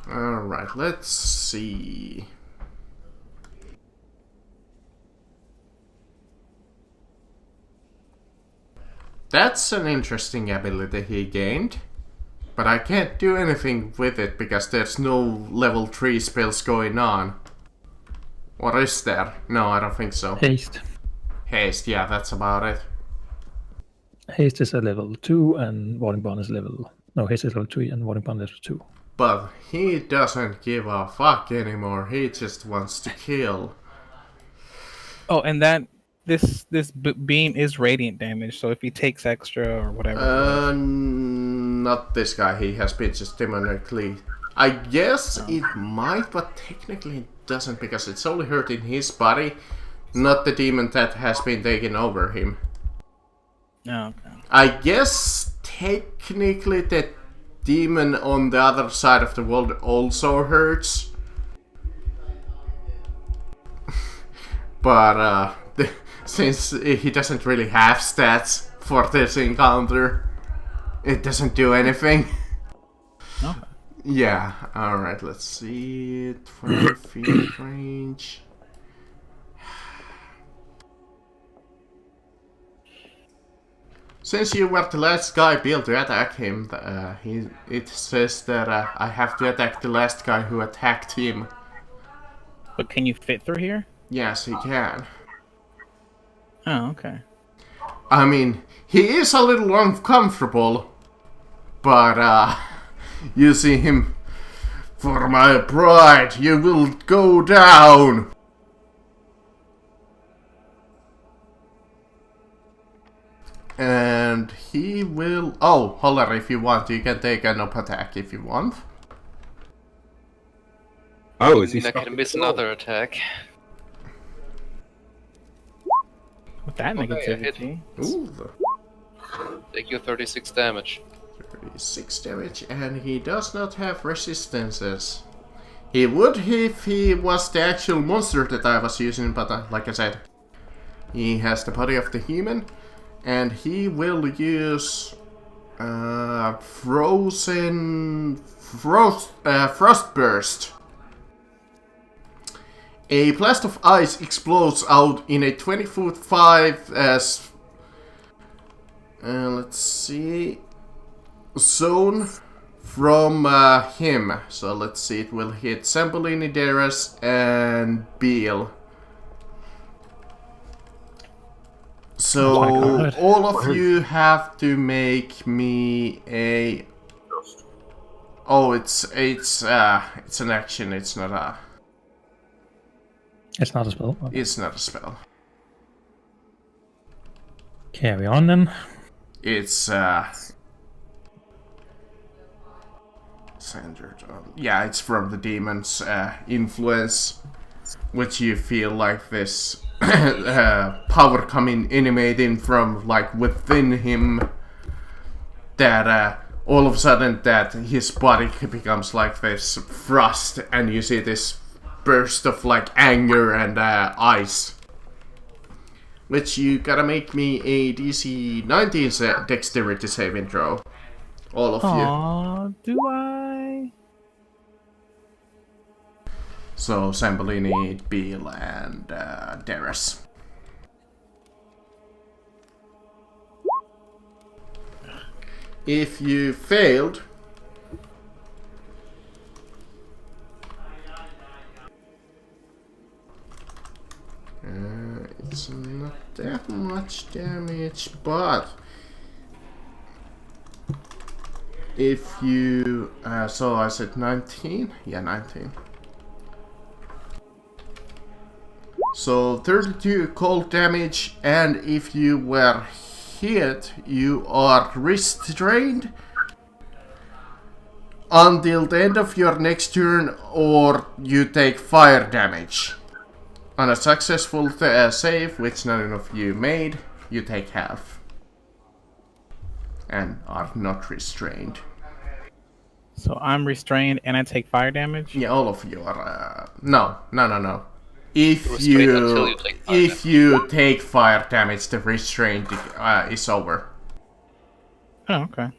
Alright, let's see. That's an interesting ability he gained. But I can't do anything with it because there's no level 3 spells going on. Or is there? No, I don't think so. Haste. Haste, yeah, that's about it. Haste is a level 2 and Warding Bond is level... No, Haste is level 3 and Warding Bond level 2. But he doesn't give a fuck anymore. He just wants to kill. Oh, and that... This beam is radiant damage, so if he takes extra or whatever... Not this guy. He has been just demonically... I guess it might, but technically it doesn't because it's only hurting his body, not the demon that has been taking over him. Oh, okay. I guess technically the demon on the other side of the world also hurts. But since he doesn't really have stats for this encounter, it doesn't do anything. Okay. Yeah, alright, let's see. 20 feet range. Since you were the last guy built to attack him, it says that I have to attack the last guy who attacked him. But can you fit through here? Yes, he can. Oh, okay. I mean, he is a little uncomfortable, but you see him. For my pride, you will go down. And he will... Oh, hold on, if you want, you can take an up attack if you want. Oh, is he That can stopping miss the ball? another attack. With that Okay, I hit. negativity. Ooh, Take your 36 damage. 36 damage, and he does not have resistances. He would if he was the actual monster that I was using, but like I said, he has the body of the human, and he will use frost burst. A blast of ice explodes out in a 20-foot 5 let's see, zone from him. So let's see, it will hit Sambolini, Darius, and Beal. So God. all of you have to make me a. Oh, it's an action. It's not a. It's not a spell. It's not a spell. Carry on then. It's centered on. Yeah, it's from the demon's influence, which you feel like this power coming emanating from like within him. That all of a sudden that his body becomes like this frost, and you see this burst of like anger and ice. Which you gotta make me a DC 19 dexterity saving throw. All of you. Aw, do I? So Sambolini, Beal, and Darius. If you failed, it's not that much damage, but if you so I said 19, yeah, 19. So 32 cold damage, and if you were hit, you are restrained until the end of your next turn, or you take fire damage. On a successful save, which none of you made, you take half. And are not restrained. So I'm restrained and I take fire damage? Yeah, all of you are. No. If Restrained until you you take fire damage. you take fire damage, the restraint is over. Oh, okay.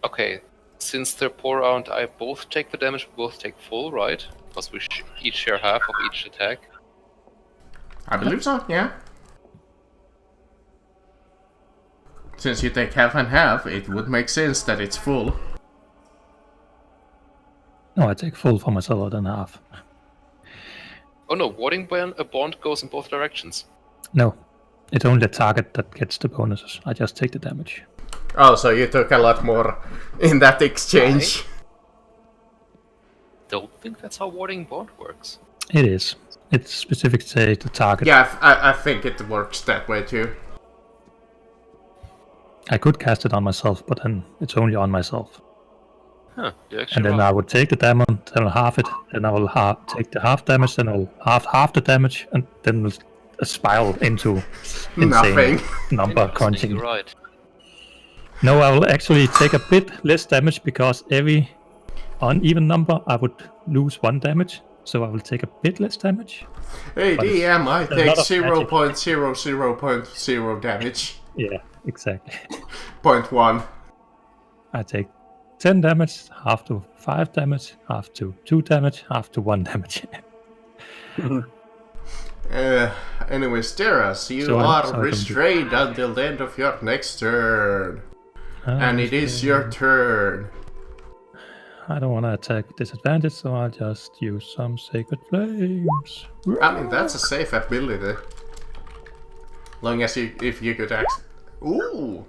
Okay, since they're poor round, I both take the damage, we both take full, right? Because we each share half of each attack. I believe so, yeah. Since you take half and half, it would make sense that it's full. No, I take full for myself and half. Oh no, warding bond goes in both directions. No, it's only the target that gets the bonuses. I just take the damage. Oh, so you took a lot more in that exchange. Don't think that's how warding bond works. It is. It's specific to say the target. Yeah, I think it works that way too. I could cast it on myself, but then it's only on myself. Huh, you're actually And then wrong. I would take the damage, then I'll half it, then I will take the half damage, then I'll half the damage, and then we'll spiral into insane Nothing. number Interesting, crunching. you're right. No, I will actually take a bit less damage because every uneven number I would lose 1 damage, so I will take a bit less damage. Hey But it's DM, I a take lot of magic. 0.00.0 damage. Yeah, exactly. 0.1. I take 10 damage, half to 5 damage, half to 2 damage, half to 1 damage. Anyways, Darius, you So are I can do- restrained until the end of your next turn. And it is your turn. I don't want to attack with disadvantage, so I'll just use some Sacred Flames. I mean, that's a safe ability. Long as if you could Ooh!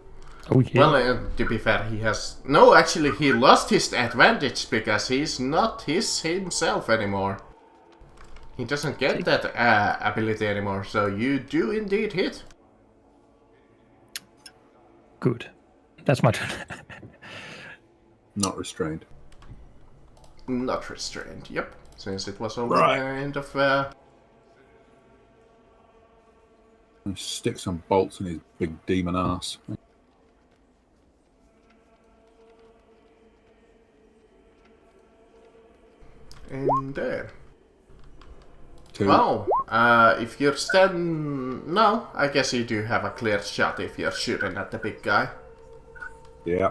Oh yeah. Well, to be fair, he has... No, actually, he lost his advantage because he's not himself anymore. He doesn't get that ability anymore, so you do indeed hit. Good. That's my turn. Not restrained. Not restrained, yep. Since it was only Right. the end of Stick some bolts in his big demon ass. In there. 2. Well, if you're standing... No, I guess you do have a clear shot if you're shooting at the big guy. Yeah.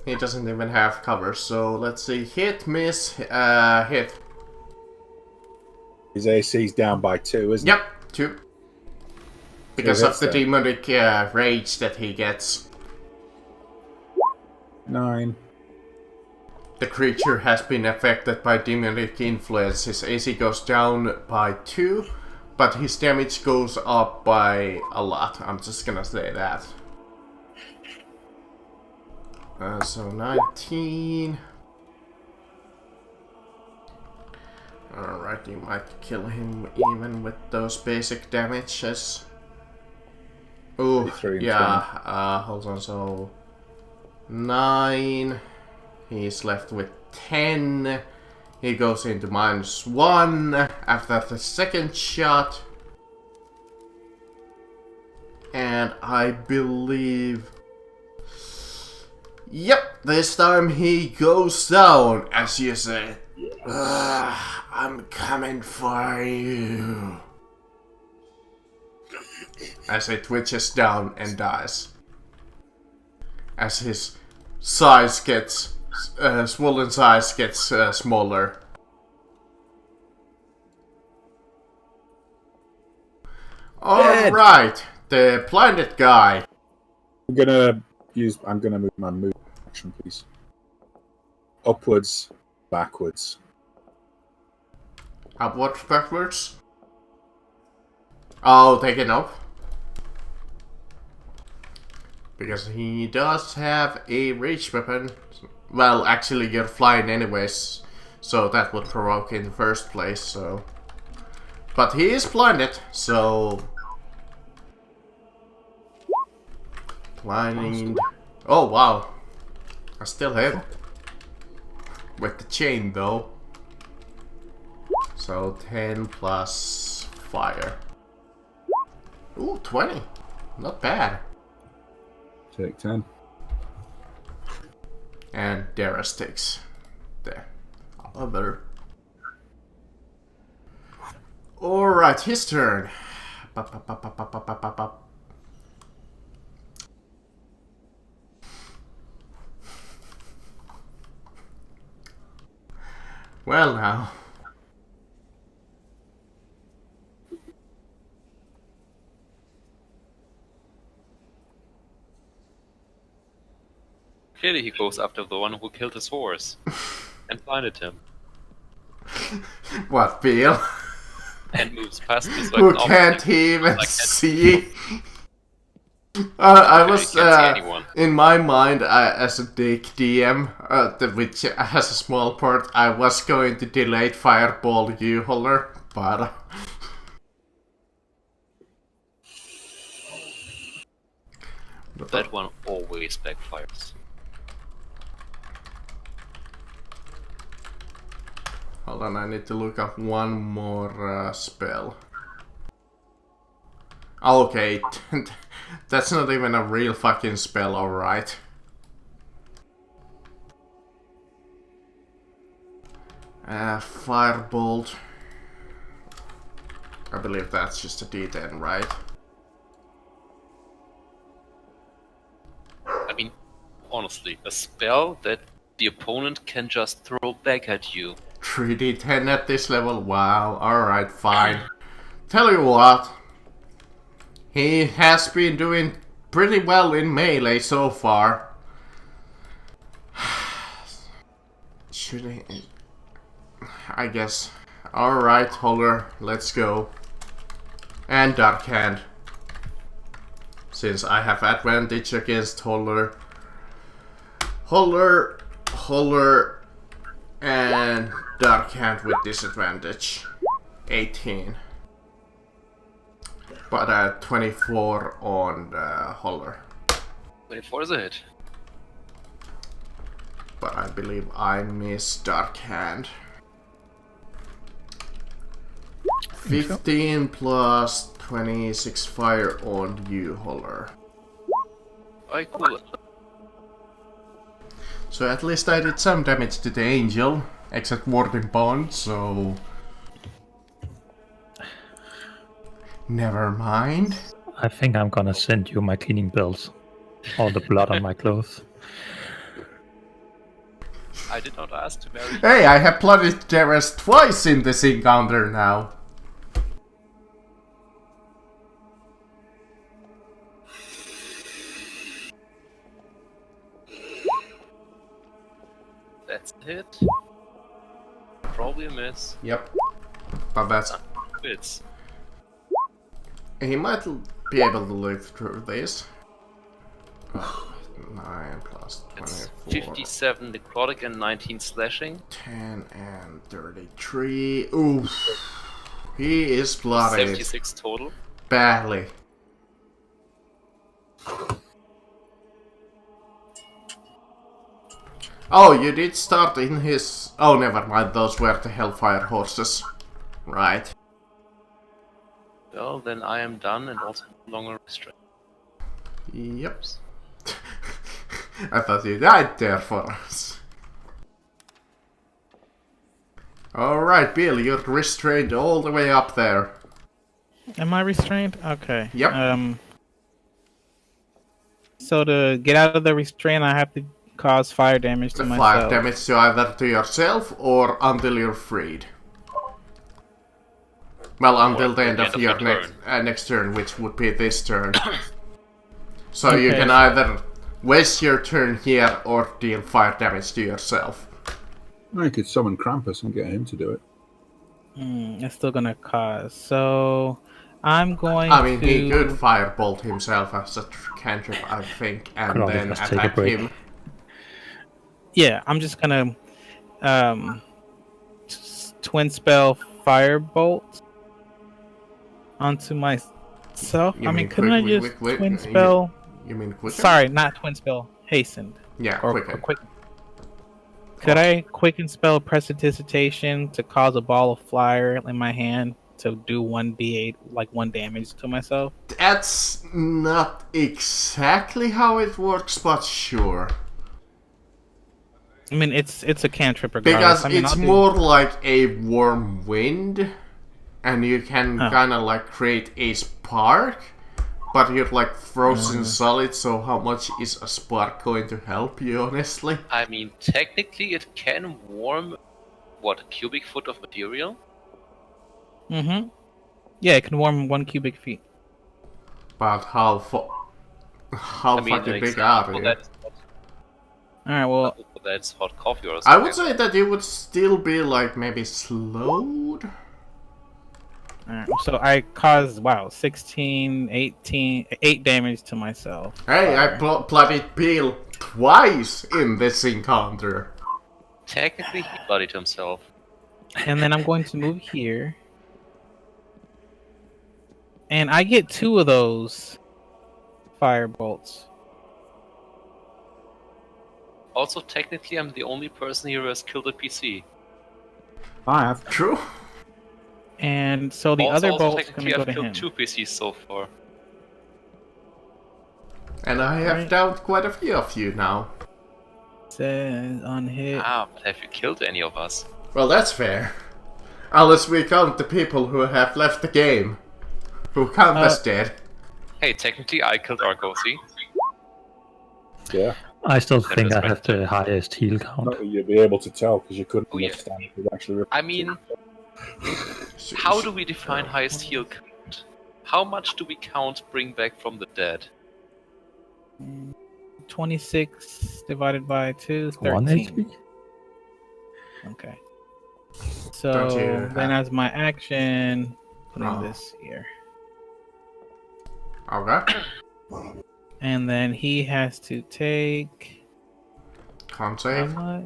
He doesn't even have cover, so let's see. Hit, miss, hit. His AC's down by 2, isn't it? Yep, 2. Because of hits the then. demonic rage that he gets. 9. The creature has been affected by demonic influence. His AC goes down by 2, but his damage goes up by a lot. I'm just gonna say that. So 19. Alright, you might kill him even with those basic damages. Oh, 33 and yeah, hold on, so 9. He's left with 10. He goes into -1 after the second shot. And I believe... Yep, this time he goes down, as you said. I'm coming for you. As he twitches down and dies. As his size gets... swollen size gets smaller. Alright, the blinded guy. I'm gonna move my move action, please. Upwards, backwards. Upwards, backwards. Oh, taken up. Because he does have a rage weapon. Well, actually you're flying anyways, so that would provoke in the first place, so... But he is blinded, so... Blinding... Oh, wow. I still hit. With the chain, though. So 10 plus fire. Ooh, 20. Not bad. Take 10. And Dara takes the other. Alright, his turn. Well now. Clearly he goes after the one who killed his horse and blinded him What, Bill? and moves past me. So Who I can can't obviously- he even can't- see? I Okay, was you can't see anyone. in my mind as a dick DM, which has a small part. I was going to delayed fireball you, Holler, but That one always backfires. hold on, I need to look up one more spell. Okay, that's not even a real fucking spell, alright. Firebolt. I believe that's just a D10, right? I mean, honestly, a spell that the opponent can just throw back at you. 3D10 at this level? Wow, alright, fine. Tell you what, he has been doing pretty well in melee so far. Should I guess. Alright, Holler, let's go. And Dark Hand. Since I have advantage against Holler. Holler, and Dark Hand with disadvantage. 18. But 24 on the Holler. 24 is a hit. But I believe I miss Dark Hand. 15 plus 26 fire on you, Holler. Alright, cool. So at least I did some damage to the angel, except warding bond, so... Never mind. I think I'm gonna send you my cleaning bills. All the blood on my clothes. I did not ask to marry. Hey, I have blooded Teres twice in this encounter now. That's a hit. Probably a miss. Yep. But that's... Hits. He might be able to live through this. 9 plus It's 24. 57 necrotic and 19 slashing. 10 and 33. Oof. He is bloody. 76 total. Badly. Oh, you did start in his... Oh, never mind. Those were the Hellfire horses. Right. Well, then I am done and also no longer restrained. Yep. I thought you died there for us. Alright, Bill, you're restrained all the way up there. Am I restrained? Okay. Yep. So to get out of the restraint, I have to cause fire damage to The myself. fire damage to either to yourself or until you're freed. Well, until the end of your next turn, which would be this turn. So you Okay, can so- either waste your turn here or deal fire damage to yourself. I could summon Krampus and get him to do it. It's still gonna cause. So I'm going I mean, to. he could firebolt himself as a cantrip, I think, and Could only then just take a attack break. him. Yeah, I'm just gonna twin spell firebolt onto myself. You I mean, mean couldn't I quick- just quick- twin spell? You mean quicker? Sorry, not twin spell. Hastened. Yeah, Or quicker. quick. Could I quicken spell prestidigitation to cause a ball of fire in my hand to do 1d8, like 1 damage to myself? That's not exactly how it works, but sure. I mean, it's a cantrip regardless. Because I mean, it's I'll do- more like a warm wind, and you can Oh. kind of like create a spark, but you're like frozen solid, so how much is a spark going to help you, honestly? I mean, technically it can warm, what, a cubic foot of material? Mm-hmm. Yeah, it can warm 1 cubic feet. But how I mean, fucking an big are example you? that's All right. Well, that's hot coffee or I something. would say that you would still be like maybe slowed. all right. So I caused 16, 18, 8 damage to myself. Hey, I Fire. bloodied Peel twice in this encounter. Technically, he bloodied himself. And then I'm going to move here. And I get 2 of those fire bolts. Also, technically, I'm the only person here who has killed a PC. I have. True. And so the also, other also bolt's going technically, to go I've to killed him. 2 PCs so far. And I have Right. downed quite a few of you now. Says on hit. Ah, but have you killed any of us? Well, that's fair. Unless we count the people who have left the game. Who count as dead. Hey, technically, I killed Argosy. Yeah. I still That think is I right have the highest heal count. Not that you'd be able to tell because you couldn't Oh, yeah. understand if it actually. I mean, how do we define highest heal count? How much do we count bring back from the dead? 26 divided by 2 is 13. 1 HP? Okay. Don't So you then have- as my action, putting Oh. this here. Okay. And then he has to take Can't how save. much?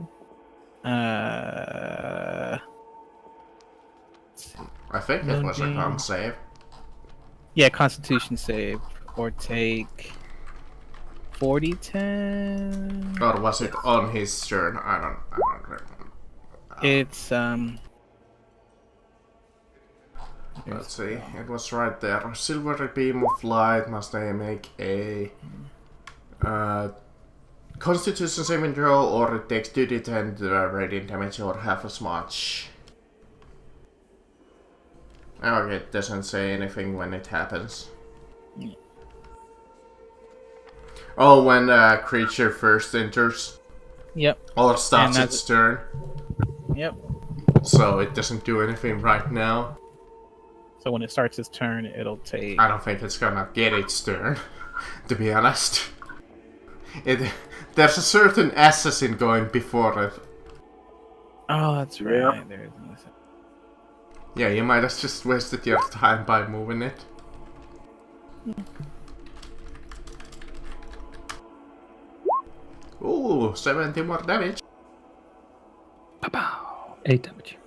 I think No it was a game. can't save. Yeah, Constitution save or take 40-10. Or was it on his turn? I don't remember. It's Let's see, it was right there. Silver beam of light, must I make a Constitution saving throw, or it takes 2d10 radiant damage or half as much. Okay, it doesn't say anything when it happens. Yeah. Oh, when a creature first enters? Yep. Or starts And its turn? Yep. So it doesn't do anything right now? So when it starts its turn, it'll take. I don't think it's gonna get its turn, to be honest. There's a certain assassin going before it. Oh, that's right. There is an assassin. Yeah, you might have just wasted your time by moving it. Ooh, 70 more damage. Pow. 8 damage.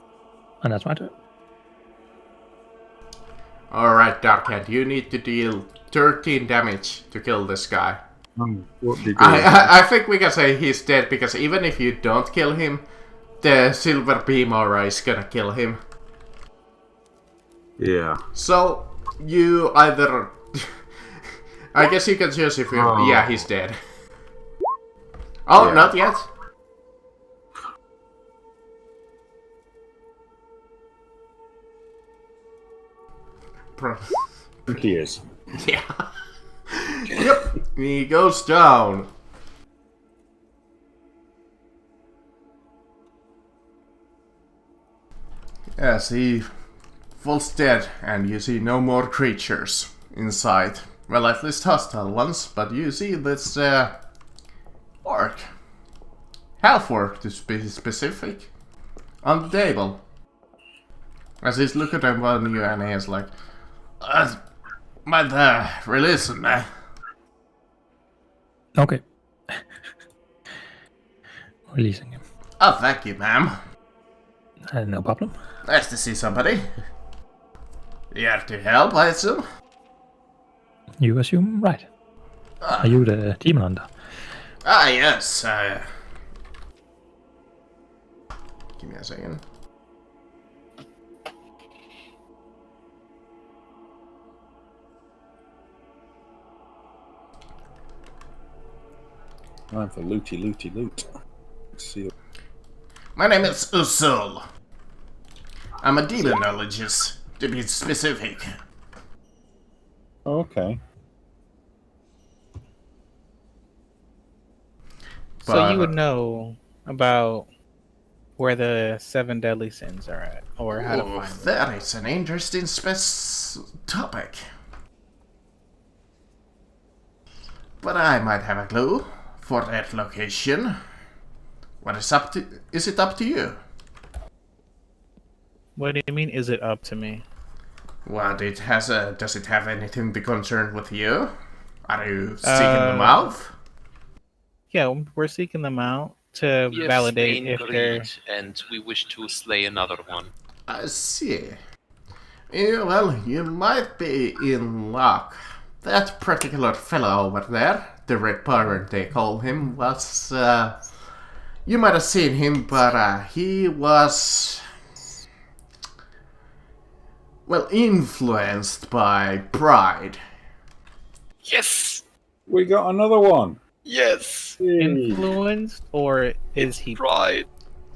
And that's my turn. Alright, Darkhand, you need to deal 13 damage to kill this guy. What degree? I think we can say he's dead, because even if you don't kill him, the silver beam aura is gonna kill him. Yeah. So, you either... I guess you can choose if you... Oh. Yeah, he's dead. Oh, Yeah. not yet? He is. Yeah. Yep, he goes down. Yes, he falls dead, and you see no more creatures inside. Well, at least hostile ones, but you see this orc. Half orc, to be specific, on the table. As he's looking at one of you, and he's like, release him, man. Okay. Releasing him. Oh, thank you, ma'am. No problem. Nice to see somebody. You have to help, I assume? You assume right. Are you the demon hunter? Ah, yes. Give me a second. Time for looty loot. Let's see. My name is Usul. I'm a demonologist, to be specific. Okay. So you would know about where the 7 deadly sins are at, or how to find them. That is an interesting topic. But I might have a clue for that location. What is up to? Is it up to you? What do you mean? Is it up to me? What it has does it have anything to concern with you? Are you seeking them out? Yeah, we're seeking them out to We have validate slain if they're. greed, and we wish to slay another one. I see. Yeah, well, you might be in luck. That particular fellow over there, the Red Pirate they call him, was... you might have seen him, but he was... well, influenced by pride. Yes! We got another one. Yes! Influenced, or is he? Pride.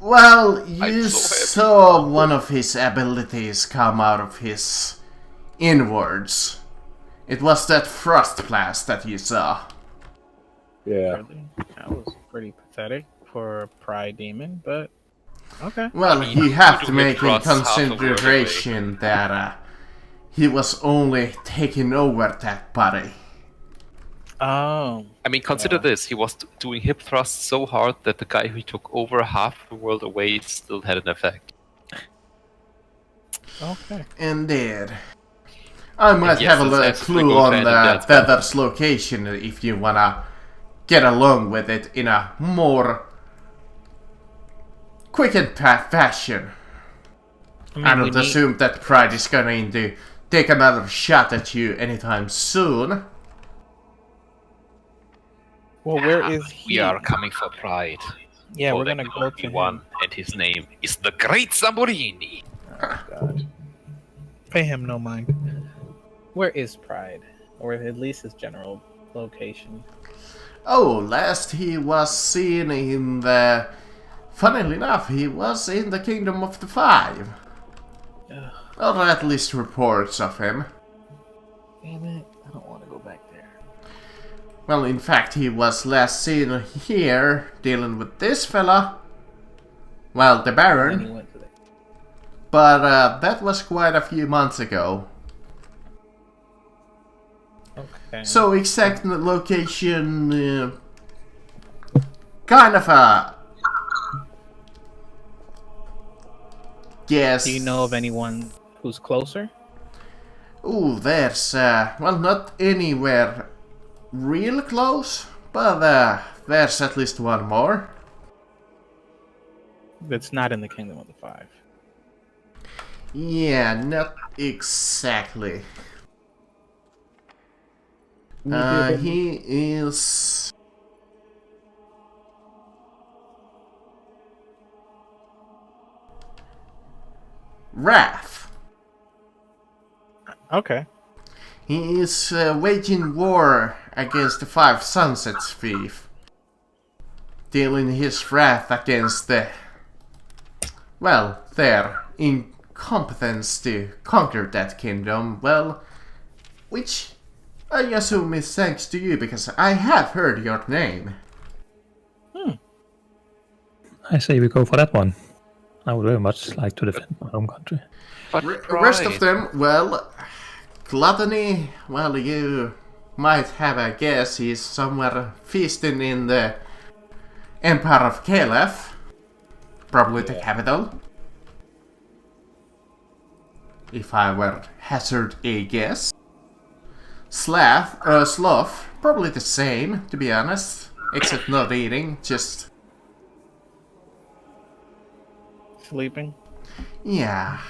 Well, I'm you so happy. saw one of his abilities come out of his inwards. It was that frost blast that you saw. Yeah. Really? That was pretty pathetic for a pride demon, but okay. Well, mean, you have you to do make it in across half a world consideration that he was only taking over that body. Oh, I mean, consider this. He was doing hip thrusts so hard that the guy who took over half the world away still had an effect. okay. Indeed. I might yes, have it's a absolutely clue good on fan the of that. feather's location if you wanna get along with it in a more quick and fashion. I we don't assume that Pride is going to take another shot at you anytime soon. Well, where is he? We are coming for Pride. Yeah, For we're the gonna go to one, him. and his name is the Great Zamborini. Oh, God. Pay him no mind. Where is Pride? Or at least his general location? Oh, last he was seen in the... Funnily enough, he was in the Kingdom of the Five. Ugh, Or at least reports of him. damn it. I don't want to go back there. Well, in fact, he was last seen here dealing with this fella. Well, the Then he Baron. went to the... But that was quite a few months ago. Okay. So exact location, kind of a guess. Do you know of anyone who's closer? Ooh, there's well, not anywhere real close, but there's at least one more. That's not in the Kingdom of the Five. Yeah, not exactly. He is. Wrath. Okay. He is waging war against the Five Sunsets thief, dealing his wrath against the, well, their incompetence to conquer that kingdom, well, which I assume is thanks to you, because I have heard your name. I say we go for that one. I would very much like to defend my home country. But Rest of Pride- them, well, Gluttony, well, you might have a guess, he's somewhere feasting in the Empire of Caliph, probably the capital. If I were hazard a guess. Sloth, probably the same, to be honest, except not eating, just, Sleeping? yeah.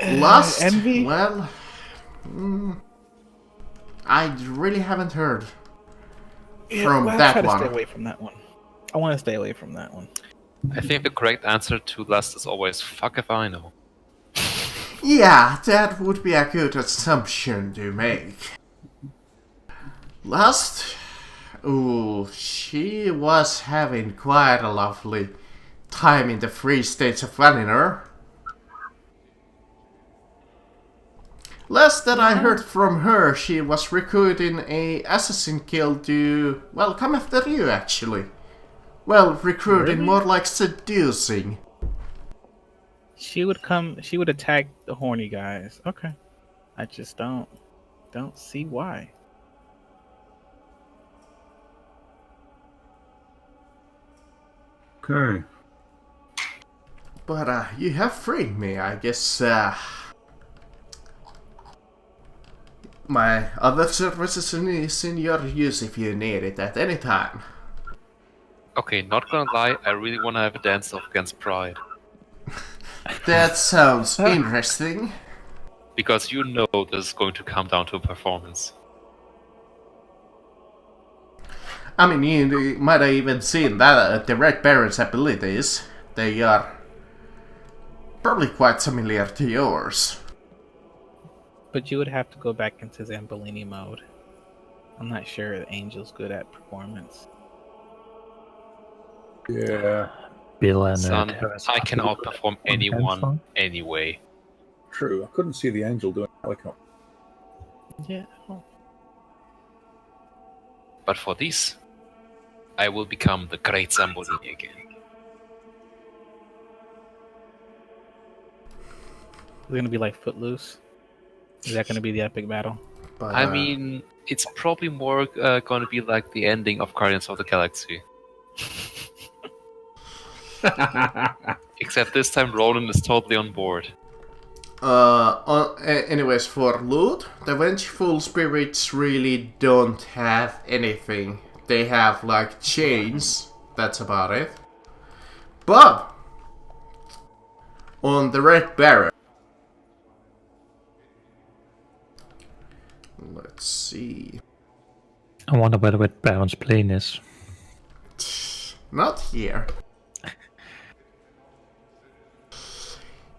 Lust? Envy? Well, I really haven't heard from well, that try to one. stay away from that one. I want to stay away from that one. I think the correct answer to lust is always fuck if I know. Yeah, that would be a good assumption to make. Lust? Ooh, she was having quite a lovely time in the Free States of Valinor. Last that I heard from her, she was recruiting a assassin guild to, well, come after you actually. Well, recruiting, Really? more like seducing. She would attack the horny guys. Okay. I just don't see why. Okay. But you have freed me, I guess. My other services is in your use if you need it at any time. Okay, not gonna lie, I really wanna have a dance off against Pride. That sounds interesting. Because you know this is going to come down to a performance. I mean, you might have even seen that the Red Baron's abilities. They are probably quite similar to yours. But you would have to go back into Zambolini mode. I'm not sure the Angel's good at performance. Yeah, Bill and Son, Terrace I are can pretty good outperform at anyone song. anyway. true. I couldn't see the angel doing helicopter. Yeah. Oh. But for this, I will become the great Zambolini again. It's gonna be like Footloose. Is that gonna be the epic battle? But, I mean, it's probably more gonna be like the ending of Guardians of the Galaxy. Except this time Ronan is totally on board. anyways, for loot, the Vengeful Spirits really don't have anything. They have like chains, that's about it. But on the Red Baron, let's see. I wonder where the Red Baron's plane is. Not here.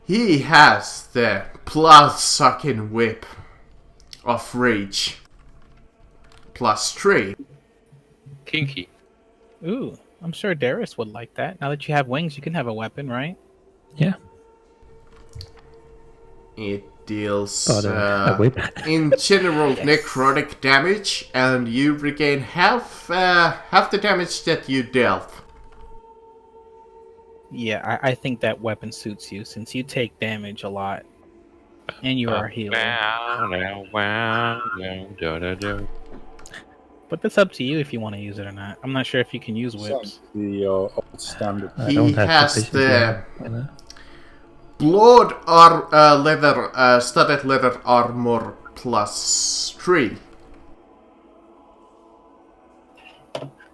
He has the blood-sucking whip of rage. +3. Kinky. Ooh, I'm sure Darius would like that. Now that you have wings, you can have a weapon, right? Yeah. It deals But a whip. in general necrotic damage, and you regain half the damage that you dealt. Yeah, I think that weapon suits you since you take damage a lot, and you are a healer. But that's up to you if you want to use it or not. I'm not sure if you can use whips. The old standard. I He don't have has proficiency the in it. blood leather studded leather armor +3.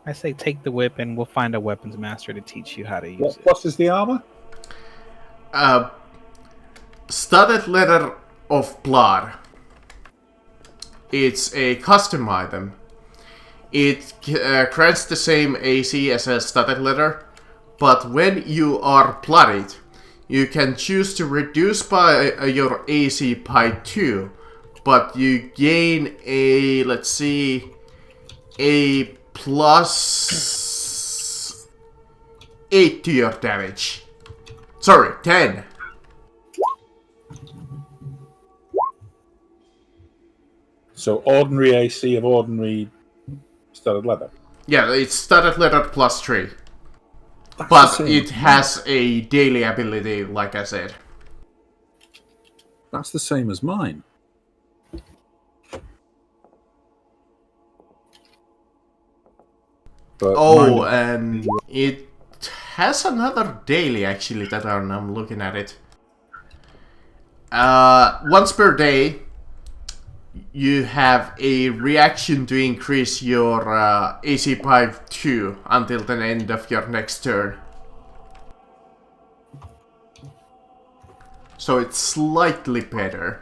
I say take the whip, and we'll find a weapons master to teach you how to use What it. plus is the armor? Studded leather of blood. It's a custom item. It grants the same AC as a studded leather, but when you are bloodied, you can choose to reduce by your AC by 2, but you gain a, let's see, a +8 to your damage. Sorry, 10. So ordinary AC of ordinary studded leather. Yeah, it's studded leather +3. That's But the same it as has a daily ability, like I said. That's the same as mine. But Oh, mine- and it has another daily, actually, that I'm looking at it. Once per day, you have a reaction to increase your AC by 2 until the end of your next turn. So it's slightly better.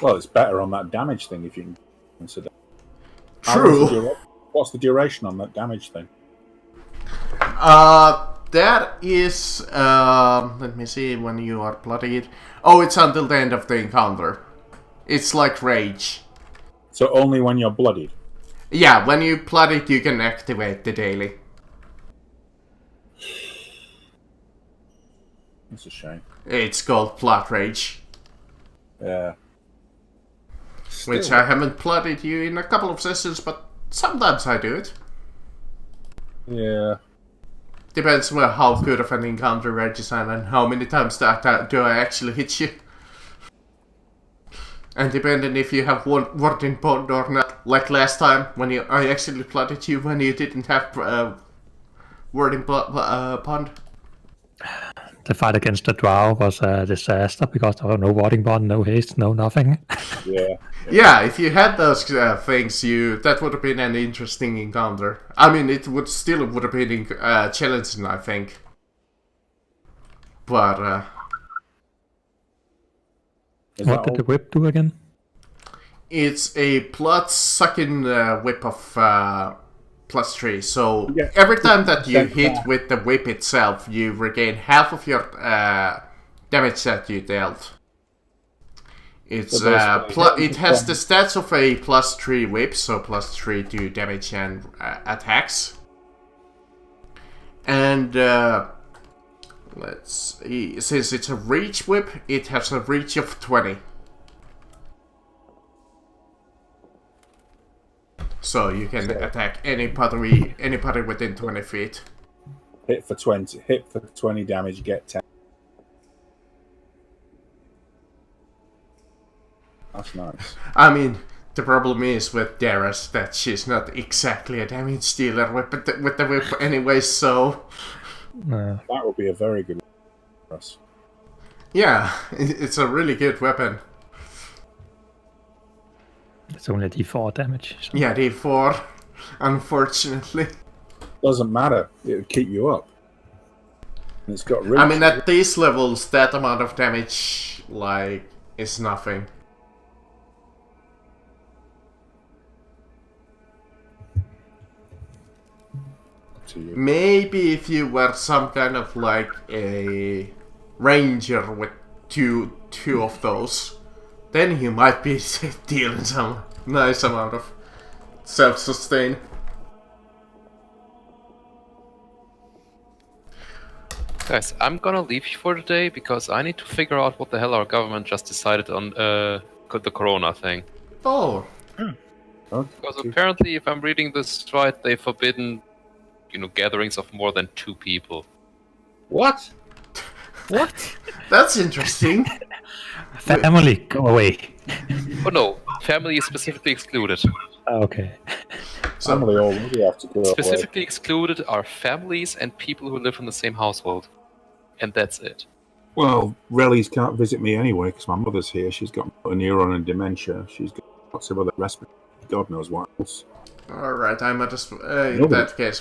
well, it's better on that damage thing if you can consider. True. What's the duration on that damage thing? That is, let me see, when you are bloodied. Oh, it's until the end of the encounter. It's like rage. So only when you're bloodied. Yeah, when you bloodied, you can activate the daily. That's a shame. It's called blood rage, Yeah. which I haven't bloodied you in a couple of sessions, but sometimes I do it. Yeah. Depends on how good of an encounter I design and how many times do I actually hit you. And depending if you have one warding bond or not, like last time when I actually blooded you when you didn't have warding bond. The fight against the drow was a disaster because there were no warding bond, no haste, no nothing. Yeah. Yeah, if you had those things, that would have been an interesting encounter. I mean, it would have been challenging, I think. But Is What that did the all? whip do again? it's a blood-sucking whip of +3. So Yeah. every time that you Percent hit back. with the whip itself, you regain half of your damage that you dealt. It's So basically, it has the stats of a +3 whip, so +3 to damage and attacks. And let's see, since it's a reach whip, it has a reach of 20. So you can attack anybody within 20 feet. Hit for 20 damage, get 10. That's nice. I mean, the problem is with Darius that she's not exactly a damage dealer with the whip anyway, so That would be a very good for us. yeah, it's a really good weapon. It's only D4 damage. So. Yeah, D4, unfortunately. Doesn't matter. It would keep you up. And it's got reach. I mean, at these levels, that amount of damage, like, is nothing. to you. Maybe if you were some kind of like a ranger with two of those, then you might be dealing some nice amount of self-sustain. Guys, I'm gonna leave you for today because I need to figure out what the hell our government just decided on the corona thing. Oh, Because apparently, if I'm reading this right, they've forbidden, gatherings of more than 2 people. What? What? that's interesting. Family, go away. Oh no, family is specifically excluded. Okay. So, Family already have to go away. Specifically excluded are families and people who live in the same household. And that's it. Well, Rellies can't visit me anyway because my mother's here. She's got a neuron and dementia. She's got lots of other respiratory. God knows what else. alright, I might as in that case